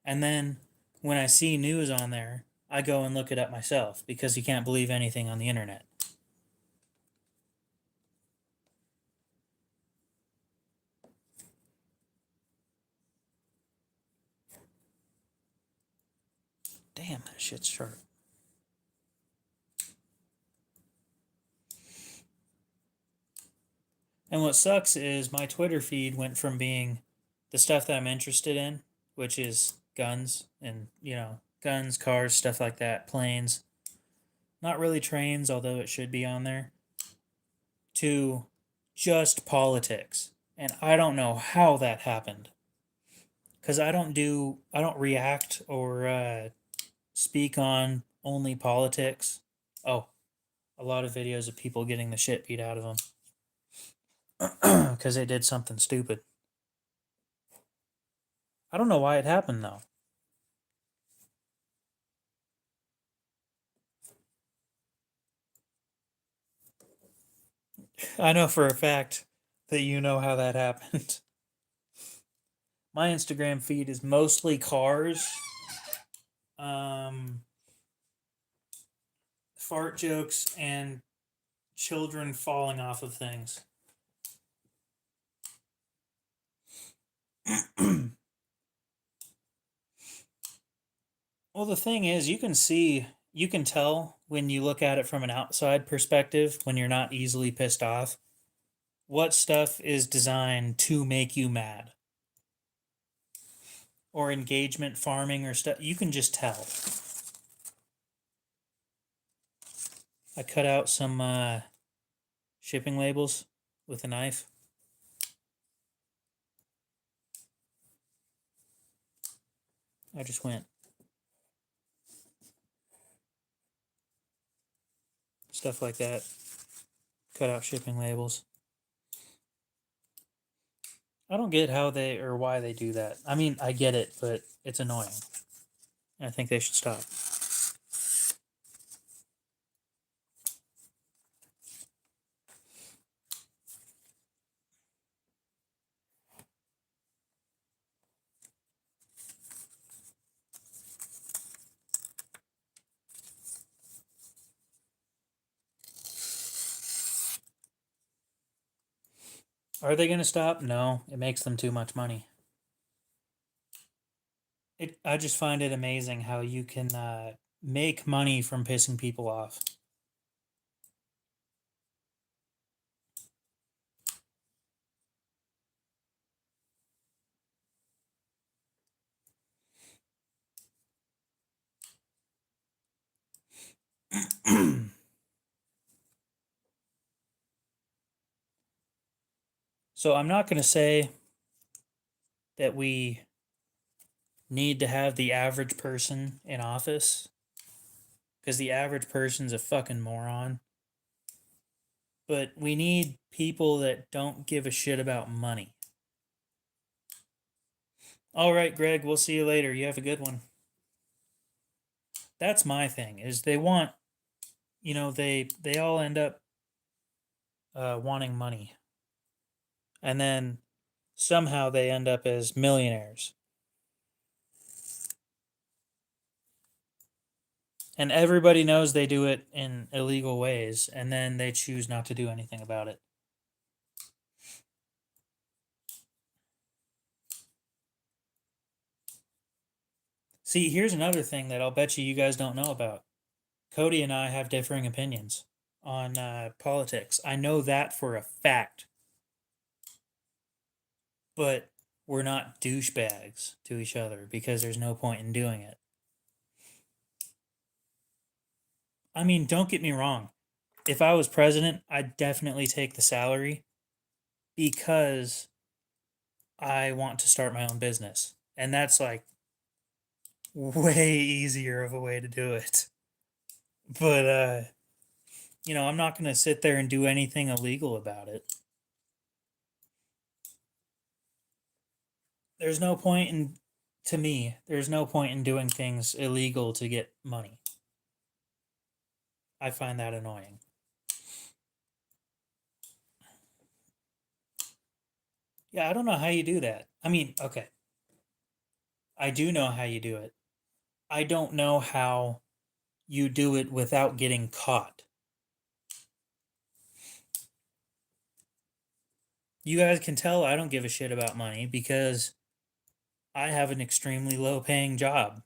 And then when I see news on there, I go and look it up myself because you can't believe anything on the internet. Damn, that shit's sharp. And what sucks is my Twitter feed went from being the stuff that I'm interested in, which is guns and, guns, cars, stuff like that, planes. Not really trains, although it should be on there, to just politics. And I don't know how that happened. Because I don't react or speak on only politics. Oh, a lot of videos of people getting the shit beat out of them because they did something stupid. I don't know why it happened though. I know for a fact that you know how that happened. My Instagram feed is mostly cars, um, fart jokes, and children falling off of things. Well, the thing is, you can tell when you look at it from an outside perspective, when you're not easily pissed off, what stuff is designed to make you mad. Or engagement farming or stuff. You can just tell. I cut out some shipping labels with a knife. I just went. Stuff like that. Cut out shipping labels. I don't get how they or why they do that. I mean, I get it, but it's annoying. I think they should stop. Are they going to stop? No, it makes them too much money. I just find it amazing how you can make money from pissing people off. So I'm not going to say that we need to have the average person in office because the average person's a fucking moron. But we need people that don't give a shit about money. All right, Greg, we'll see you later. You have a good one. That's my thing is they want, they all end up wanting money. And then somehow they end up as millionaires. And everybody knows they do it in illegal ways, and then they choose not to do anything about it. See, here's another thing that I'll bet you guys don't know about. Cody and I have differing opinions on politics. I know that for a fact. But we're not douchebags to each other because there's no point in doing it. I mean, don't get me wrong. If I was president, I'd definitely take the salary because I want to start my own business. And that's like way easier of a way to do it. But I'm not going to sit there and do anything illegal about it. There's no point in to me, there's no point in doing things illegal to get money. I find that annoying. Yeah, I don't know how you do that. I mean, okay. I do know how you do it. I don't know how you do it without getting caught. You guys can tell I don't give a shit about money because I have an extremely low paying job.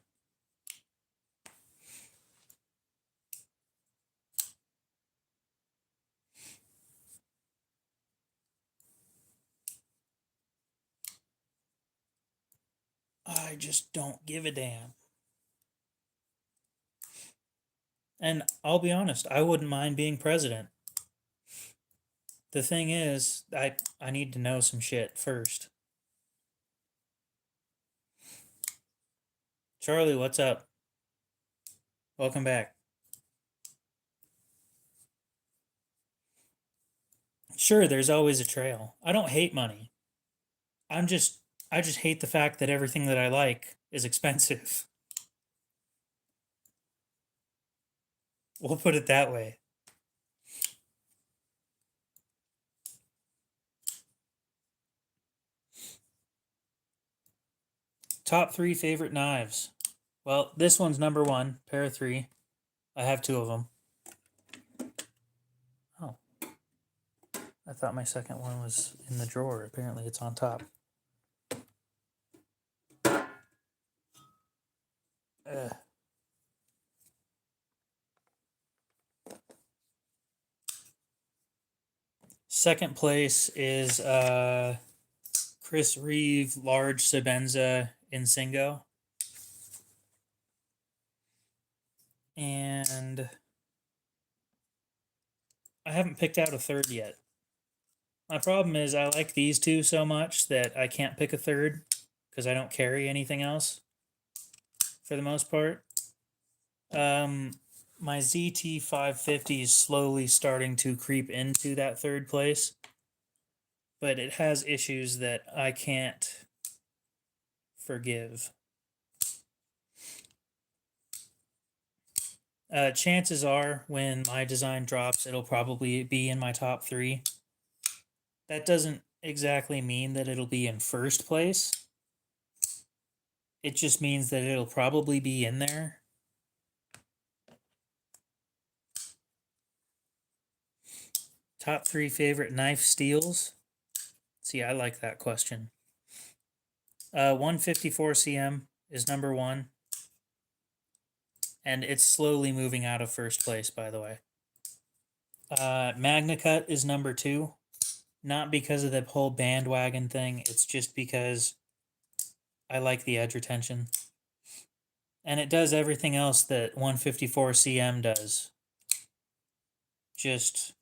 I just don't give a damn. And I'll be honest, I wouldn't mind being president. The thing is, I need to know some shit first. Charlie, what's up? Welcome back. Sure, there's always a trail. I don't hate money. I just hate the fact that everything that I like is expensive. We'll put it that way. Top 3 favorite knives. Well, this one's number 1, pair of 3. I have 2 of them. Oh. I thought my second one was in the drawer. Apparently it's on top. Ugh. Second place is Chris Reeve Large Sebenza Insingo. And I haven't picked out a third yet. My problem is I like these two so much that I can't pick a third because I don't carry anything else for the most part. My ZT 550 is slowly starting to creep into that third place, but it has issues that I can't forgive. Chances are when my design drops, it'll probably be in my top 3. That doesn't exactly mean that it'll be in first place. It just means that it'll probably be in there. Top 3 favorite knife steels? See, I like that question. 154 cm is number 1. And it's slowly moving out of first place, by the way. Magna Cut is number 2. Not because of the whole bandwagon thing. It's just because I like the edge retention. And it does everything else that 154 cm does. Just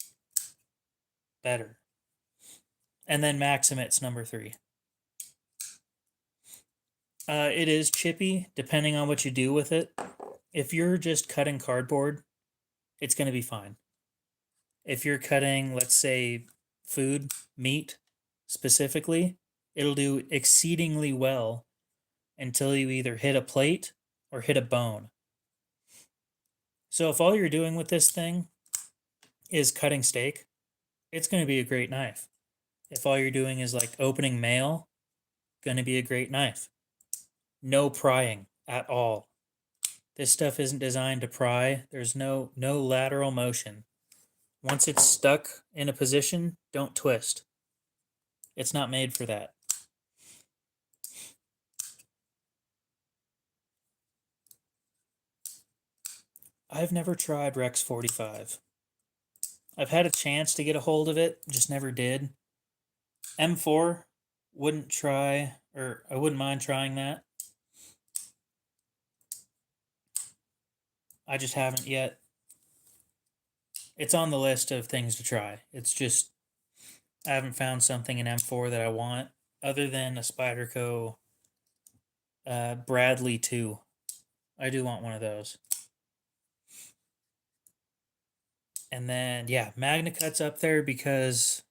better. And then Maximit's number 3. It is chippy, depending on what you do with it. If you're just cutting cardboard, it's going to be fine. If you're cutting, let's say, food, meat, specifically, it'll do exceedingly well until you either hit a plate or hit a bone. So if all you're doing with this thing is cutting steak, it's going to be a great knife. If all you're doing is like opening mail, going to be a great knife. No prying at all. This stuff isn't designed to pry. There's no lateral motion. Once it's stuck in a position, don't twist. It's not made for that. I've never tried Rex 45. I've had a chance to get a hold of it, just never did. M4, wouldn't try, or I wouldn't mind trying that. I just haven't yet. It's on the list of things to try. It's just, I haven't found something in M4 that I want. other than a Spyderco Bradley 2. I do want one of those. And then, yeah, Magna Cut's up there because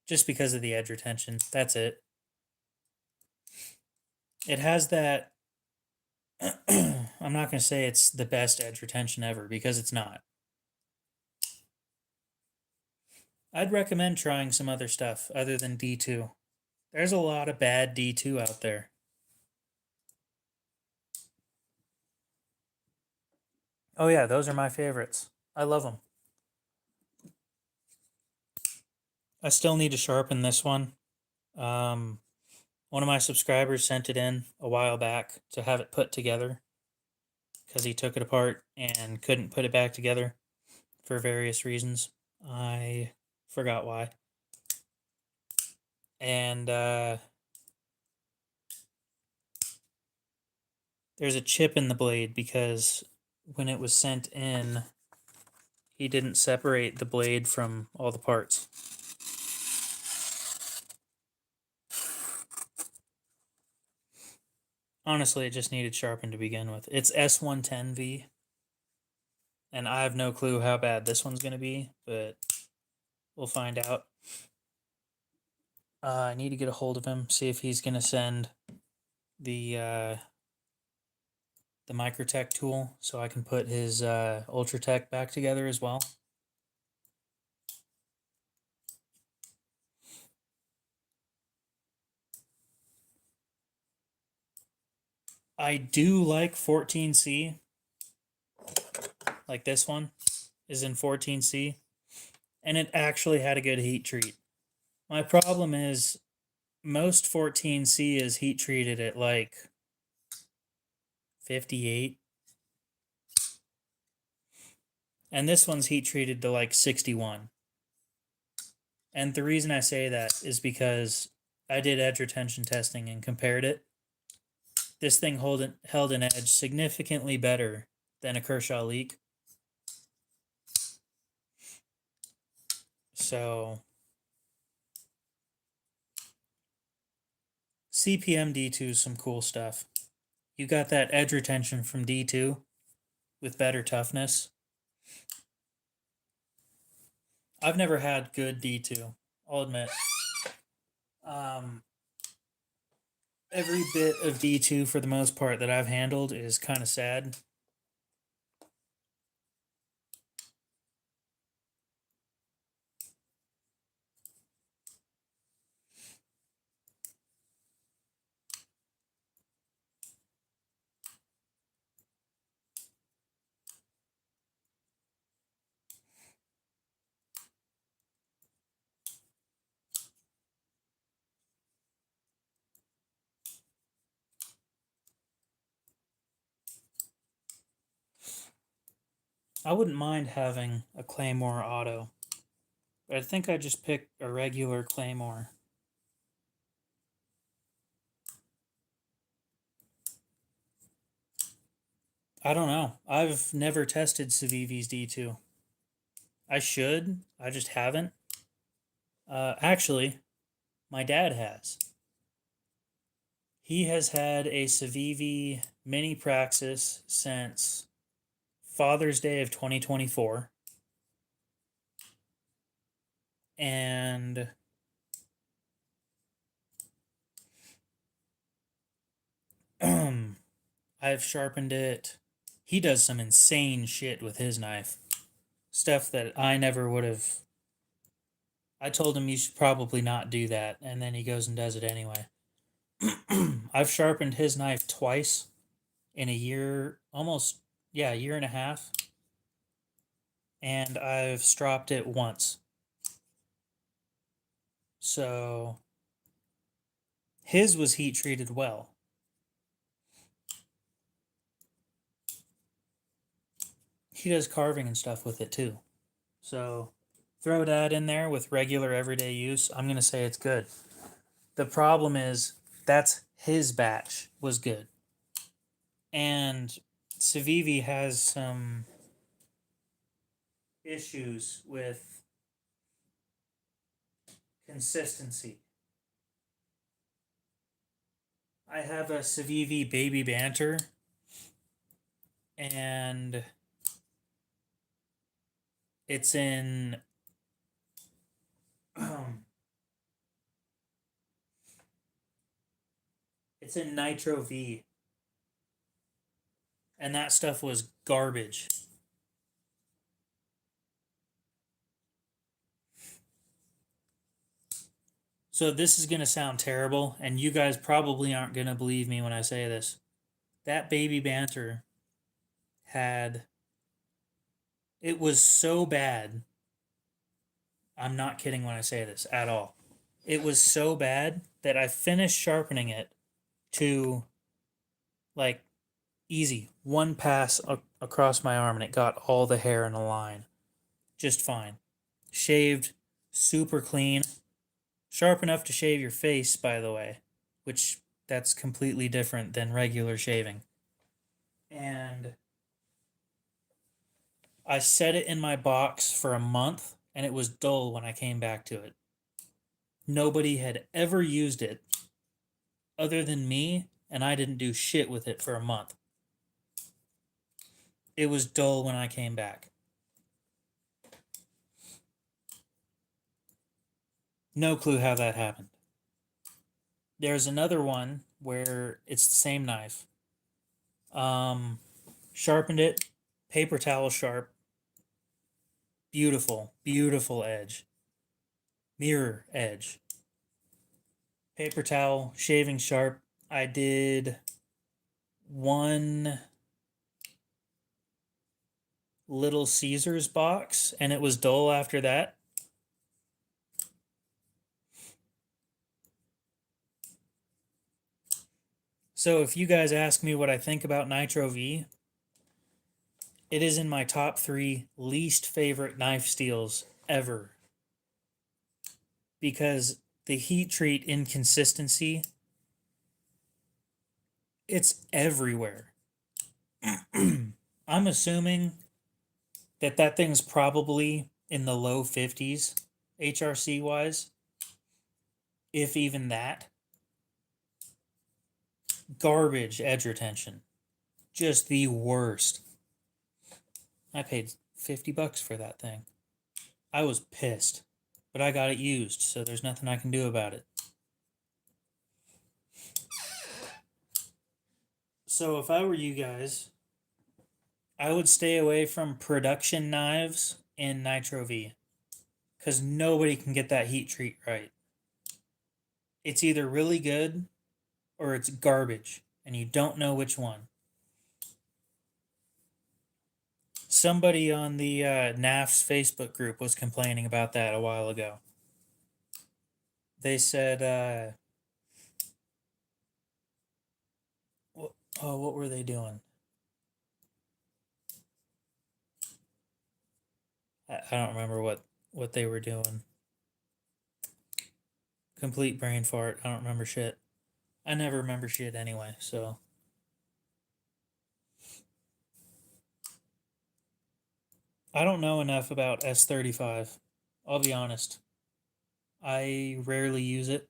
just because of the edge retention. That's it. It has that. I'm not going to say it's the best edge retention ever because it's not. I'd recommend trying some other stuff other than D2. There's a lot of bad D2 out there. Oh, yeah, those are my favorites. I love them. I still need to sharpen this one. One of my subscribers sent it in a while back to have it put together because he took it apart and couldn't put it back together for various reasons. I forgot why. And there's a chip in the blade because when it was sent in, he didn't separate the blade from all the parts. Honestly, it just needed sharpened to begin with. It's S110V, and I have no clue how bad this one's going to be, but we'll find out. I need to get a hold of him, see if he's going to send the Microtech tool so I can put his Ultratech back together as well. I do like 14C. Like this one is in 14C. And it actually had a good heat treat. My problem is most 14C is heat treated at like 58. And this one's heat treated to like 61. And the reason I say that is because I did edge retention testing and compared it. This thing held an edge significantly better than a Kershaw leak. So CPM D2 is some cool stuff. You got that edge retention from D2 with better toughness. I've never had good D2, I'll admit. Every bit of D2 for the most part that I've handled is kind of sad. I wouldn't mind having a Claymore auto, but I think I just pick a regular Claymore. I don't know. I've never tested Civivi's D2. I should. I just haven't. Actually, my dad has. He has had a Civivi Mini Praxis since Father's Day of 2024. And I've sharpened it. He does some insane shit with his knife. Stuff that I never would have. I told him you should probably not do that, and then he goes and does it anyway. I've sharpened his knife twice in a year, almost, yeah, a year and a half. And I've stropped it once. So his was heat treated well. He does carving and stuff with it too. So throw that in there with regular everyday use. I'm going to say it's good. The problem is that's his batch was good. And Civivi has some issues with consistency. I have a Civivi Baby Banter, and it's in it's in Nitro V, and that stuff was garbage. So this is gonna sound terrible, and you guys probably aren't gonna believe me when I say this. That Baby Banter had it was so bad. I'm not kidding when I say this at all. It was so bad that I finished sharpening it to like easy one pass across my arm, and it got all the hair in a line just fine. Shaved, super clean, sharp enough to shave your face, by the way, which that's completely different than regular shaving. And I set it in my box for a month, and it was dull when I came back to it. Nobody had ever used it other than me, and I didn't do shit with it for a month. It was dull when I came back. No clue how that happened. There's another one where it's the same knife. Sharpened it, paper towel sharp. Beautiful, beautiful edge. Mirror edge. Paper towel, shaving sharp. I did one Little Caesars box, and it was dull after that. So if you guys ask me what I think about Nitro V, it is in my top 3 least favorite knife steels ever. Because the heat treat inconsistency, it's everywhere. I'm assuming that that thing's probably in the low 50s HRC wise, if even that. Garbage edge retention. Just the worst. I paid $50 for that thing. I was pissed, but I got it used, so there's nothing I can do about it. So if I were you guys, I would stay away from production knives in Nitro V, because nobody can get that heat treat right. It's either really good or it's garbage, and you don't know which one. Somebody on the NAF's Facebook group was complaining about that a while ago. They said, what were they doing? I don't remember what they were doing. Complete brain fart. I don't remember shit. I never remember shit anyway, so. I don't know enough about S35. I'll be honest. I rarely use it,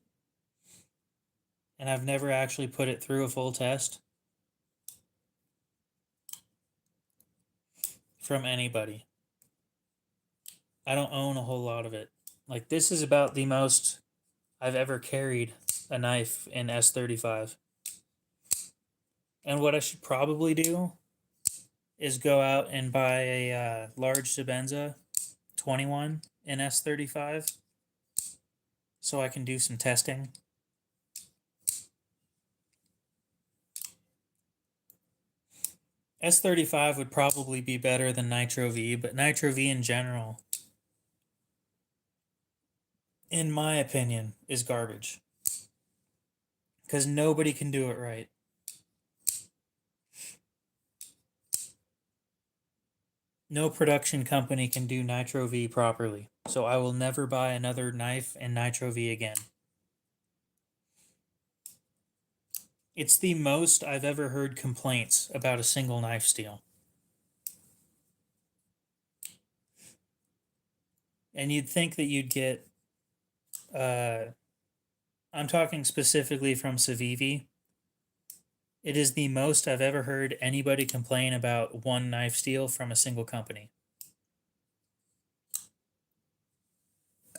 and I've never actually put it through a full test from anybody. I don't own a whole lot of it. Like, this is about the most I've ever carried a knife in S35. And what I should probably do is go out and buy a large Sebenza 21 in S35 so I can do some testing. S35 would probably be better than Nitro V, but Nitro V in general, in my opinion, is garbage. Because nobody can do it right. No production company can do Nitro V properly, so I will never buy another knife in Nitro V again. It's the most I've ever heard complaints about a single knife steel. And you'd think that you'd get, I'm talking specifically from Civivi, It is the most I've ever heard anybody complain about one knife steel from a single company.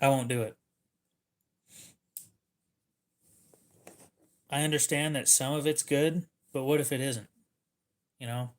I won't do it. I understand that some of it's good, but what if it isn't? You know?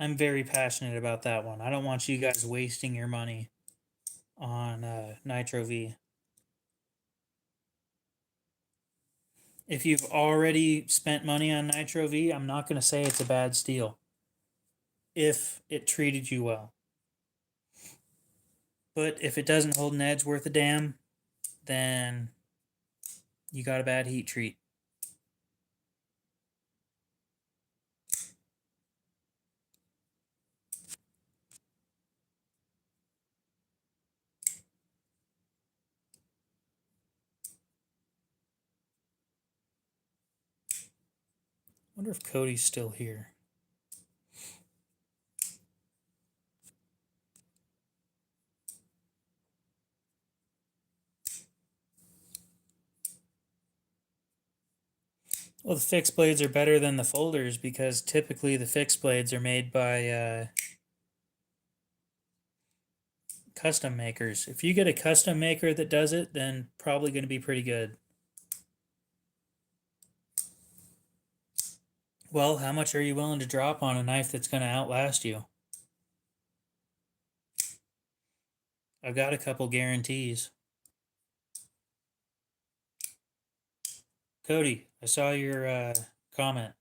I'm very passionate about that one. I don't want you guys wasting your money on Nitro V. If you've already spent money on Nitro V, I'm not going to say it's a bad steel if it treated you well. But if it doesn't hold an edge worth a damn, then you got a bad heat treat. Wonder if Cody's still here. Well, the fixed blades are better than the folders because typically the fixed blades are made by custom makers. If you get a custom maker that does it, then probably going to be pretty good. Well, how much are you willing to drop on a knife that's going to outlast you? I've got a couple guarantees. Cody, I saw your comment.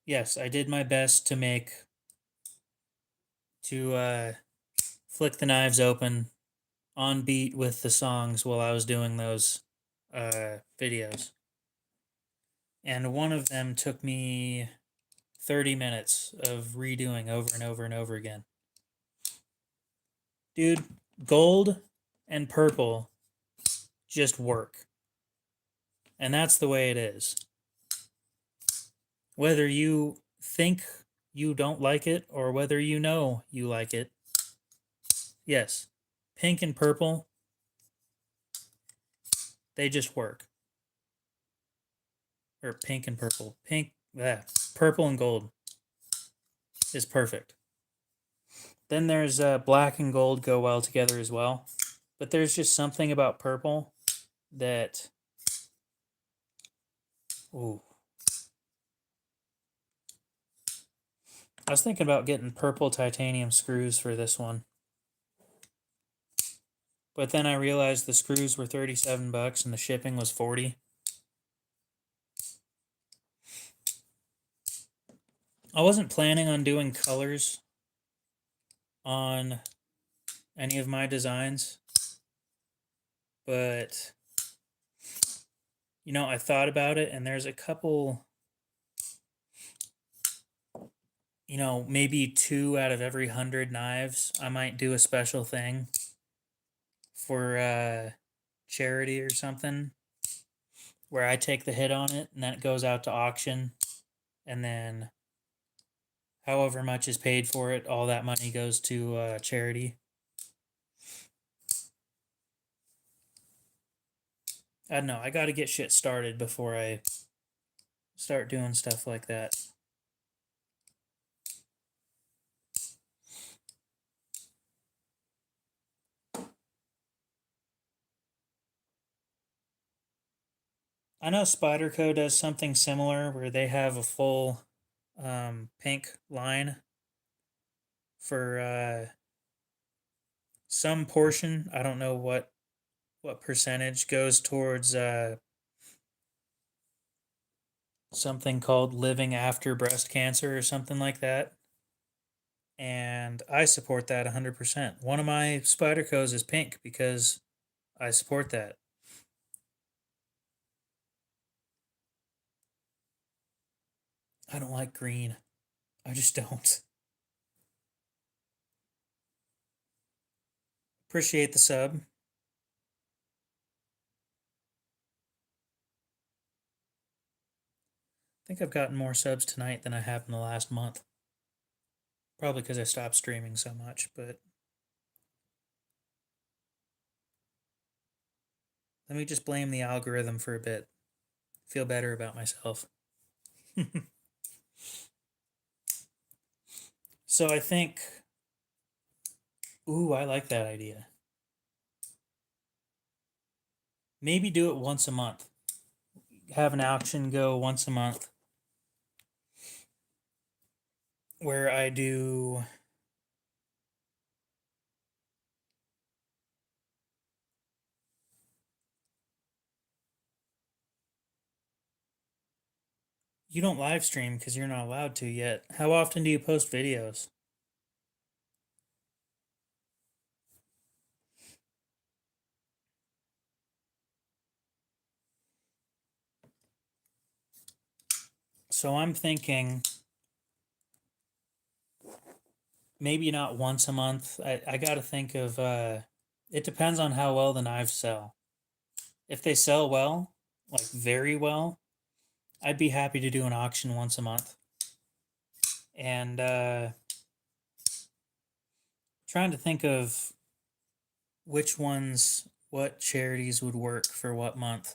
Yes, I did my best to flick the knives open on beat with the songs while I was doing those videos. And one of them took me 30 minutes of redoing over and over and over again. Dude, gold and purple just work. And that's the way it is. Whether you think you don't like it or whether you know you like it, yes, pink and purple, they just work. Or pink and purple. Purple and gold is perfect. Then there's black and gold go well together as well. But there's just something about purple that... Ooh. I was thinking about getting purple titanium screws for this one. But then I realized the screws were $37 and the shipping was $40. I wasn't planning on doing colors on any of my designs, but you know, I thought about it and there's a couple, you know, maybe 2 out of every 100 knives I might do a special thing for charity or something where I take the hit on it and then it goes out to auction, and then however much is paid for it, all that money goes to charity. I don't know. I got to get shit started before I start doing stuff like that. I know Spyderco does something similar where they have a full pink line for some portion. I don't know what percentage goes towards something called living after breast cancer or something like that. And I support that 100%. One of my Spydercos is pink because I support that. I don't like green. I just don't. Appreciate the sub. I think I've gotten more subs tonight than I have in the last month. Probably because I stopped streaming so much, but let me just blame the algorithm for a bit. Feel better about myself. So I think, ooh, I like that idea. Maybe do it once a month. Have an auction go once a month where I do you don't live stream because you're not allowed to yet. How often do you post videos? So I'm thinking maybe not once a month. I got to think of, it depends on how well the knives sell. If they sell well, like very well, I'd be happy to do an auction once a month. And trying to think of which ones, what charities would work for what month.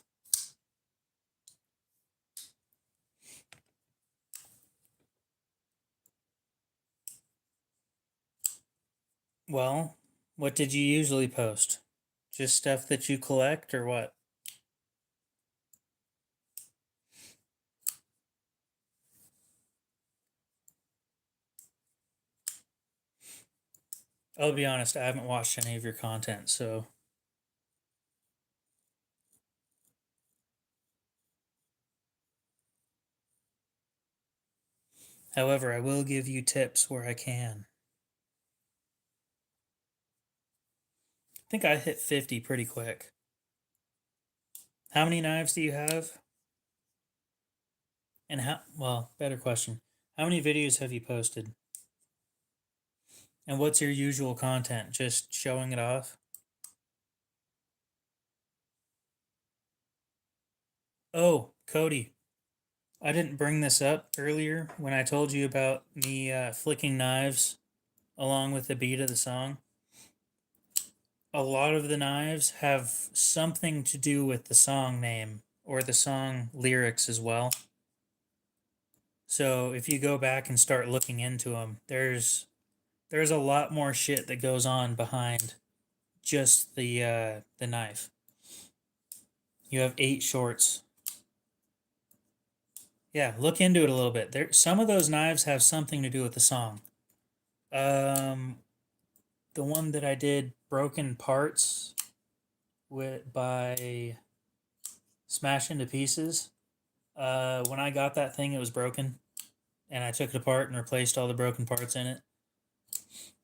Well, what did you usually post? Just stuff that you collect or what? I'll be honest, I haven't watched any of your content, so. However, I will give you tips where I can. I think I hit 50 pretty quick. How many knives do you have? And how, well, better question. How many videos have you posted? And what's your usual content? Just showing it off? Oh, Cody, I didn't bring this up earlier when I told you about me flicking knives along with the beat of the song. A lot of the knives have something to do with the song name or the song lyrics as well. So if you go back and start looking into them, there's a lot more shit that goes on behind just the knife. You have 8 shorts. Yeah, look into it a little bit. There, some of those knives have something to do with the song. Um, the one that I did, Broken Parts, with by Smash Into Pieces. When I got that thing, it was broken, and I took it apart and replaced all the broken parts in it.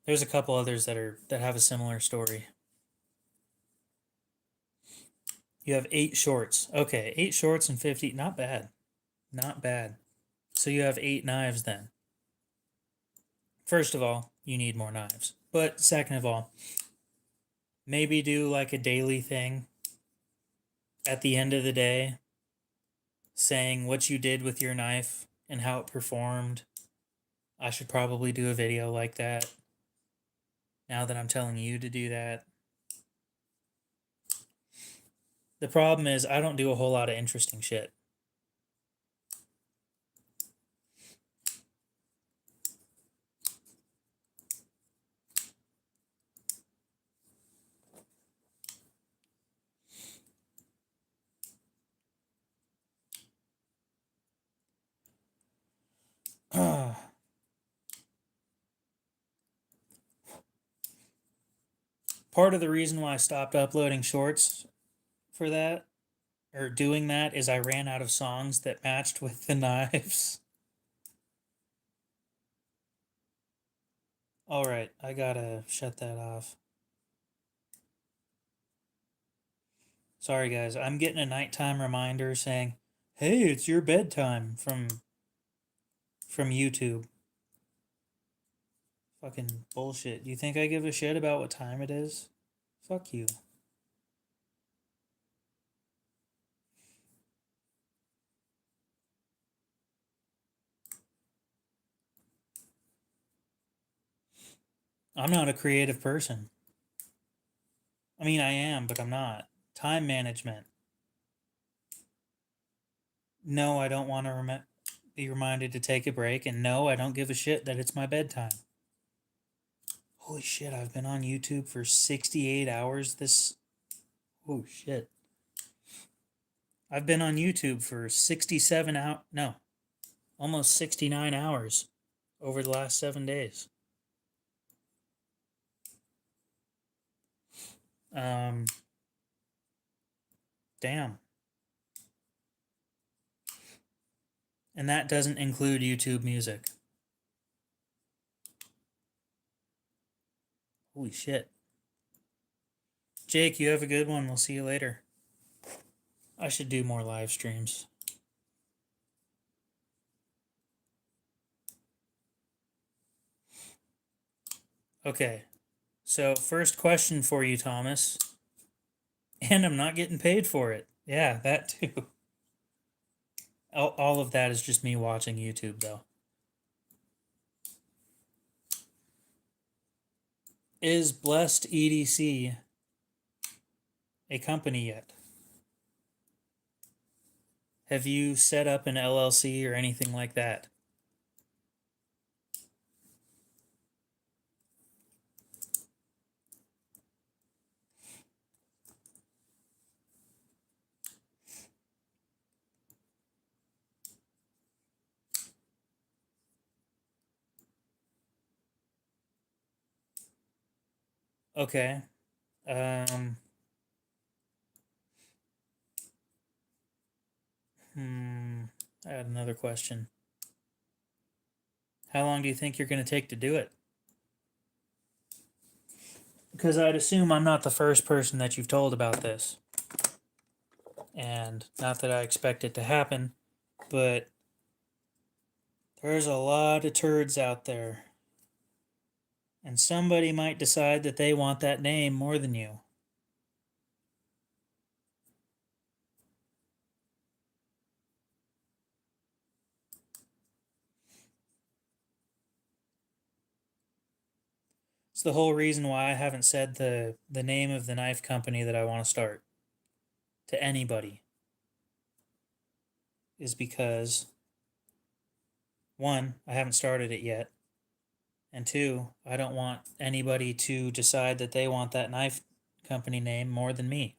There's a couple others that have a similar story. You have 8 shorts. Okay, 8 shorts and 50. Not bad. Not bad. So you have 8 knives then. First of all, you need more knives. But second of all, maybe do like a daily thing at the end of the day saying what you did with your knife and how it performed. I should probably do a video like that now that I'm telling you to do that. The problem is I don't do a whole lot of interesting shit. Part of the reason why I stopped uploading shorts for that, or doing that, is I ran out of songs that matched with the knives. Alright, I gotta shut that off. Sorry, guys. I'm getting a nighttime reminder saying, hey, it's your bedtime from from YouTube. Fucking bullshit. You think I give a shit about what time it is? Fuck you. I'm not a creative person. I mean, I am, but I'm not. Time management. No, I don't want to be reminded to take a break, and no, I don't give a shit that it's my bedtime. Holy shit, I've been on YouTube for 68 hours this... Oh shit. I've been on YouTube for 67 hours... No, almost 69 hours over the last 7 days. Damn. And that doesn't include YouTube music. Holy shit. Jake, you have a good one. We'll see you later. I should do more live streams. Okay. So, first question for you, Thomas. And I'm not getting paid for it. Yeah, that too. All of that is just me watching YouTube, though. Is Blessed EDC a company yet? Have you set up an LLC or anything like that? Okay. I had another question. How long do you think you're going to take to do it? Because I'd assume I'm not the first person that you've told about this. And not that I expect it to happen, but there's a lot of turds out there. And somebody might decide that they want that name more than you. It's the whole reason why I haven't said the name of the knife company that I want to start to anybody. Is because, one, I haven't started it yet. And two, I don't want anybody to decide that they want that knife company name more than me.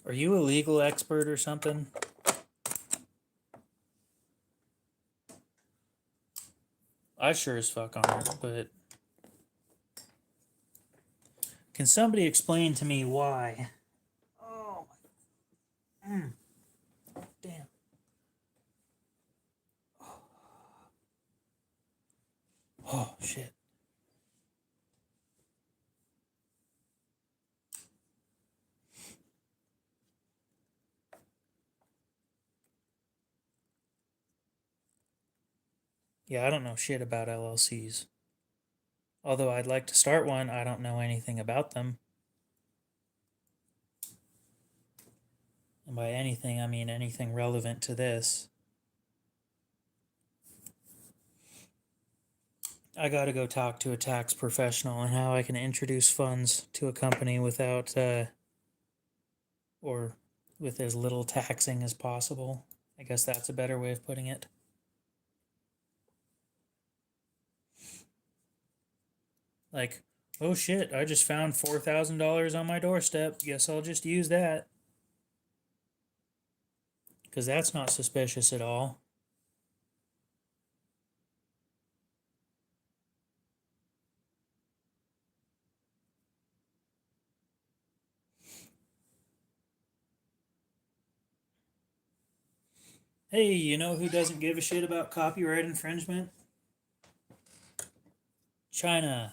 Are you a legal expert or something? I sure as fuck aren't, but can somebody explain to me why? Oh, damn. Oh, shit. Yeah, I don't know shit about LLCs. Although I'd like to start one, I don't know anything about them. And by anything, I mean anything relevant to this. I gotta go talk to a tax professional on how I can introduce funds to a company without, or with as little taxing as possible. I guess that's a better way of putting it. Like, oh shit, I just found $4,000 on my doorstep. Guess I'll just use that. Because that's not suspicious at all. Hey, you know who doesn't give a shit about copyright infringement? China.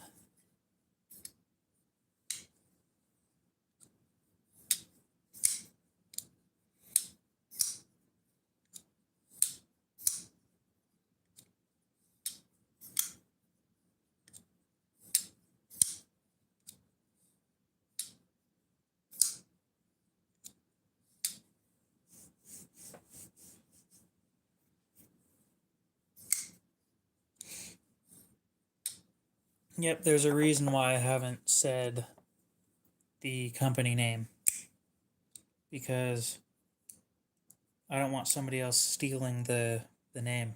Yep, there's a reason why I haven't said the company name. Because I don't want somebody else stealing the name.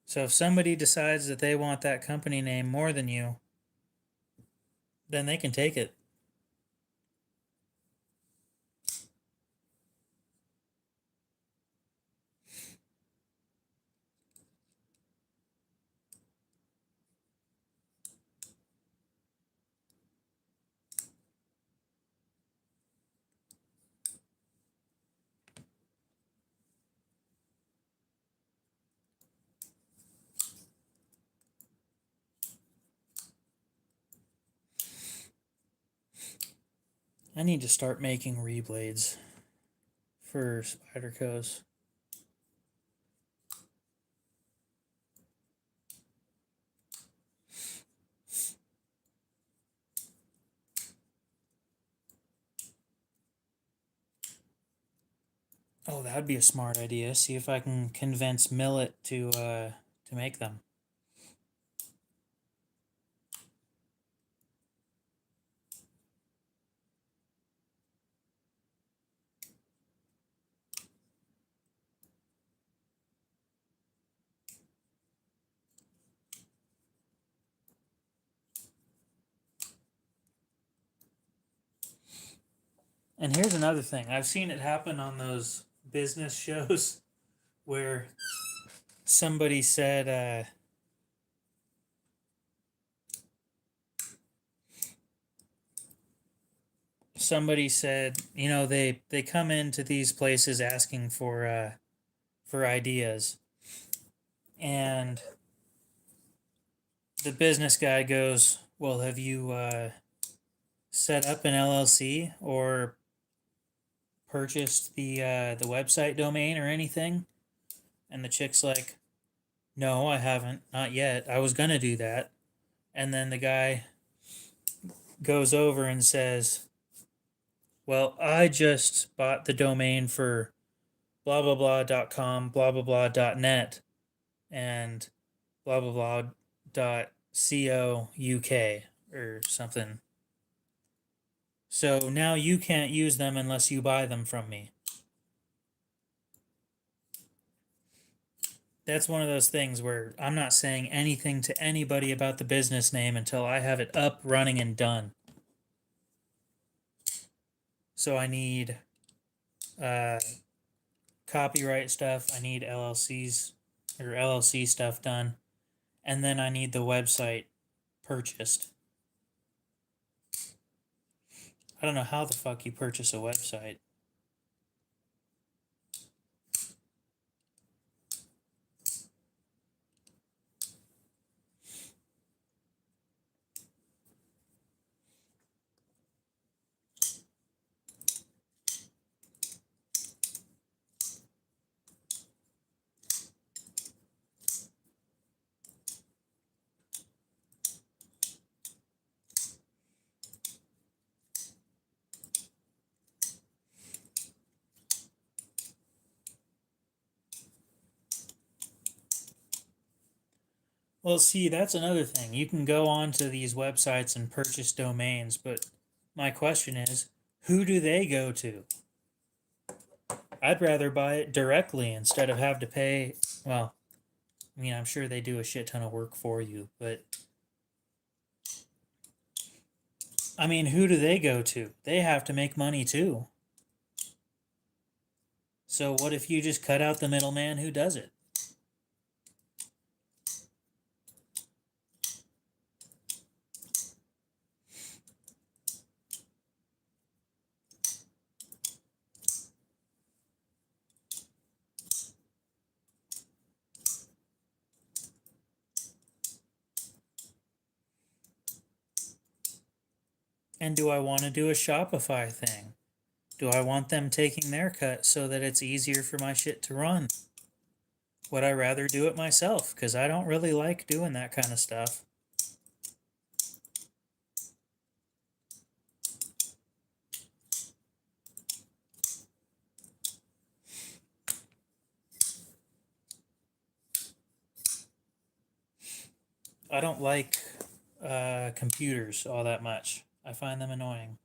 So if somebody decides that they want that company name more than you, then they can take it. I need to start making reblades for Spydercos. Oh, that'd be a smart idea. See if I can convince Millet to make them. And here's another thing. I've seen it happen on those business shows where somebody said, you know, they come into these places asking for ideas, and the business guy goes, "Well, have you set up an LLC or purchased the website domain or anything?" And the chick's like, "No, I haven't, not yet. I was gonna do that." And then the guy goes over and says, "Well, I just bought the domain for blah blah blah.com, blah blah blah.net, and blah blah blah.co.uk or something. So now you can't use them unless you buy them from me." That's one of those things where I'm not saying anything to anybody about the business name until I have it up, running, and done. So I need uh, copyright stuff, I need LLCs or LLC stuff done, and then I need the website purchased. I don't know how the fuck you purchase a website. Well, see, that's another thing. You can go onto these websites and purchase domains, but my question is, who do they go to? I'd rather buy it directly instead of have to pay. Well, I mean, I'm sure they do a shit ton of work for you, but I mean, who do they go to? They have to make money too. So what if you just cut out the middleman who does it? And do I want to do a Shopify thing? Do I want them taking their cut so that it's easier for my shit to run? Would I rather do it myself? Because I don't really like doing that kind of stuff. I don't like computers all that much. I find them annoying.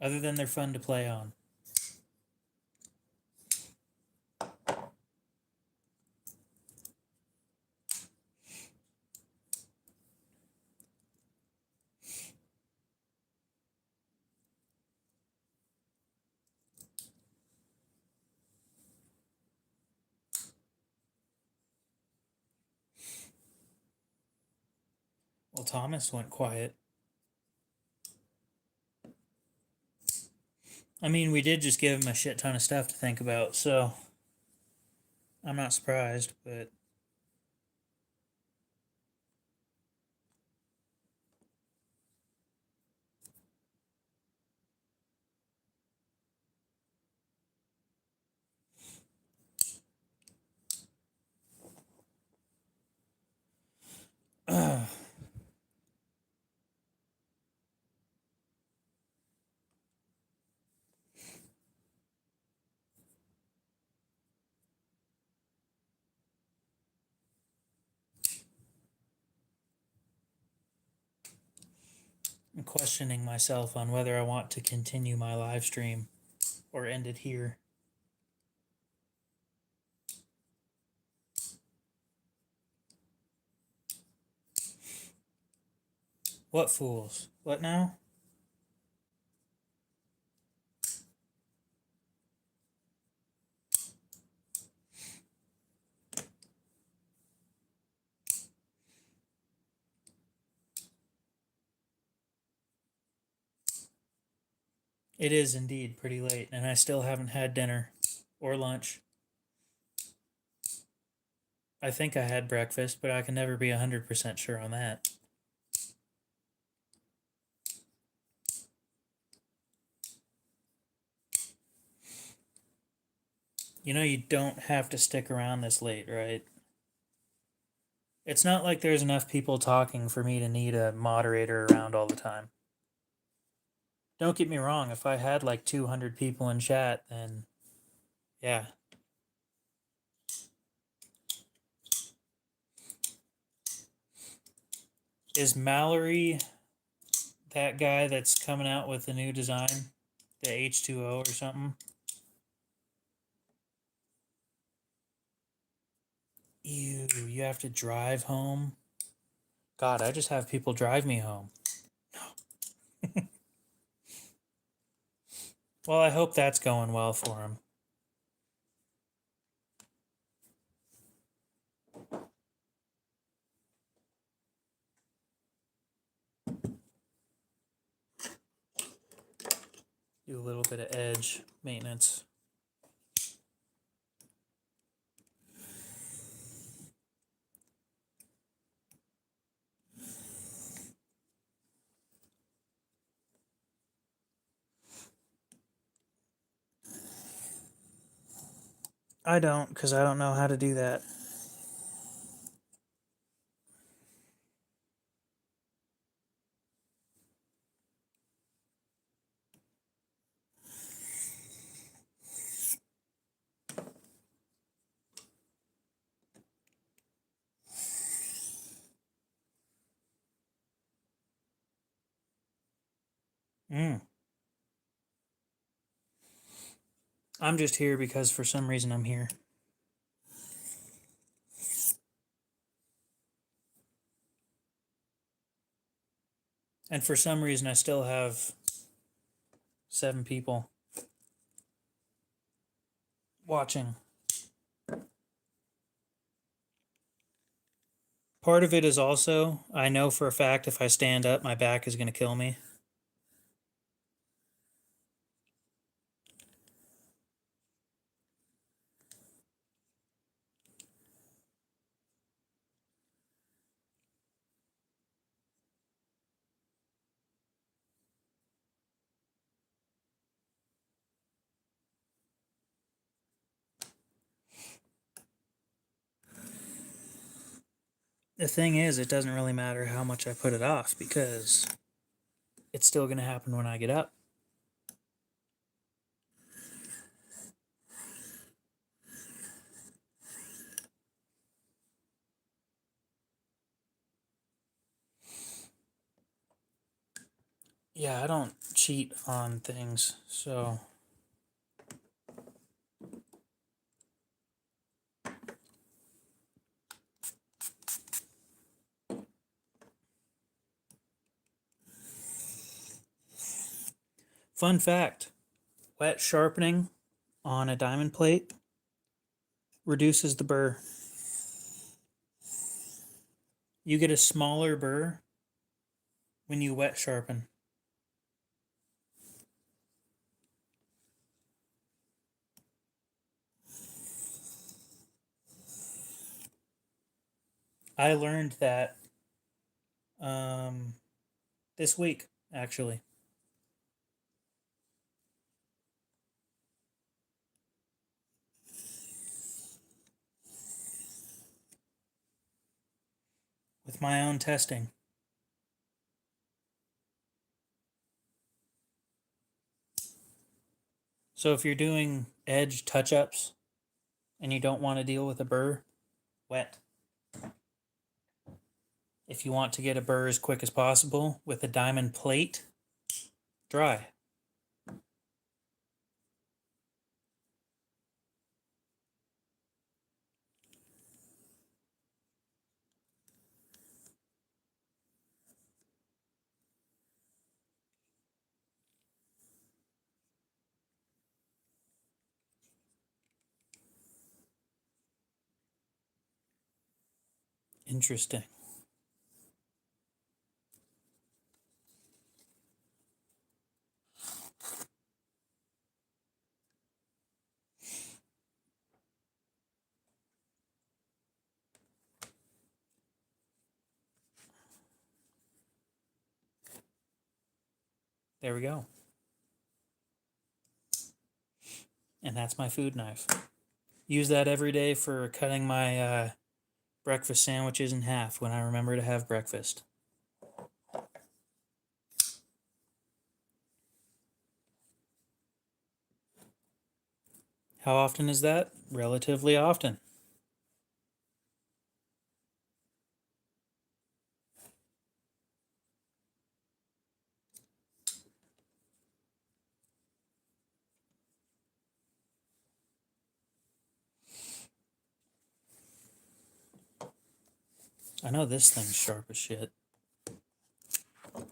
Other than they're fun to play on. Well, Thomas went quiet. I mean, we did just give him a shit ton of stuff to think about, so I'm not surprised, but I'm questioning myself on whether I want to continue my live stream or end it here. What fools? What now? It is indeed pretty late, and I still haven't had dinner or lunch. I think I had breakfast, but I can never be 100% sure on that. You know, you don't have to stick around this late, right? It's not like there's enough people talking for me to need a moderator around all the time. Don't get me wrong, if I had like 200 people in chat, then yeah. Is Mallory that guy that's coming out with the new design? The H2O or something? Ew, you have to drive home? God, I just have people drive me home. No. Well, I hope that's going well for him. Do a little bit of edge maintenance. I don't, because I don't know how to do that. Mm. I'm just here because for some reason I'm here. And for some reason I still have 7 people watching. Part of it is also, I know for a fact if I stand up, my back is going to kill me. The thing is, it doesn't really matter how much I put it off because it's still going to happen when I get up. Yeah, I don't cheat on things, so fun fact, wet sharpening on a diamond plate reduces the burr. You get a smaller burr when you wet sharpen. I learned that this week, actually. With my own testing. So if you're doing edge touch-ups and you don't want to deal with a burr, wet. If you want to get a burr as quick as possible with a diamond plate, dry. Interesting. There we go. And that's my food knife. Use that every day for cutting my breakfast sandwiches in half when I remember to have breakfast. How often is that? Relatively often. I know this thing's sharp as shit. I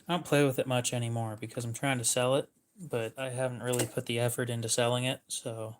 don't play with it much anymore because I'm trying to sell it, but I haven't really put the effort into selling it, so.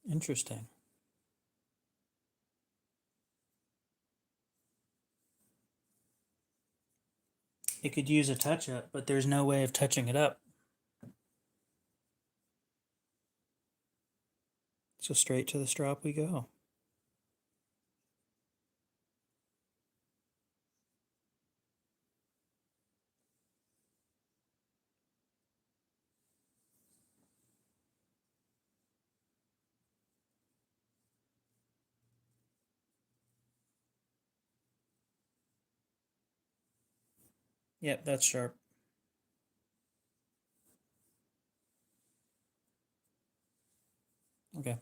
Interesting. It could use a touch up, but there's no way of touching it up. So straight to the strop we go. Yep, that's sharp. Okay.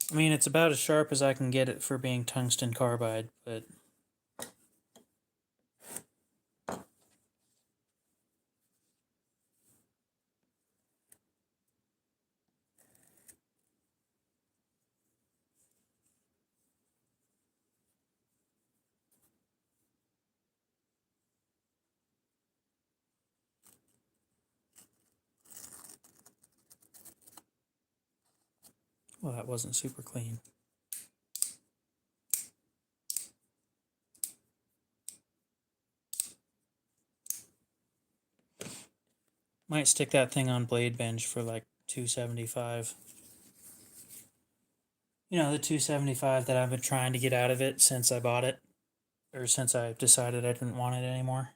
I mean, it's about as sharp as I can get it for being tungsten carbide, but Well, that wasn't super clean. Might stick that thing on Blade Bench for like $275. You know, the $275 that I've been trying to get out of it since I bought it, or since I decided I didn't want it anymore.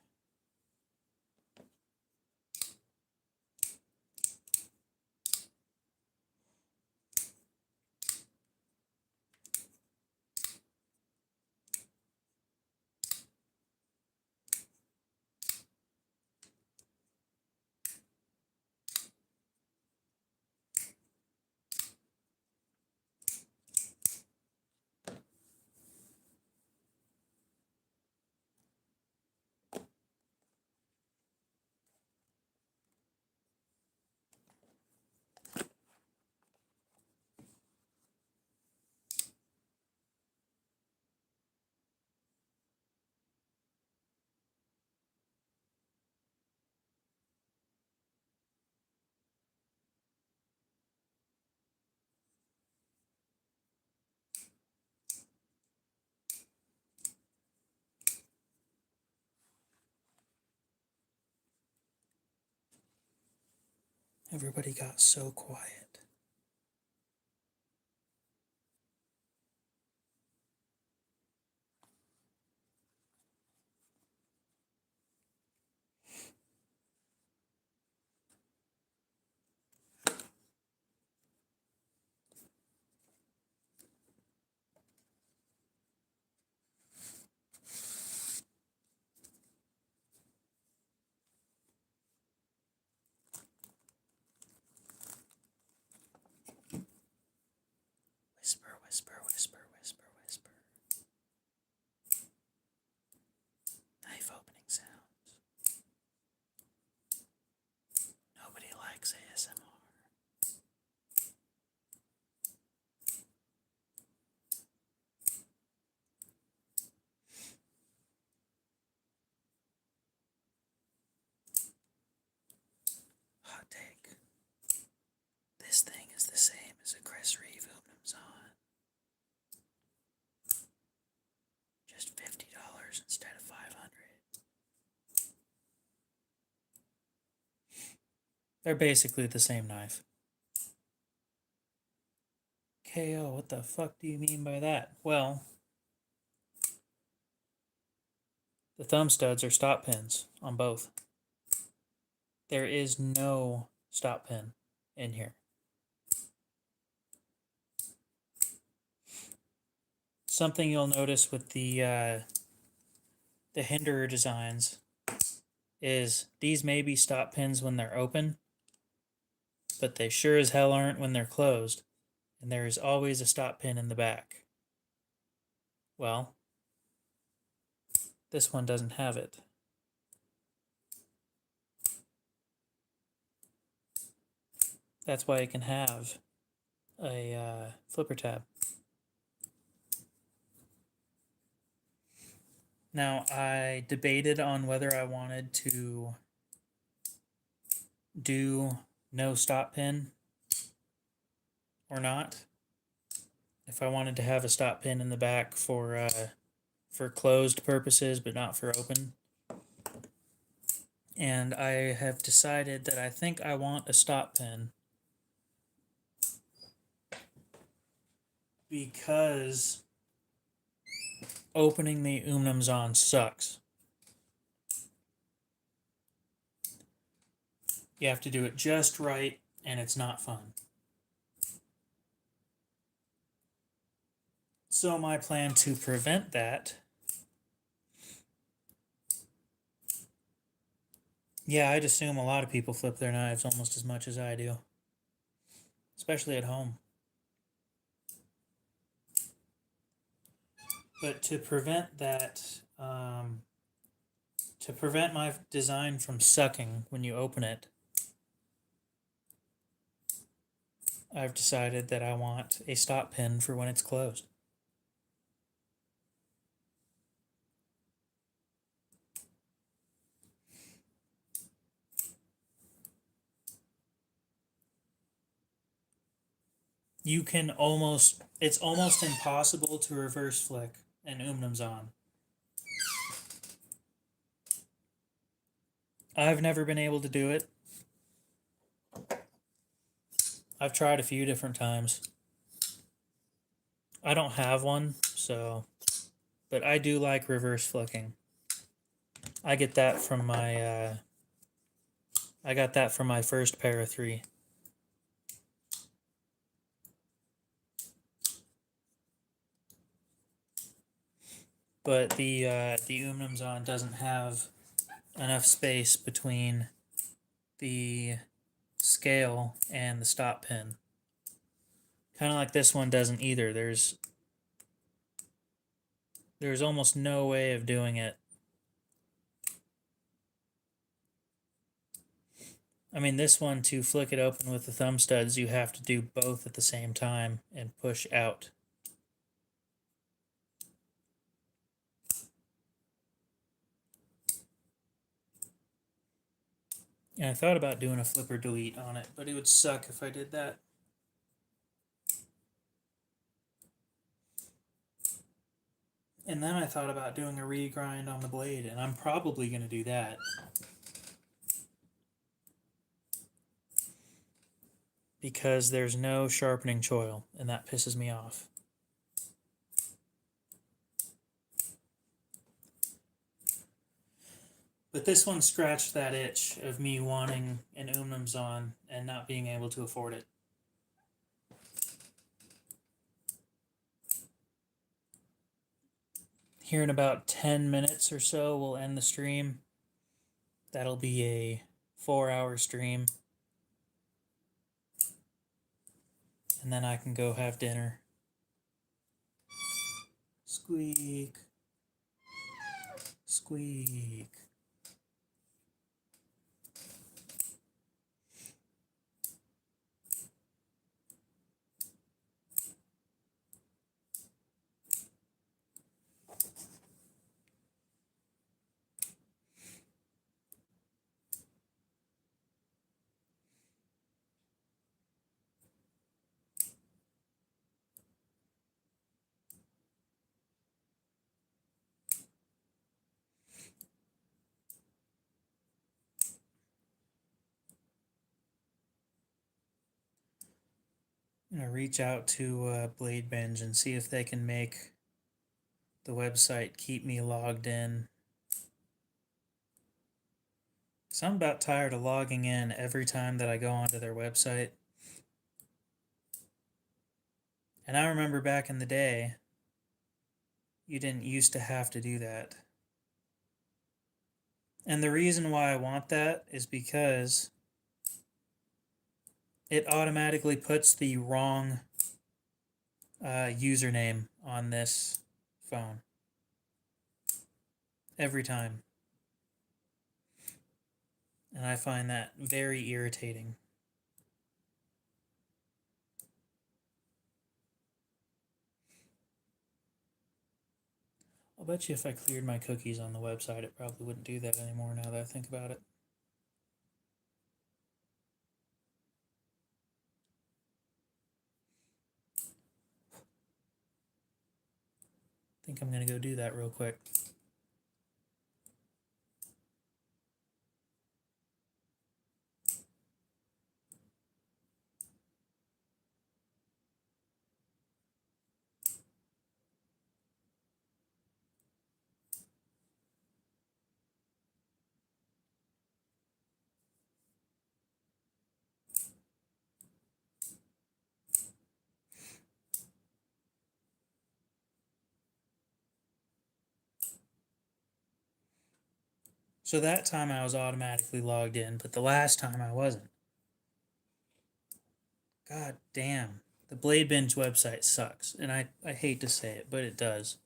Everybody got so quiet. Whisper, whisper, whisper, whisper, whisper. Knife opening sounds. Nobody likes ASMR. Hot take. This thing is the same as a Chris Reeve Umnumzon. Just $50 instead of $500. They're basically the same knife. KO, what the fuck do you mean by that? Well, the thumb studs are stop pins on both. There is no stop pin in here. Something you'll notice with the Hinderer designs is these may be stop pins when they're open, but they sure as hell aren't when they're closed, and there is always a stop pin in the back. Well, this one doesn't have it. That's why it can have a flipper tab. Now, I debated on whether I wanted to do no stop pin or not. If I wanted to have a stop pin in the back for closed purposes, but not for open. And I have decided that I think I want a stop pin because opening the Umnumzon sucks. You have to do it just right, and it's not fun. So my plan to prevent that, yeah, I'd assume a lot of people flip their knives almost as much as I do, especially at home. But to prevent that, to prevent my design from sucking when you open it, I've decided that I want a stop pin for when it's closed. you can it's almost impossible to reverse flick an on. I've never been able to do it. I've tried a few different times. I don't have one, so, but I do like reverse flicking. I get that from my, I got that from my first pair of 3. But the on doesn't have enough space between the scale and the stop pin. Kind of like this one doesn't either. There's almost no way of doing it. I mean, this one, to flick it open with the thumb studs, you have to do both at the same time and push out. And I thought about doing a flipper delete on it, but it would suck if I did that. And then I thought about doing a regrind on the blade, and I'm probably going to do that. Because there's no sharpening choil, and that pisses me off. But this one scratched that itch of me wanting an on and not being able to afford it. Here in about 10 minutes or so, we'll end the stream. That'll be a 4-hour stream. And then I can go have dinner. Squeak. Squeak. I'm going to reach out to Blade Binge and see if they can make the website keep me logged in. Because I'm about tired of logging in every time that I go onto their website. And I remember back in the day, you didn't used to have to do that. And the reason why I want that is because it automatically puts the wrong username on this phone. Every time. And I find that very irritating. I'll bet you if I cleared my cookies on the website, it probably wouldn't do that anymore now that I think about it. I think I'm going to go do that real quick. So that time I was automatically logged in, but the last time I wasn't. God damn. The Blade Binge website sucks, and I hate to say it, but it does.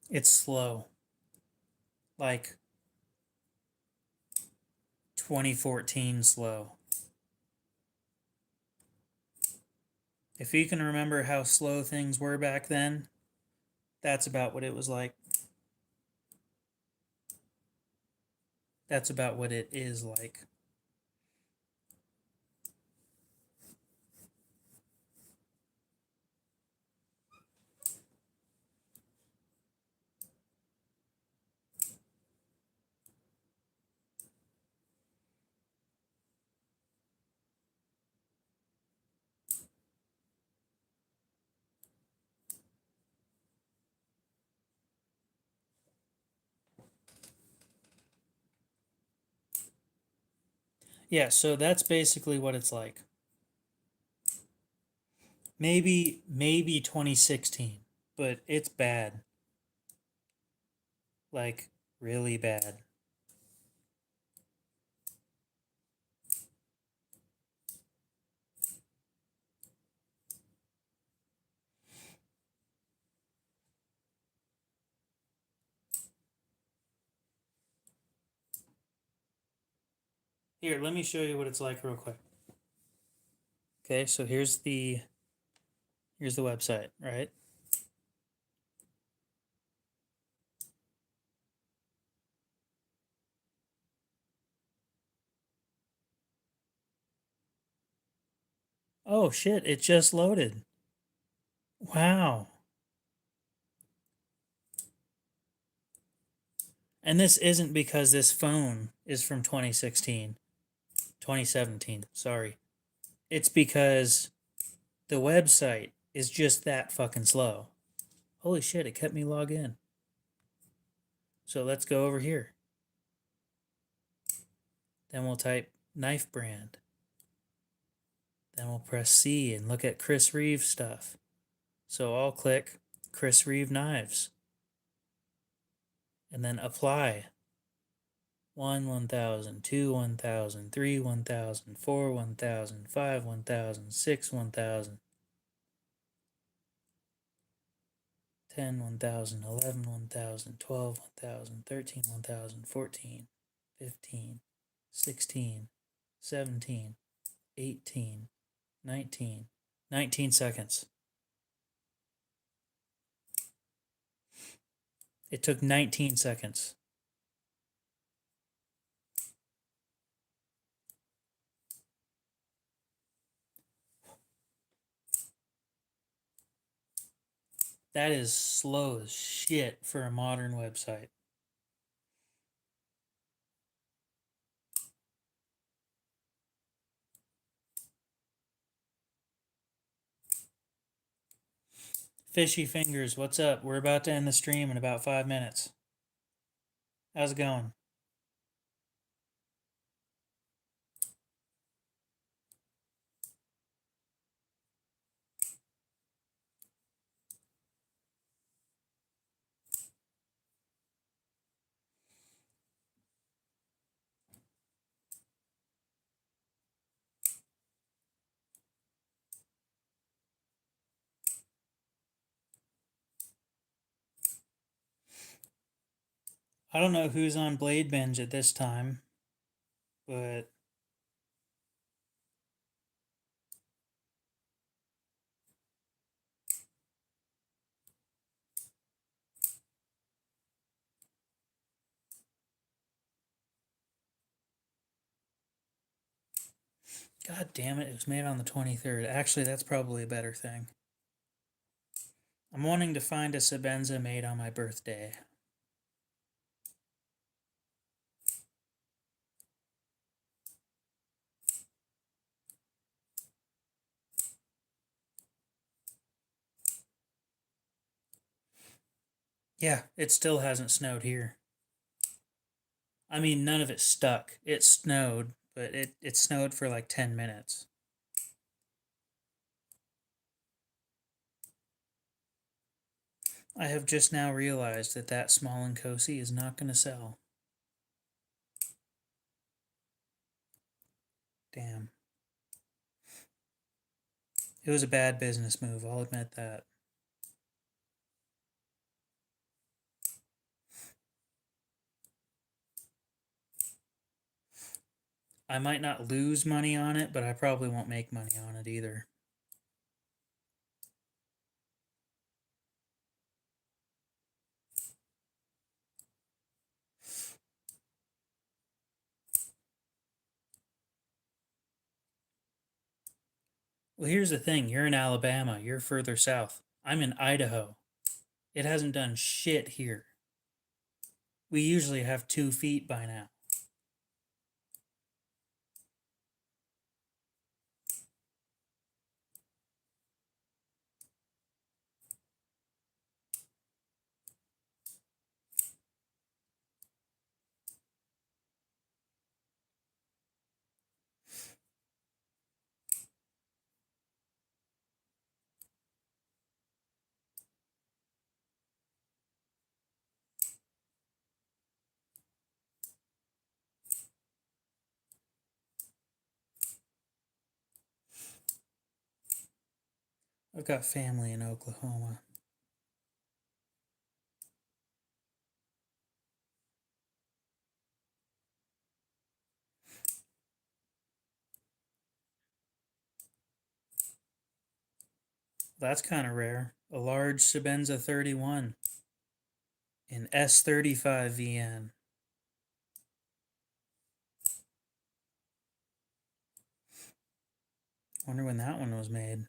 It's slow. Like 2014 slow. If you can remember how slow things were back then, that's about what it was like. That's about what it is like. Yeah, so that's basically what it's like. Maybe 2016, but it's bad. Like really bad. Here, let me show you what it's like real quick. Okay, so here's the website, right? Oh shit, it just loaded. Wow. And this isn't because this phone is from 2016, 2017, sorry. It's because the website is just that fucking slow. Holy shit, it kept me log in. So let's go over here. Then we'll type knife brand. Then we'll press C and look at Chris Reeve stuff. So I'll click Chris Reeve knives. And then apply. 1 1000, 2 1000, 3 1000, 4 1000, 5 1000, 6 1000, 10 1000, 11 1000, 12 1000, 13 1000, 14, 15, 16, 17, 18, 19, 19 seconds. It took 19 seconds. That is slow as shit for a modern website. Fishy Fingers, what's up? We're about to end the stream in about 5 minutes. How's it going? I don't know who's on Blade Binge at this time, but god damn it, it was made on the 23rd. Actually, that's probably a better thing. I'm wanting to find a Sabenza made on my birthday. Yeah, it still hasn't snowed here. I mean, none of it stuck. It snowed, but it snowed for like 10 minutes. I have just now realized that that small and cozy is not going to sell. Damn. It was a bad business move, I'll admit that. I might not lose money on it, but I probably won't make money on it either. Well, here's the thing. You're in Alabama. You're further south. I'm in Idaho. It hasn't done shit here. We usually have 2 feet by now. I've got family in Oklahoma. That's kind of rare. A large Sebenza 31 in S35 VN. Wonder when that one was made.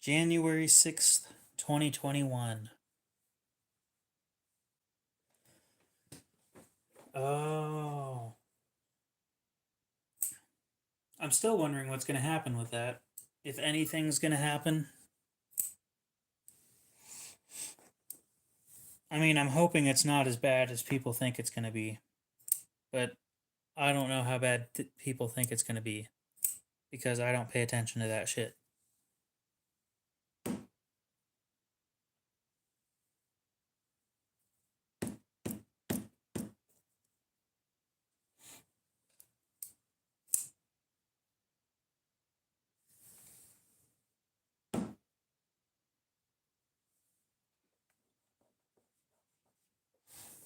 January 6th, 2021. Oh. I'm still wondering what's going to happen with that. If anything's going to happen. I mean, I'm hoping it's not as bad as people think it's going to be. But I don't know how bad people think it's going to be. Because I don't pay attention to that shit.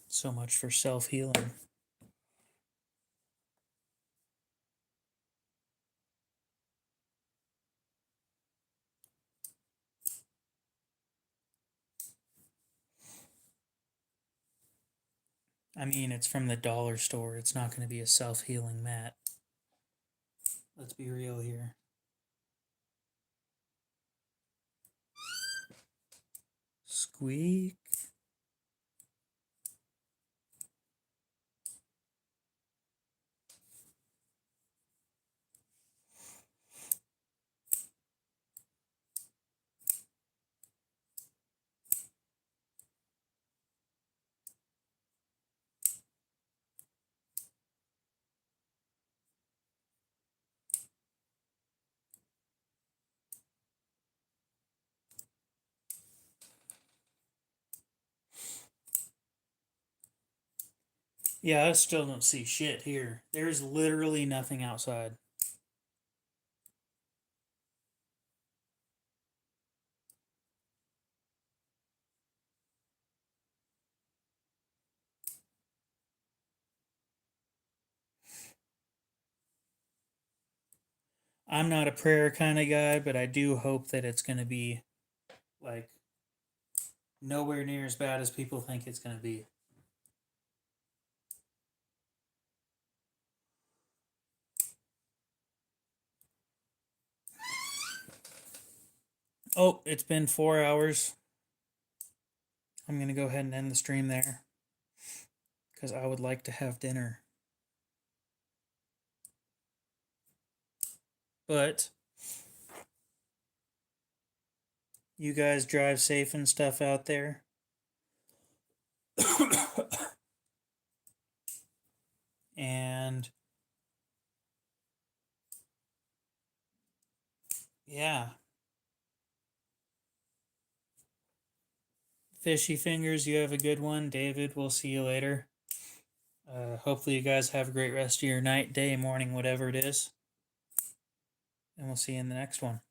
So much for self-healing. I mean, it's from the dollar store. It's not going to be a self-healing mat. Let's be real here. Squeak. Yeah, I still don't see shit here. There's literally nothing outside. I'm not a prayer kind of guy, but I do hope that it's going to be like nowhere near as bad as people think it's going to be. Oh, it's been 4 hours. I'm going to go ahead and end the stream there because I would like to have dinner. But you guys drive safe and stuff out there. And yeah, Fishy fingers, you have a good one. David, we'll see you later. Hopefully you guys have a great rest of your night, day, morning, whatever it is. And we'll see you in the next one.